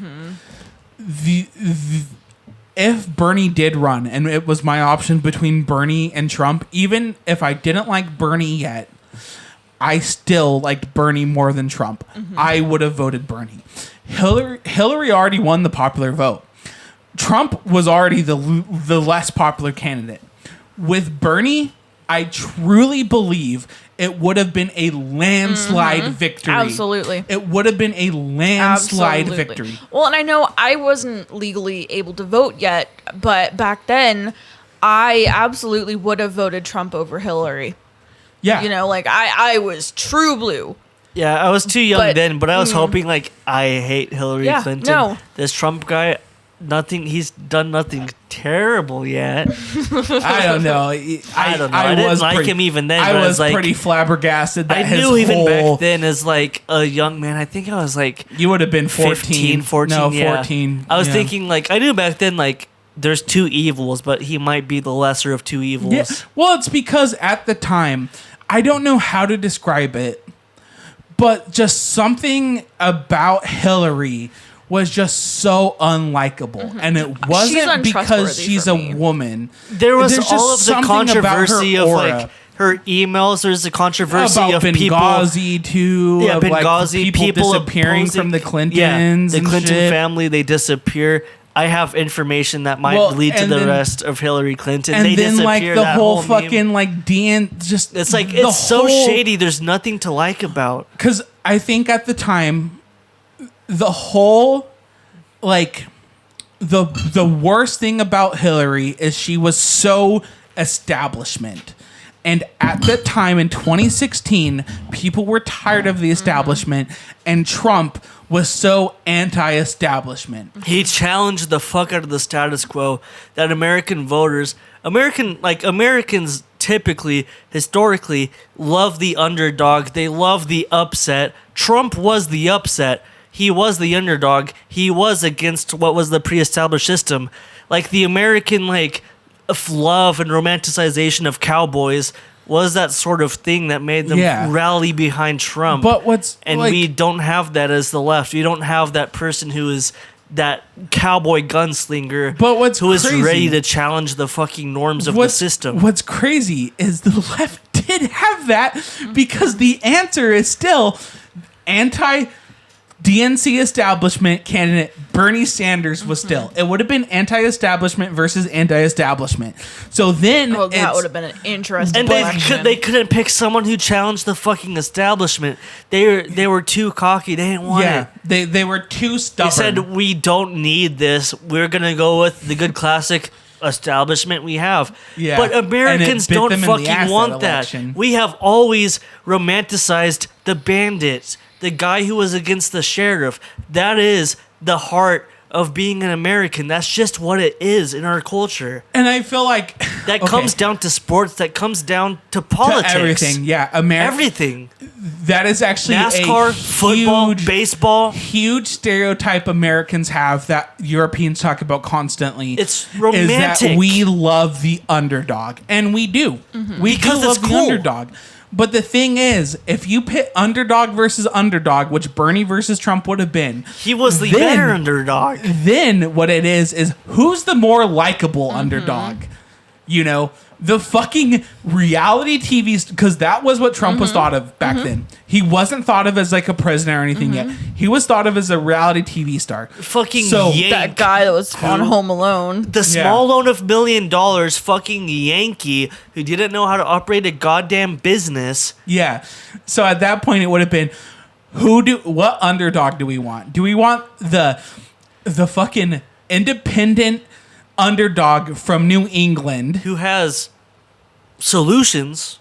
If Bernie did run, and it was my option between Bernie and Trump, even if I didn't like Bernie yet, I still liked Bernie more than Trump. I would have voted Bernie. Hillary already won the popular vote. Trump was already the less popular candidate. With Bernie, I truly believe it would have been a landslide victory. Absolutely. It would have been a landslide victory. Well, and I know I wasn't legally able to vote yet, but back then, I absolutely would have voted Trump over Hillary. Yeah. You know, like I was true blue. Yeah, I was too young But- then, but I was hoping, like, I hate Hillary Yeah, Clinton. no. This Trump guy, he's done nothing terrible yet. I don't know. I don't know. I didn't like him even then, I but I was was like- pretty flabbergasted that I his knew even whole, back then as, like, a young man, I think I was, like, You would have been 14. 15, 14. No, yeah. 14. I was yeah. thinking, like, I knew back then, like, there's two evils, but he might be the lesser of two evils. Yeah. Well, it's because at the time, I don't know how to describe it, but just something about Hillary was just so unlikable. And it wasn't because untrustworthy she's for a me. woman. There was There's all of just the something about her controversy of, aura. like, her emails. There's the controversy About of people. Benghazi too. Yeah, of Benghazi, like people disappearing opposing- from the Clintons. Yeah, the and Clinton shit. family, they disappear. I have information that might Well, lead to and the then- rest of Hillary Clinton. And they then like disappear. the That whole meme. fucking like DN just It's like the it's so whole- shady. There's nothing to like about. Because I think at the time, the whole like the worst thing about Hillary is she was so establishment. And at the time in 2016, people were tired of the establishment, and Trump was so anti-establishment. He challenged the fuck out of the status quo that Americans typically, historically, love the underdog. They love the upset. Trump was the upset. He was the underdog. He was against what was the pre-established system. Like the American, like, love and romanticization of cowboys was that sort of thing that made them Yeah. rally behind Trump. But what's And like, we don't have that as the left. We don't have that person who is that cowboy gunslinger But what's who is crazy- ready to challenge the fucking norms of the system. What's crazy is the left did have that because the answer is still anti-DNC establishment candidate Bernie Sanders was still. It would have been anti-establishment versus anti-establishment. So then that would have been an interesting And they couldn't pick someone who challenged the fucking establishment. They were too cocky. They didn't want it. They were too stubborn. They said, we don't need this. We're going to go with the good classic establishment we have. Yeah. But And Americans it bit don't them in the ass, fucking that want that. election. We have always romanticized the bandit, the guy who was against the sheriff. That is the heart of being an American. That's just what it is in our culture. And I feel like That comes down to sports. That comes down to politics. to everything. Yeah, Everything. That is actually NASCAR, a football, huge, baseball. huge stereotype Americans have that Europeans talk about constantly. It's Is romantic. that we love the underdog, and we do. We Because do it's love the cool. underdog. But the thing is, if you pit underdog versus underdog, which Bernie versus Trump would have been, He was the then- better underdog. then what it is who's the more likable underdog? You know, the fucking reality TV, because that was what Trump was thought of back then. He wasn't thought of as like a president or anything yet. He was thought of as a reality TV star. Fucking So- Yank. that guy that was on Home Alone. The small loan of $1 million fucking Yankee who didn't know how to operate a goddamn business. Yeah. So at that point, it would have been, what underdog do we want? Do we want the fucking independent underdog from New England, Who has solutions.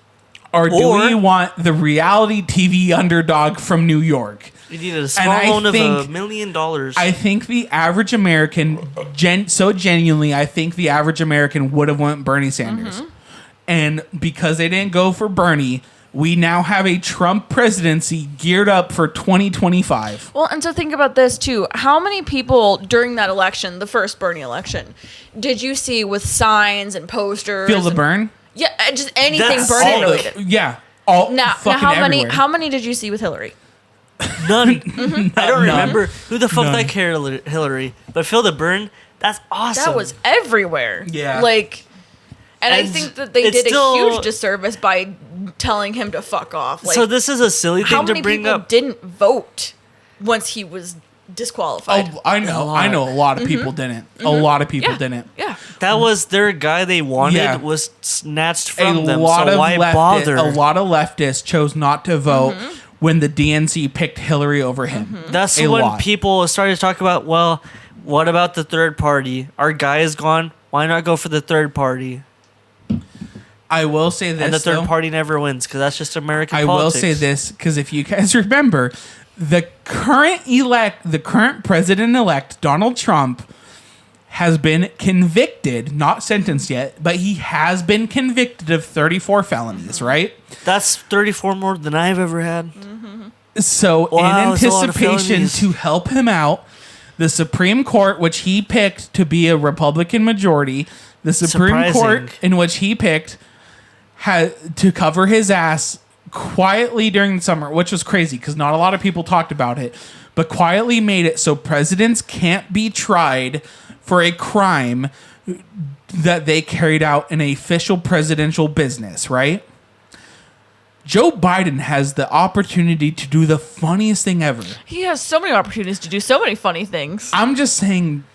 or do Or- we want the reality TV underdog from New York? We needed a And small I loan of think- $1 million. I think the average American, genuinely, I think the average American would have went Bernie Sanders. And because they didn't go for Bernie, we now have a Trump presidency geared up for 2025. Well, and so think about this too. How many people during that election, the first Bernie election, did you see with signs and posters? Feel the and- burn? Yeah, just anything That's Bernie all the- related. Yeah. All Now fucking how many? everywhere. How many did you see with Hillary? None. I don't None. remember who the fuck None. that cared Hillary. But Phil the Burn, that's awesome. That was everywhere. Yeah. Like, and I And think that they it's did still- a huge disservice by telling him to fuck off. Like, so this is a silly how thing to many bring people up. didn't vote once he was disqualified? Oh, I know a lot of people didn't. A lot of people yeah. didn't. Yeah. That was their guy they wanted Yeah. was snatched A from them. lot So of why bother? a lot of leftists chose not to vote when the DNC picked Hillary over him. That's A when lot. people started to talk about, well, what about the third party? Our guy is gone. Why not go for the third party? I will say this, And the third though. party never wins because that's just American I politics. will say this because if you guys remember, the current president-elect Donald Trump has been convicted, not sentenced yet, but he has been convicted of 34 felonies, right? That's 34 more than I've ever had. So Wow, in that's a lot of anticipation felonies. to help him out, the Supreme Court, which he picked to be a Republican majority, the Supreme Court Surprising. in which he picked had to cover his ass quietly during the summer, which was crazy because not a lot of people talked about it, but quietly made it so presidents can't be tried for a crime that they carried out in a official presidential business, right? Joe Biden has the opportunity to do the funniest thing ever. He has so many opportunities to do so many funny things. I'm just saying,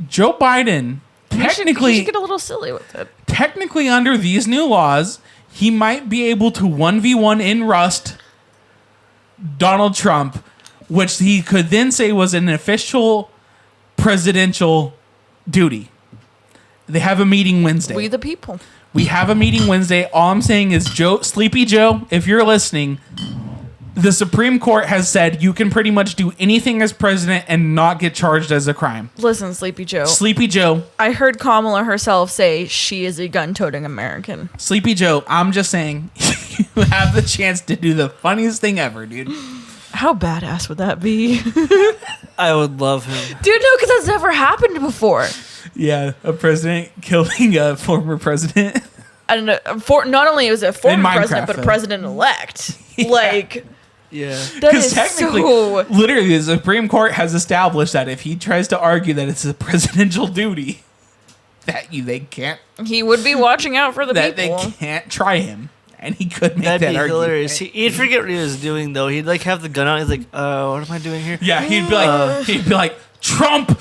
Joe Biden, He should get a little silly with it. technically under these new laws, he might be able to 1v1 in Rust Donald Trump, which he could then say was an official presidential duty. They have a meeting Wednesday. We the people. We have a meeting Wednesday. All I'm saying is, Sleepy Joe, if you're listening, the Supreme Court has said you can pretty much do anything as president and not get charged as a crime. Listen, Sleepy Joe. Sleepy Joe, I heard Kamala herself say she is a gun-toting American. Sleepy Joe, I'm just saying you have the chance to do the funniest thing ever, dude. How badass would that be? I would love him. Dude, no, because that's never happened before. Yeah, a president killing a former president. I don't know. Not only was it a former Minecraft, president, but a though. president-elect. Like, Yeah. That Because is technically, so... literally, the Supreme Court has established that if he tries to argue that it's a presidential duty, they can't He would be watching out for the that people. they can't try him, and he could make That'd that be argument. hilarious. He'd forget what he was doing though. He'd like have the gun out. He's like, what am I doing here? Yeah, he'd be like, Trump.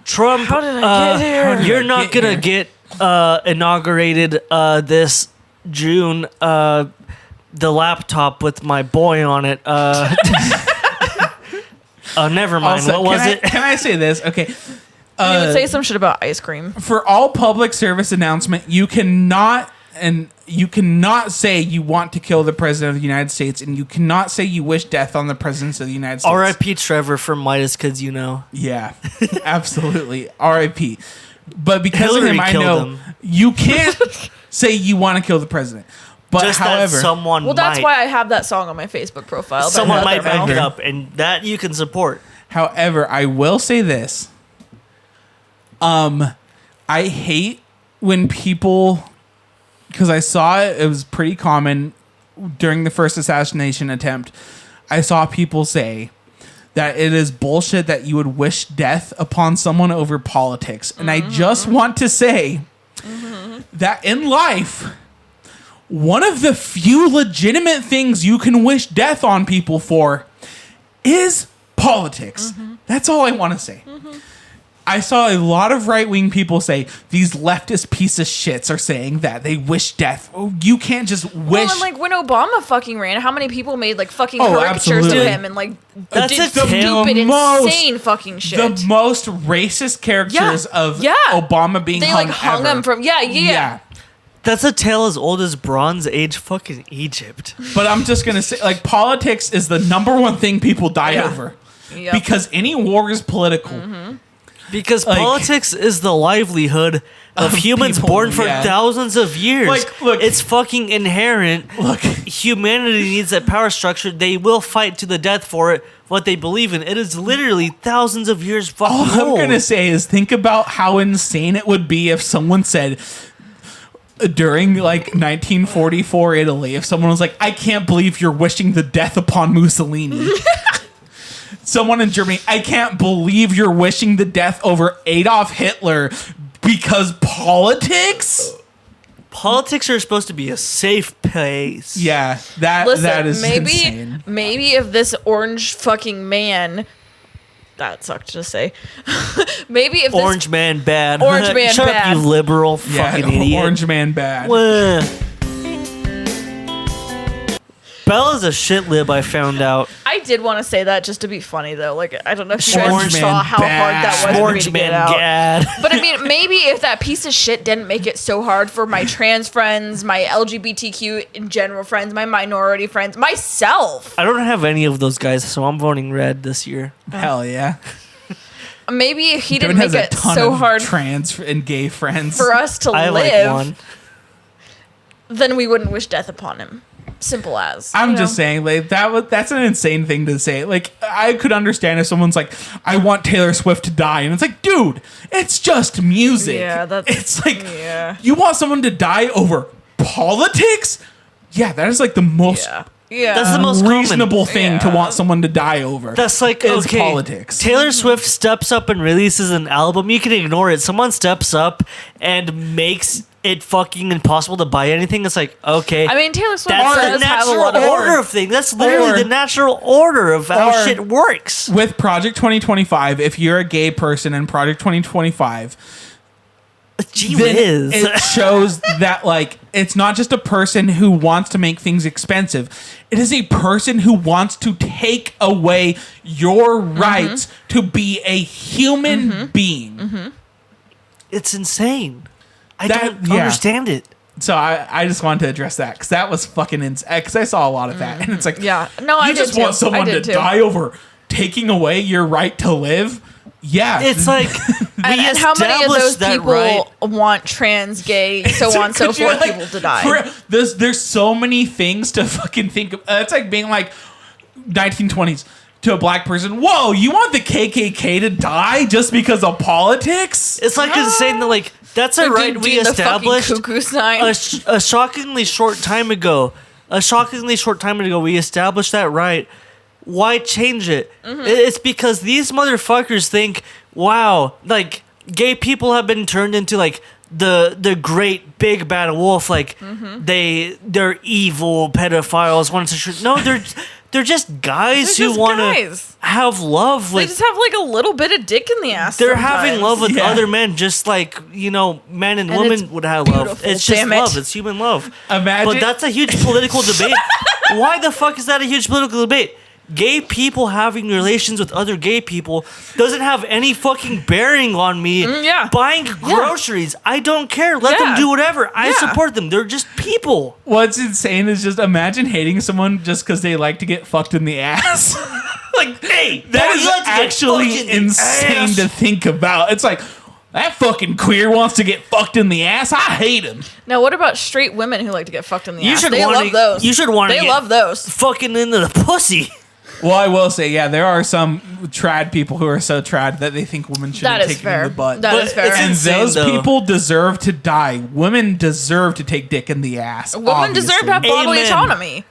Trump, How did I get here? you're not get gonna here? get inaugurated this June. The laptop with my boy on it. Never mind. Also, What was it? Can I say this? Okay. He would say some shit about ice cream. For all public service announcement, you cannot say you want to kill the president of the United States, and you cannot say you wish death on the president of the United States. R.I.P. Trevor from Midas Kids, you know. Yeah, absolutely. R.I.P. But because Hillary of him, I killed know him. you can't say you want to kill the president. But Just however, that someone Well, that's might. why I have that song on my Facebook profile. that Someone has might their back it mouth. up, and that you can support. however, I will say this. I hate when people, because I saw it was pretty common during the first assassination attempt. I saw people say that it is bullshit that you would wish death upon someone over politics. And I just want to say that in life, one of the few legitimate things you can wish death on people for is politics. That's all I want to say. I saw a lot of right-wing people say these leftist piece of shits are saying that they wish death. Oh, you can't just wish. Well, and like when Obama fucking ran, how many people made like fucking Oh, caricatures absolutely. of him and like That's did a terrible- stupid, most- insane fucking shit. the most racist characters of Obama being they hung like hung ever. him from yeah. That's a tale as old as Bronze Age fucking Egypt. But I'm just gonna say, like, politics is the number one thing people die Yeah. over Yep. because any war is political. Because Like- politics is the livelihood of humans people, born for yeah. thousands of years. Like, look- it's fucking inherent. Look, Humanity needs that power structure. They will fight to the death for it, what they believe in. It is literally thousands of years fucking all I'm old. gonna say is think about how insane it would be if someone said during like 1944 Italy, if someone was like, "I can't believe you're wishing the death upon Mussolini." Someone in Germany, "I can't believe you're wishing the death over Adolf Hitler because politics." Politics are supposed to be a safe place. Yeah, that Listen, is maybe insane. maybe if this orange fucking man, that sucked to say. Maybe if Orange man bad. Orange man Shut bad. up, you liberal Yeah, fucking idiot. Orange Man bad. Wah. Bella's a shit lib, I found out. I did want to say that just to be funny though. Like I don't know if you guys Orange saw man how hard that was for me Orange to man get out. gad. But I mean, maybe if that piece of shit didn't make it so hard for my trans friends, my LGBTQ in general friends, my minority friends, myself, I don't have any of those guys, so I'm voting red this year. Hell yeah. maybe if he Devin didn't has make a it ton so of hard trans and gay friends. for us to I like live, one. then we wouldn't wish death upon him. Simple as. I'm you just know? saying, like that's an insane thing to say. Like I could understand if someone's like, "I want Taylor Swift to die," and it's like, dude, it's just music. Yeah, that's it's like yeah. you want someone to die over politics? Yeah, that is like the most Yeah. That's the most common. reasonable thing to want someone to die over. That's like, is okay, politics. Taylor Swift steps up and releases an album. You can ignore it. Someone steps up and makes it fucking impossible to buy anything. It's like, okay. I mean, Taylor Swift that's the does have a natural lot of order of things. That's literally Or- the natural order of how or- shit works. With Project 2025, if you're a gay person in Project 2025, Gee then whiz. it shows that like it's not just a person who wants to make things expensive. It is a person who wants to take away your rights to be a human being. It's insane. I That- don't yeah. understand it. So I just wanted to address that because that was fucking insane. Because I saw a lot of that, and it's like, Yeah. No, I you did just too. want I someone to did too. die over taking away your right to live. Yeah, It's like And how many of established those that people right. want trans, gay, so on and so Could you, forth like, people to die? There's so many things to fucking think of. It's like being like 1920s to a black person. Whoa, you want the KKK to die just because of politics? It's like insane that like that's a They're right doing we the fucking established cuckoo sign. a shockingly short time ago. a shockingly short time ago, we established that right. Why change it? It's because these motherfuckers think, wow, like gay people have been turned into like the great big bad wolf, like they're evil pedophiles. No, they're just guys They're who just want guys. to have love They with. just have like a little bit of dick in the ass. They're sometimes. having love with Yeah. other men, just like men and And women it's would have love. beautiful, It's just damn it. love. It's human love. Imagine- But that's a huge political debate. Why the fuck is that a huge political debate? Gay people having relations with other gay people doesn't have any fucking bearing on me yeah. buying groceries. I don't care. Let them Yeah. do whatever. I Yeah. support them. They're just people. What's insane is just imagine hating someone just because they like to get fucked in the ass. Like, hey, That boy, is you like to get actually fucked in the insane ass. to think about. It's like, that fucking queer wants to get fucked in the ass. I hate him. Now, what about straight women who like to get fucked in the You ass? should They wanna- love those. you should wanna They get- love those. Fucking into the pussy. Well, I will say, yeah, there are some trad people who are so trad that they think women shouldn't That is take them fair. in the butt. That But is fair. it's and insane, those though. people deserve to die. Women deserve to take dick in the ass. Women deserve to have obviously. bodily Amen. autonomy.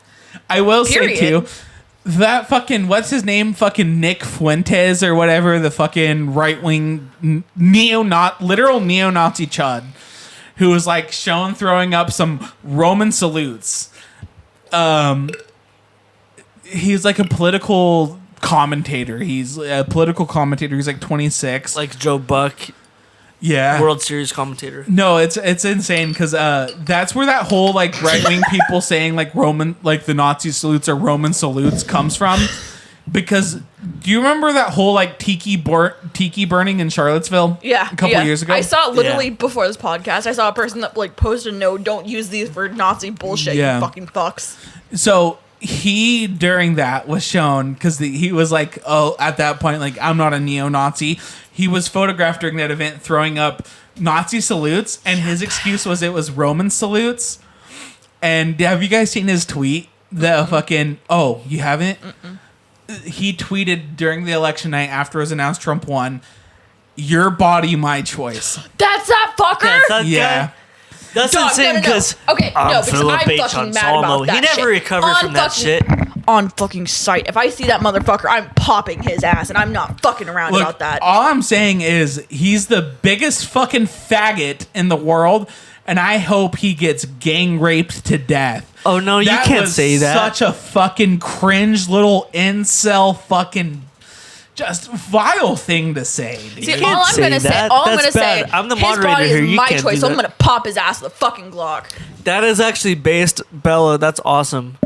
I will Period. say too, that fucking what's his name? Fucking Nick Fuentes or whatever. The fucking right wing literal neo-Nazi chud, who was like shown throwing up some Roman salutes. He's like a political commentator. He's a political commentator. He's like 26. Like Joe Buck, yeah. World Series commentator. No, it's insane because that's where that whole like right wing people saying like Roman, like the Nazi salutes are Roman salutes comes from. Because do you remember that whole like tiki burning in Charlottesville? Yeah, a couple years ago. I saw it literally Yeah. before this podcast. I saw a person that like posted, "No, don't use these for Nazi bullshit, Yeah. you fucking fucks." So he during that was shown because he was like, oh, at that point, like I'm not a neo-Nazi. He was photographed during that event throwing up Nazi salutes, and his excuse was it was Roman salutes. And have you guys seen his tweet? The fucking you haven't? He tweeted during the election night after it was announced Trump won. Your body, my choice. That's that fucker. That's that Yeah. guy. That's Dog, insane no. because Okay, no, because I'm fucking mad about that He never shit. recovered from that shit. On fucking sight. If I see that motherfucker, I'm popping his ass, and I'm not fucking around about that. All I'm saying is he's the biggest fucking faggot in the world, and I hope he gets gang raped to death. Oh no, you That can't was say that. Such a fucking cringe little incel fucking just vile thing to say. Dude. See, can't all I'm say gonna say, that. all I'm That's gonna say, bad. I'm the his moderator body here. is You my can't choice, do so I'm that. gonna pop his ass with a fucking Glock. That is actually based, Bella. That's awesome.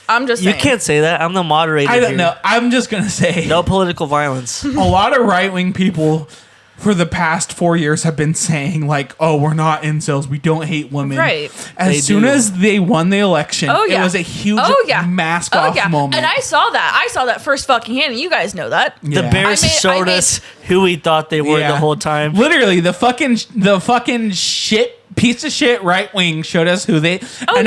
I'm just You saying. can't say that. I'm the moderator. I don't here. know. I'm just gonna say No political violence. a lot of right wing people for the past 4 years have been saying like, "Oh, we're not incels. We don't hate women." Right. As They soon do. as they won the election, Oh yeah, it was a huge mask oh, off yeah. moment. And I saw that first fucking hand, and you guys know that. The Yeah. Bears I showed made- us who we thought they were Yeah. the whole time. Literally, the fucking shit piece of shit right wing showed us who they. Oh, and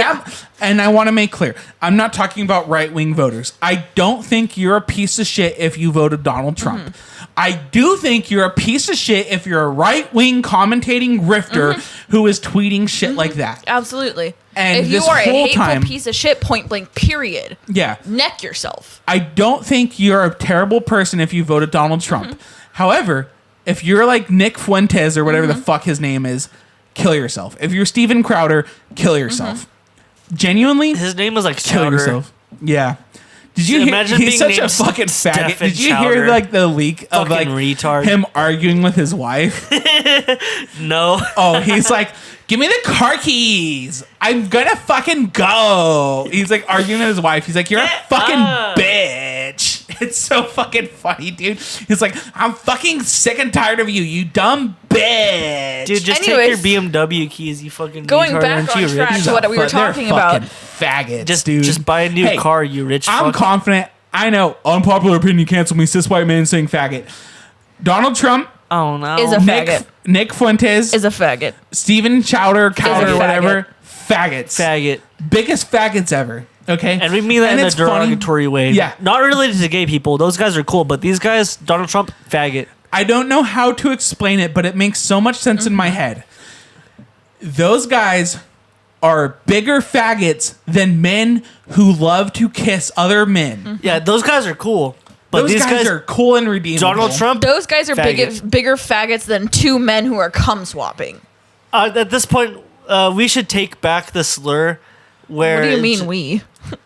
yeah. I want to make clear, I'm not talking about right wing voters. I don't think you're a piece of shit if you voted Donald Trump. Mm-hmm. I do think you're a piece of shit if you're a right wing commentating grifter Mm-hmm. who is tweeting shit like that. Absolutely. And if you this are a whole hateful time- piece of shit, point blank, period. Yeah. Neck yourself. I don't think you're a terrible person if you voted Donald Trump. Mm-hmm. However, if you're like Nick Fuentes or whatever Mm-hmm. the fuck his name is, kill yourself. If you're Steven Crowder, kill yourself. Genuinely, His name was like kill Chowder. yourself. Yeah. Did you hear? Imagine He's being such a named fucking faggot. Stephen Did you Chowder. hear like the leak of Fucking like retard. him arguing with his wife? No. Oh, he's like, give me the car keys. I'm gonna fucking go. He's like arguing with his wife. He's like, you're a fucking bitch. It's so fucking funny, dude. He's like, I'm fucking sick and tired of you, you dumb bitch. Dude, just Anyways, take your BMW keys, you fucking going retard. back Aren't on you track rich? to what we were They're talking about. fucking faggots, Just, dude. just buy a new Hey, car, you rich I'm fuck. confident. I know. Unpopular opinion. Cancel me. Cis white man saying faggot. Donald Trump Oh no. Is a faggot. Nick Fuentes, Is a faggot. Steven Chowder, faggot. whatever. Faggots. faggot. Biggest faggots ever. Okay. And we mean that And in a it's funny. derogatory way. Yeah. Not related to gay people. Those guys are cool, but these guys, Donald Trump, faggot. I don't know how to explain it, but it makes so much sense in Mm-hmm. my head. Those guys are bigger faggots than men who love to kiss other men. Yeah, those guys are cool. But Those these guys are cool and redeemable. Donald Trump. Those guys are Faggot. bigger faggots than two men who are cum swapping. At this point, we should take back the slur. Where What do you mean we?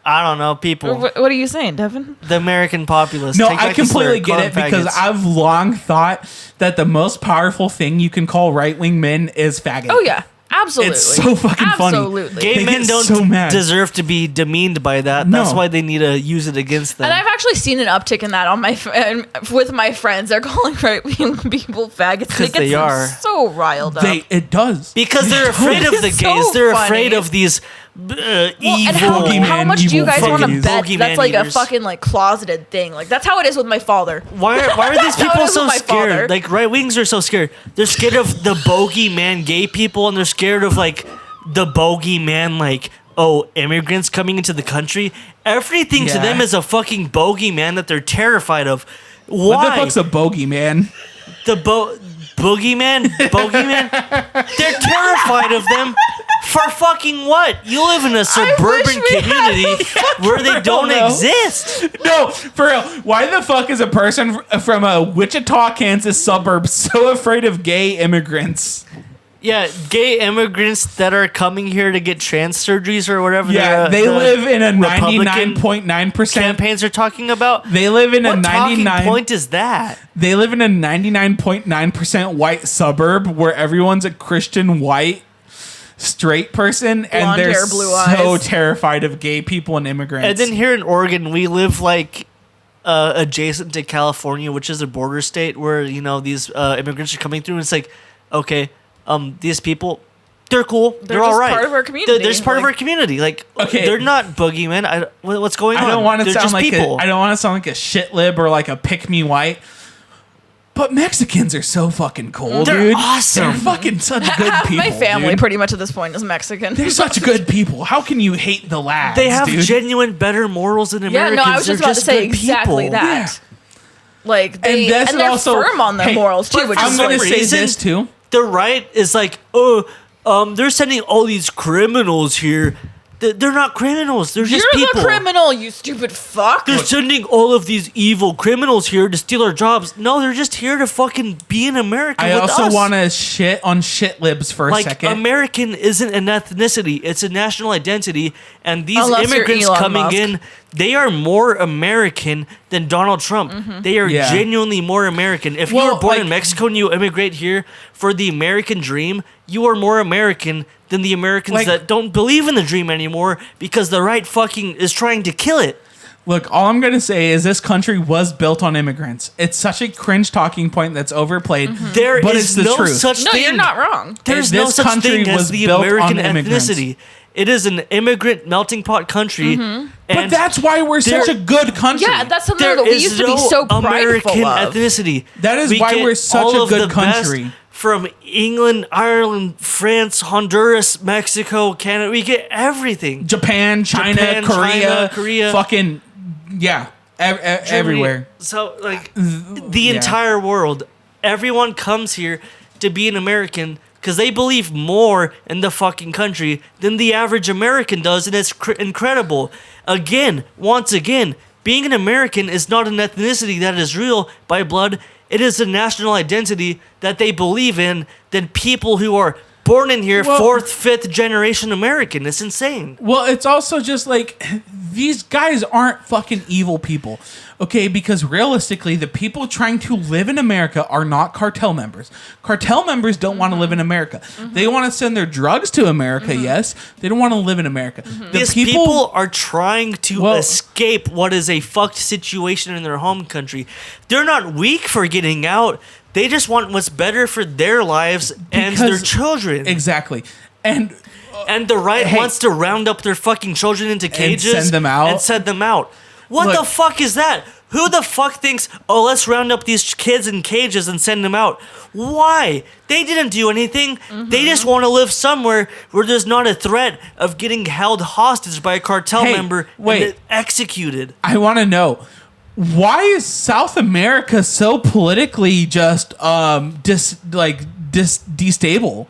I don't know, people. What are you saying, Devin? The American populace. No, Take I back the slur. completely get Call it them because faggots. I've long thought that the most powerful thing you can call right-wing men is faggot. Oh yeah, absolutely. It's so fucking funny. Absolutely. Gay They men get don't so mad. deserve to be demeaned by that. No. That's why they need to use it against them. And I've actually seen an uptick in that on my with my friends. They're calling right-wing people faggots. Because It gets they them are. so riled up. It does. Because they're afraid of the It's gays. so They're funny. afraid of these Well, evil. and how Bogeyman, much do you evil guys want to faggots. bet Bogeyman that's like a eaters. fucking like closeted thing? Like that's how it is with my father. Why are these That's how it people is so with my scared? father. Like right wings are so scared. They're scared of the bogeyman gay people, and they're scared of like the bogeyman like immigrants coming into the country. Everything to Yeah. them is a fucking bogeyman that they're terrified of. Why? What the fuck's a bogey, man? The boogeyman? Bogeyman? They're terrified of them. For fucking what? You live in a suburban we had community where they don't no. exist. No, for real. Why the fuck is a person from a Wichita, Kansas suburb so afraid of gay immigrants? Yeah, gay immigrants that are coming here to get trans surgeries or whatever. Yeah, they the live in a Republican 99.9%. campaigns are talking about. They live in a What talking 99. point is that? They live in a 99.9% white suburb where everyone's a Christian white straight person, and Blonde they're hair, blue so eyes. terrified of gay people and immigrants. And then here in Oregon, we live like adjacent to California, which is a border state where these immigrants are coming through. And it's like, okay, these people, they're cool. They're all just right. part of our community. They're just part of Like- our community. Like, Okay. they're not boogeymen. What's going on? I don't want to They're sound just like people. I don't want to sound like a shit lib or like a pick me white. But Mexicans are so fucking cool, They're dude. awesome. They're fucking such good Half people. my family, dude. pretty much at this point, is Mexican. They're such good people. How can you hate the lads? They have dude? genuine better morals than Yeah, Americans. no, I was just They're about to say good exactly people. that. Like they this and is they're also- firm on their hey, morals too, but which for I'm is some gonna like, say reason- this too. The right is like, they're sending all these criminals here. They're not criminals. They're just you're people. the criminal, you stupid fuck. They're sending all of these evil criminals here to steal our jobs. No, they're just here to fucking be an American. I with also us. want to shit on shit libs for a Like, second. American isn't an ethnicity; it's a national identity. And these Unless you're immigrants Elon coming Musk. in, they are more American than Donald Trump. They are Yeah. genuinely more American. If you Well, were born in like- Mexico and you immigrate here for the American dream, you are more American than the Americans Like- that don't believe in the dream anymore because the right fucking is trying to kill it. Look, all I'm going to say is this country was built on immigrants. It's such a cringe talking point that's overplayed. There but is it's the no truth. such no, thing. you're not wrong. There's This no such country thing as was the built American on immigrants. ethnicity. It is an immigrant melting pot country. And But that's why we're such a good country. Yeah, that's something there that we is used to be no so American prideful of. ethnicity. That is We why get we're such all a of good the best country. From England, Ireland, France, Honduras, Mexico, Canada, we get everything. Japan, China, Korea, Korea. fucking, yeah, everywhere. So, like, the entire world, everyone comes here to be an American because they believe more in the fucking country than the average American does, and it's incredible. Once again, being an American is not an ethnicity that is real by blood. It is a national identity that they believe in than people who are born in here, Well- 4th, 5th generation American. It's insane. Well, it's also just like these guys aren't fucking evil people, okay? Because realistically, the people trying to live in America are not cartel members. Cartel members don't want to live in America. They want to send their drugs to America, yes. They don't want to live in America. The These people are trying to escape what is a fucked situation in their home country. They're not weak for getting out. They just want what's better for their lives and their Because- children. Exactly. And And the right Hey. wants to round up their fucking children into cages send them out? and send them out. What Look- the fuck is that? Who the fuck thinks, oh, let's round up these kids in cages and send them out? Why? They didn't do anything. They just want to live somewhere where there's not a threat of getting held hostage by a cartel Hey, member wait. and executed. I want to know, why is South America so politically just destable?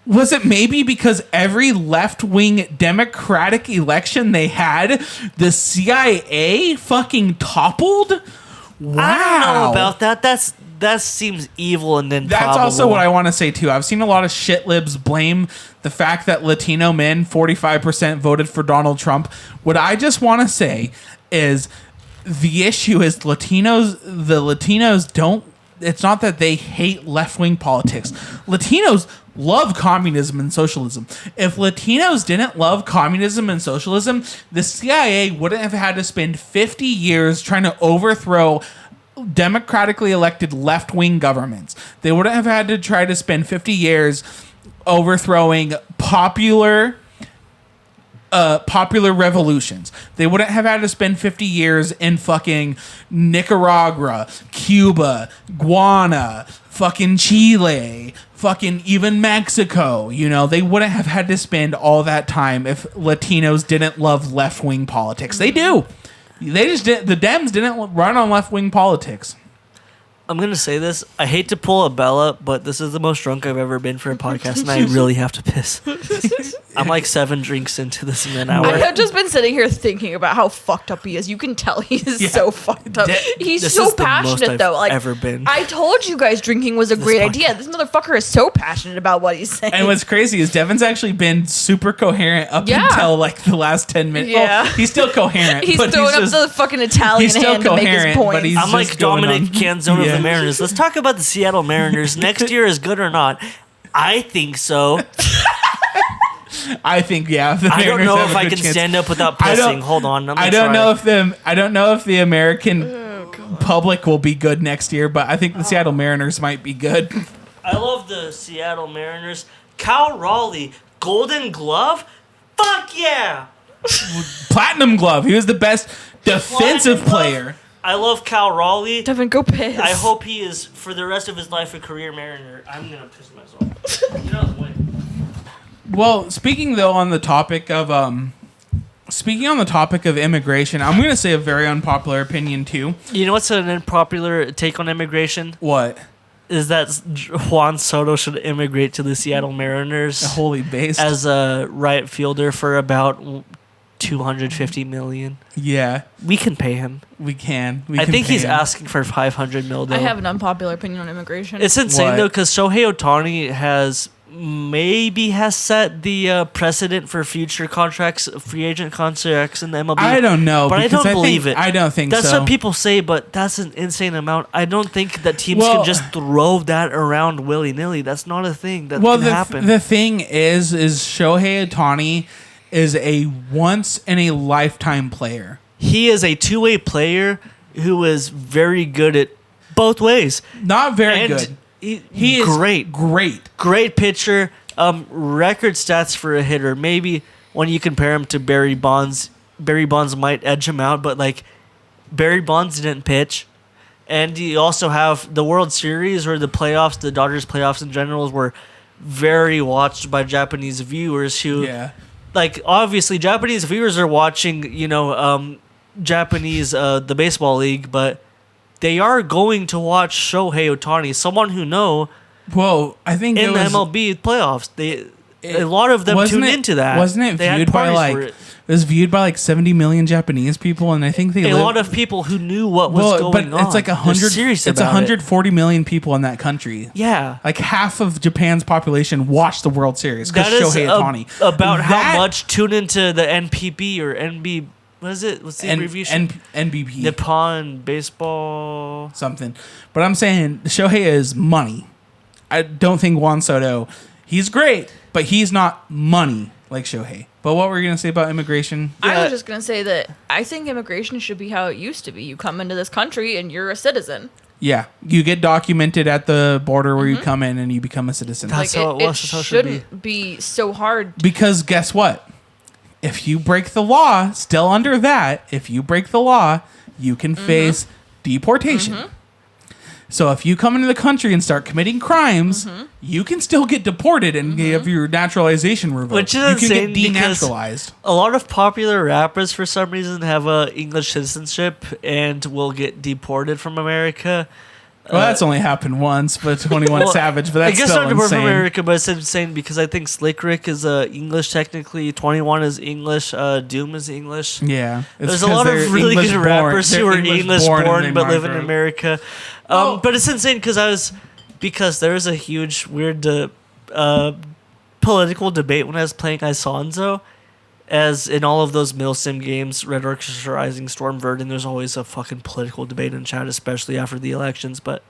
Was it maybe because every left-wing Democratic election they had, the CIA fucking toppled? Wow. I don't know about that. That seems evil and then That's probable. also what I want to say too. I've seen a lot of shit libs blame the fact that Latino men, 45% voted for Donald Trump. What I just want to say is the issue is the Latinos don't, it's not that they hate left-wing politics. Latinos love communism and socialism. If Latinos didn't love communism and socialism, the CIA wouldn't have had to spend 50 years trying to overthrow democratically elected left-wing governments. They wouldn't have had to try to spend 50 years overthrowing popular revolutions. They wouldn't have had to spend 50 years in fucking Nicaragua, Cuba, Guyana, fucking Chile, fucking even Mexico. You know, they wouldn't have had to spend all that time if Latinos didn't love left-wing politics. They do. They just did. The Dems didn't run on left-wing politics. I'm going to say this. I hate to pull a Bella, but this is the most drunk I've ever been for a podcast, and I really have to piss. I'm like 7 drinks into this in an hour. I have just been sitting here thinking about how fucked up he is. You can tell he's so fucked up. He's This so is the most passionate, I've though. Like ever been. I told you guys, drinking was a great idea. This motherfucker is so passionate about what he's saying. And what's crazy is Devin's actually been super coherent up until like the last 10 minutes. Yeah. Well, he's still coherent. He's but throwing he's up the fucking Italian he's still hand to make his coherent, point. but he's I'm like just going Dominic on. Canzone Yeah. of the Mariners. Let's talk about the Seattle Mariners. Next year is good or not? I think so. I think yeah. The I don't Mariners know have if a I good can chance. stand up without I don't- pissing. Hold on. I'm gonna I don't try. know if I don't know if the American public will be good next year, but I think the Seattle Mariners might be good. I love the Seattle Mariners. Cal Raleigh, Golden Glove? Fuck yeah! Platinum Glove. He was the best defensive Platinum Glove? player. I love Cal Raleigh. Devin, go piss. I hope he is, for the rest of his life, a career Mariner. I'm gonna piss myself. Get out of the way. Well, speaking on the topic of immigration, I'm going to say a very unpopular opinion too. You know what's an unpopular take on immigration? What? Is that Juan Soto should immigrate to the Seattle Mariners A holy base. as a right fielder for about $250 million. Yeah, We can pay him. we can. I think he's asking for $500 million. Though. I have an unpopular opinion on immigration. It's insane What? though, because Shohei Ohtani has set the precedent for future contracts, free agent contracts in the MLB. I don't know, but I because don't believe think- it. I don't think that's so. what people say, but that's an insane amount. I don't think that teams Well- can just throw that around willy nilly. That's not a thing that Well, can happen. the thing is Shohei Ohtani is a once in a lifetime player. He is a two-way player who is very good at both ways. Not very And good. He is great. Great pitcher. Record stats for a hitter. Maybe when you compare him to Barry Bonds might edge him out, but like Barry Bonds didn't pitch. And you also have the World Series or the playoffs, the Dodgers playoffs in general were very watched by Japanese viewers who like obviously Japanese viewers are watching, Japanese the baseball league, but they are going to watch Shohei Ohtani, someone who know. Well, I think in the MLB playoffs, a lot of them tune into that. Wasn't it They had viewed by parties for like it. it was viewed by like 70 million Japanese people, and I think they A lot of people who knew what was going on. But it's like They're 100. serious It's about it. 140 million people in that country. Yeah. Like half of Japan's population watched the World Series because That is Shohei Ohtani. about how much tune into the NPB or NB. What is it? What's the abbreviation? NBP. Nippon Baseball. Something. But I'm saying Shohei is money. I don't think Juan Soto, he's great, but he's not money like Shohei. But what were you going to say about immigration? I was just going to say that I think immigration should be how it used to be. You come into this country and you're a citizen. Yeah. You get documented at the border where you come in and you become a citizen. That's how it was. That's how it should be. shouldn't be so hard. Because guess what? If you break the law, still under that, if you break the law, you can face deportation. So if you come into the country and start committing crimes, you can still get deported and have your naturalization revoked. Which is you can insane get because denaturalized. a lot of popular rappers, for some reason, have English citizenship and will get deported from America. Well, that's only happened once, but 21 Savage, but that's I guess still not to insane. America, but it's insane because I think Slick Rick is English technically. 21 is English. Doom is English. Yeah. It's There's a 'cause lot they're of really good English-born. rappers who They're are English and born they but live in migrate. America. But it's insane because there was a huge weird political debate when I was playing Isonzo. As in all of those Milsim games, Red Orchestra Rising, Storm Verdant, there's always a fucking political debate in chat, especially after the elections. But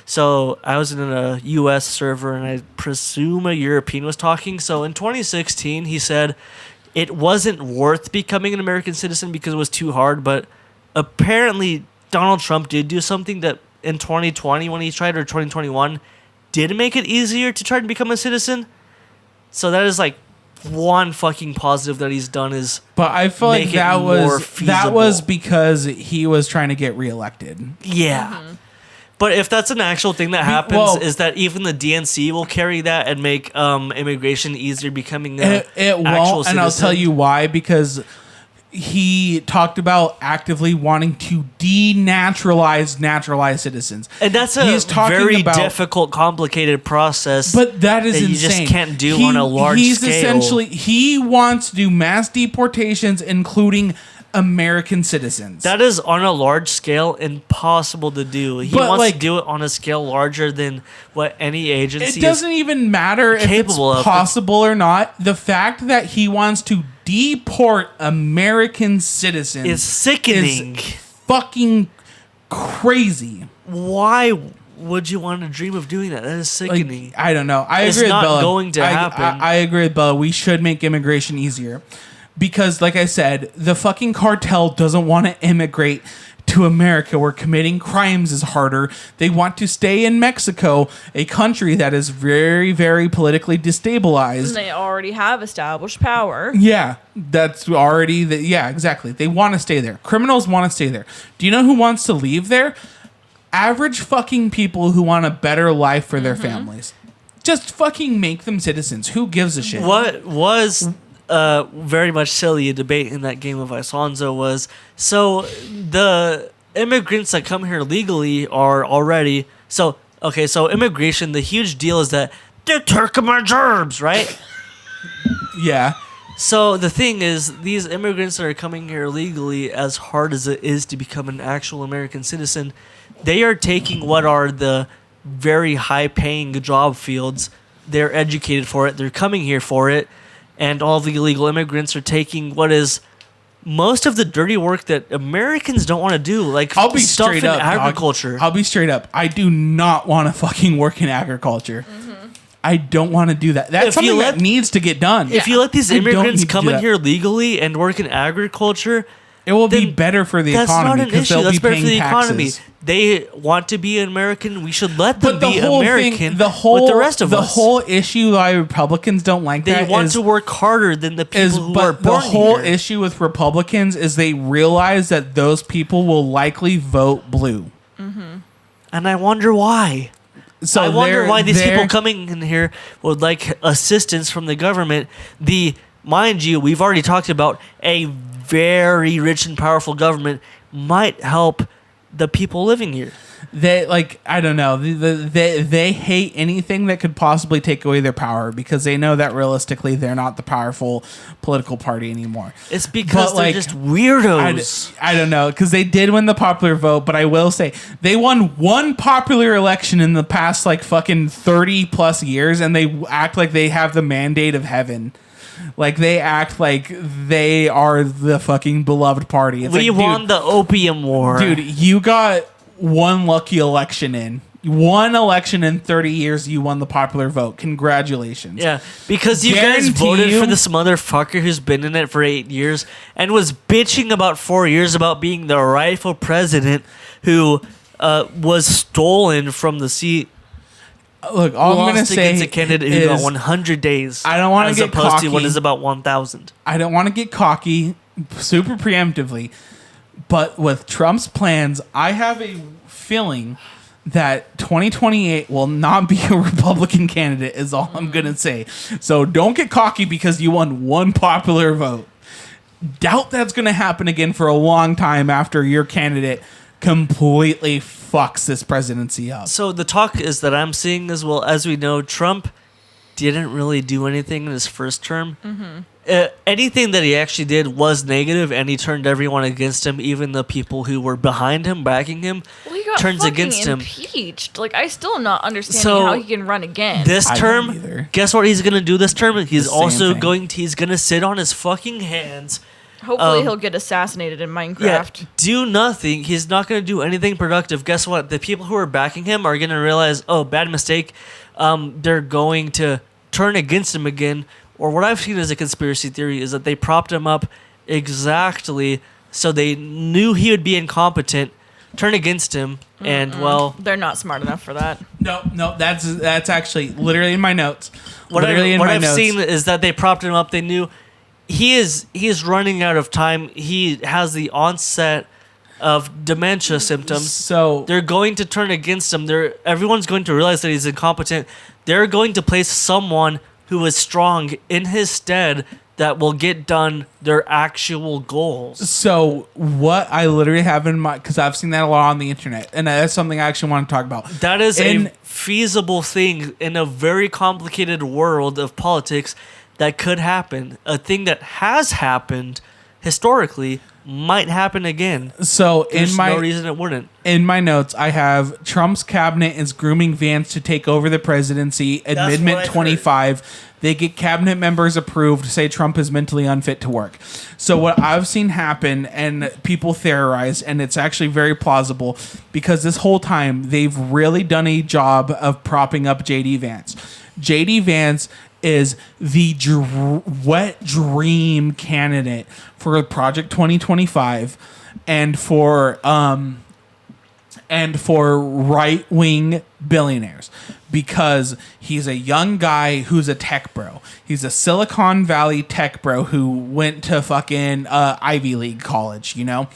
so I was in a U.S. server, and I presume a European was talking. So in 2016, he said it wasn't worth becoming an American citizen because it was too hard. But apparently, Donald Trump did do something that in 2020, when he tried, or 2021, did make it easier to try to become a citizen. So that is like one fucking positive that he's done is, but I feel like make it more feasible. that was because he was trying to get reelected. Yeah. But if that's an actual thing that happens, is that even the DNC will carry that and make immigration easier, becoming It actual won't, and I'll citizen? tell you why. Because he talked about actively wanting to denaturalize naturalized citizens, And that's a He's talking very about- difficult, complicated process. But that is that you insane. just can't do on a large he's scale. Essentially, he wants to do mass deportations, including American citizens. That is on a large scale impossible to do. He But, wants like, to do it on a scale larger than what any agency it doesn't even matter if it's capable of. possible or not. The fact that he wants to deport American citizens is sickening. is fucking crazy. Why would you want to dream of doing that? That is Like, sickening. I don't know. I It's agree with not Bella. going to happen. I agree with Bella. We should make immigration easier. Because, like I said, the fucking cartel doesn't want to immigrate to America where committing crimes is harder. They want to stay in Mexico, a country that is very, very politically destabilized. They already have established power. Yeah, that's already the yeah, exactly. They want to stay there. Criminals want to stay there. Do you know who wants to leave there? Average fucking people who want a better life for their families. Just fucking make them citizens. Who gives a shit? What was very much silly a debate in that game of Isonzo was, so the immigrants that come here legally are already so immigration, the huge deal is that they're taking my jobs, right? Yeah. So the thing is, these immigrants that are coming here legally, as hard as it is to become an actual American citizen, they are taking what are the very high-paying job fields. They're educated for it. They're coming here for it. And all the illegal immigrants are taking what is most of the dirty work that Americans don't want to do, like I'll be stuff straight in up, dog. agriculture. I'll be straight up. I do not want to fucking work in agriculture. I don't want to do that. That's If something you let- that needs to get done. If you let these I don't immigrants need to come do in that. here legally and work in agriculture, it will be then better for the that's economy not an because issue. they'll That's be better for paying the economy. taxes. They want to be an American. We should let them But the be whole American thing, with the rest of the us. whole issue why Republicans don't like They that want is, to work harder than the is people who are but the born whole here. issue with Republicans is they realize that those people will likely vote blue. And I wonder why. So I wonder they're- why these they're- people coming in here would like assistance from the government. Mind you, we've already talked about a very rich and powerful government might help the people living here. They like I don't know. They hate anything that could possibly take away their power because they know that realistically they're not the powerful political party anymore. It's because But, they're like, just weirdos. I don't know because they did win the popular vote, but I will say they won one popular election in the past like fucking 30 plus years, and they act like they have the mandate of heaven. Like they act like they are the fucking beloved party. It's We like, won the opium war. dude, you got one lucky election in. One election in 30 years, you won the popular vote. Congratulations. Yeah, because you guys Guarantee voted you- for this motherfucker who's been in it for 8 years and was bitching about 4 years about being the rightful president who was stolen from the seat. Look, all I'm going to Lost say against a candidate who got is 100 days. I don't wanna as get opposed to what cocky. is about 1,000. I don't want to get cocky super preemptively, but with Trump's plans, I have a feeling that 2028 will not be a Republican candidate is all I'm going to say. So don't get cocky because you won one popular vote. Doubt that's going to happen again for a long time after your candidate completely fucks this presidency up. So the talk is that I'm seeing as well, as we know, Trump didn't really do anything in his first term. Anything that he actually did was negative, and he turned everyone against him, even the people who were behind him, backing him, Well, he got turns fucking against him. impeached. Like, I still am not understanding So, how he can run again. This I don't term, either. guess what he's gonna do this term? He's The same also thing. he's gonna sit on his fucking hands. Hopefully he'll get assassinated in Minecraft. Yeah, do nothing. He's not going to do anything productive. Guess what? The people who are backing him are going to realize, oh, bad mistake. They're going to turn against him again. Or what I've seen as a conspiracy theory is that they propped him up exactly so they knew he would be incompetent, turn against him, and, well... They're not smart enough for that. No, that's actually literally in my notes. What Literally in I've my notes. seen is that they propped him up. They knew he is running out of time. He has the onset of dementia symptoms. So They're going to turn against him. Everyone's going to realize that he's incompetent. They're going to place someone who is strong in his stead that will get done their actual goals. So what I literally have in mind, because I've seen that a lot on the internet, and that's something I actually want to talk about. That is a feasible thing in a very complicated world of politics that could happen. A thing that has happened historically might happen again. So There's no reason it wouldn't. In my notes, I have Trump's cabinet is grooming Vance to take over the presidency. what Amendment I've 25. They get cabinet members approved, say Trump is mentally unfit to work. So what I've seen happen, and people theorize, and it's actually very plausible, because this whole time they've really done a job of propping up JD Vance. JD Vance is the wet dream candidate for Project 2025 and for right-wing billionaires, because he's a young guy who's a tech bro. He's a Silicon Valley tech bro who went to fucking Ivy League college, you know?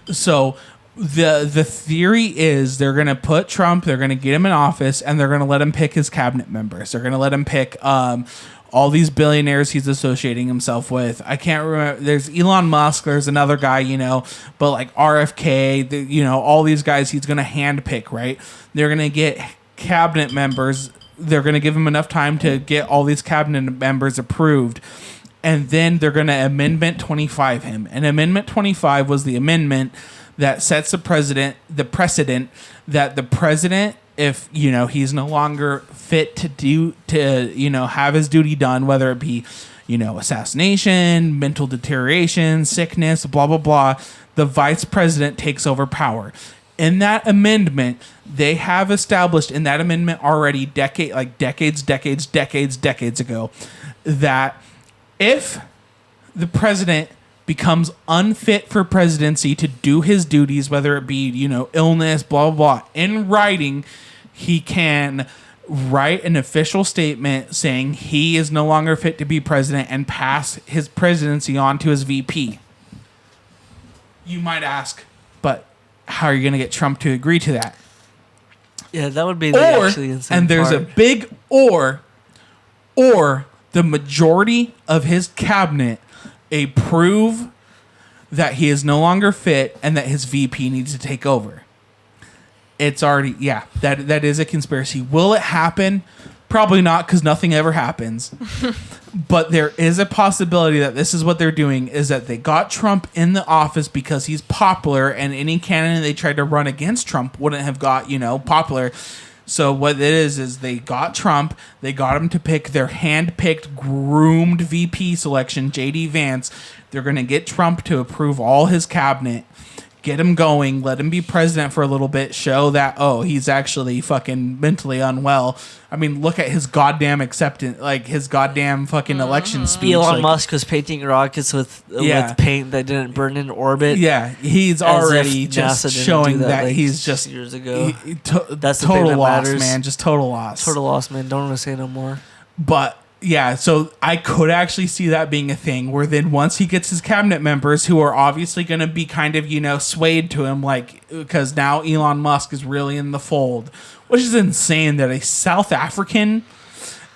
So the theory is they're going to put Trump, they're going to get him in office, and they're going to let him pick his cabinet members. They're going to let him pick all these billionaires he's associating himself with. I can't remember. There's Elon Musk. There's another guy, you know, but like RFK, you know, all these guys he's going to handpick, right? They're going to get cabinet members. They're going to give him enough time to get all these cabinet members approved. And then they're going to Amendment 25 him. And Amendment 25 was the amendment that sets the precedent that the president, if you know he's no longer fit to have his duty done, whether it be, you know, assassination, mental deterioration, sickness, blah blah blah, the vice president takes over power. In that amendment, they have established in that amendment already decades ago, that if the president becomes unfit for presidency to do his duties, whether it be, you know, illness, blah, blah, blah, in writing, he can write an official statement saying he is no longer fit to be president and pass his presidency on to his VP. You might ask, but how are you going to get Trump to agree to that? Yeah, that would be the actually insane and there's part. a big or the majority of his cabinet approve that he is no longer fit and that his VP needs to take over. It's already, that is a conspiracy. Will it happen? Probably not, because nothing ever happens. But there is a possibility that this is what they're doing, is that they got Trump in the office because he's popular, and any candidate they tried to run against Trump wouldn't have got, you know, popular. So what it is they got Trump, they got him to pick their hand-picked, groomed VP selection, JD Vance. They're going to get Trump to approve all his cabinet, get him going, let him be president for a little bit, show that, oh, he's actually fucking mentally unwell. I mean, look at his goddamn acceptance, like his goddamn fucking election speech. Elon Musk was painting rockets with paint that didn't burn in orbit. Yeah, he's already if just NASA didn't showing do that like he's just years ago. That's the thing total that loss, matters. man. Just total loss. Total loss, man. Don't want to say no more. But yeah, so I could actually see that being a thing where then once he gets his cabinet members who are obviously going to be kind of, you know, swayed to him, like, because now Elon Musk is really in the fold, which is insane that a South African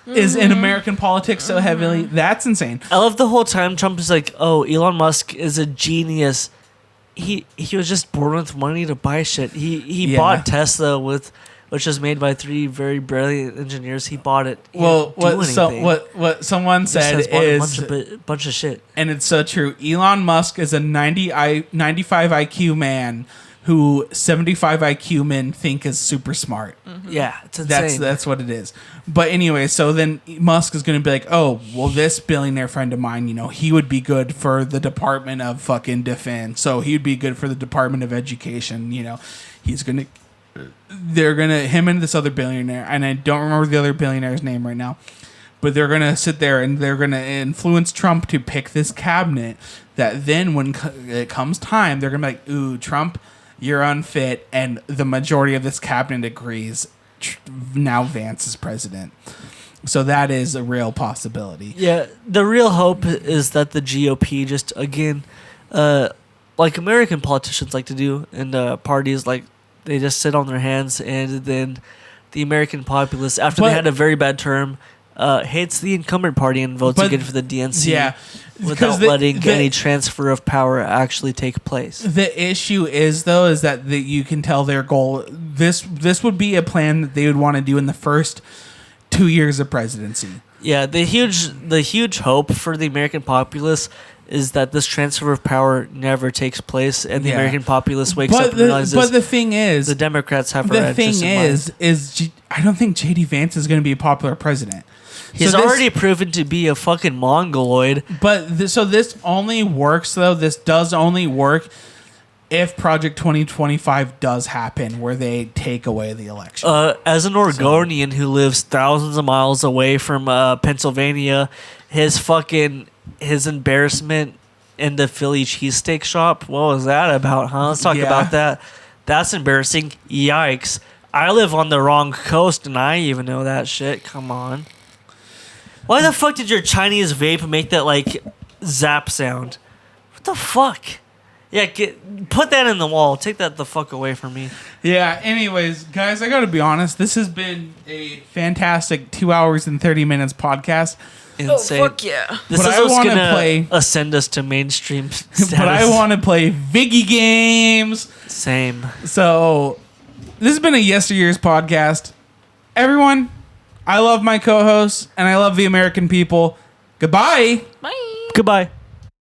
is in American politics so heavily. That's insane. I love the whole time Trump is like, oh, Elon Musk is a genius. he was just born with money to buy shit. He Yeah. bought Tesla which was made by 3 very brilliant engineers. He bought it. He Well, didn't do what someone He just said has bought is, a bunch of shit. and it's so true. Elon Musk is a 95 IQ man who 75 IQ men think is super smart. Yeah, it's insane. That's what it is. But anyway, so then Musk is going to be like, oh, well, this billionaire friend of mine, he would be good for the Department of fucking Defense. So he'd be good for the Department of Education. He's going to. They're gonna him and this other billionaire, and I don't remember the other billionaire's name right now, but they're gonna sit there and they're gonna influence Trump to pick this cabinet. That then, when it comes time, they're gonna be like, "Ooh, Trump, you're unfit," and the majority of this cabinet agrees. Now Vance is president, so that is a real possibility. Yeah, the real hope is that the GOP just again, like American politicians like to do, and parties like. They just sit on their hands, and then the American populace, after they had a very bad term, hates the incumbent party and votes again for the DNC. Yeah, without letting any transfer of power actually take place. The issue is that you can tell their goal. This would be a plan that they would want to do in the first 2 years of presidency. Yeah, the huge hope for the American populace is that this transfer of power never takes place, and the American populace wakes up and realizes. But the thing is, the Democrats have the thing is I don't think JD Vance is going to be a popular president. He's already proven to be a fucking mongoloid. But this only works though. This does only work if Project 2025 does happen, where they take away the election. As an Oregonian who lives thousands of miles away from Pennsylvania, his embarrassment in the Philly cheesesteak shop. What was that about, huh? Let's talk about that. That's embarrassing. Yikes. I live on the wrong coast and I even know that shit. Come on. Why the fuck did your Chinese vape make that like zap sound? What the fuck? Yeah, put that in the wall. Take that the fuck away from me. Yeah, anyways, guys, I gotta be honest. This has been a fantastic 2 hours and 30 minutes podcast. Insane. Oh, fuck yeah. This is what's going to ascend us to mainstream status. But I want to play Viggy games. Same. So, this has been a Yesteryears podcast. Everyone, I love my co-hosts, and I love the American people. Goodbye. Bye. Goodbye.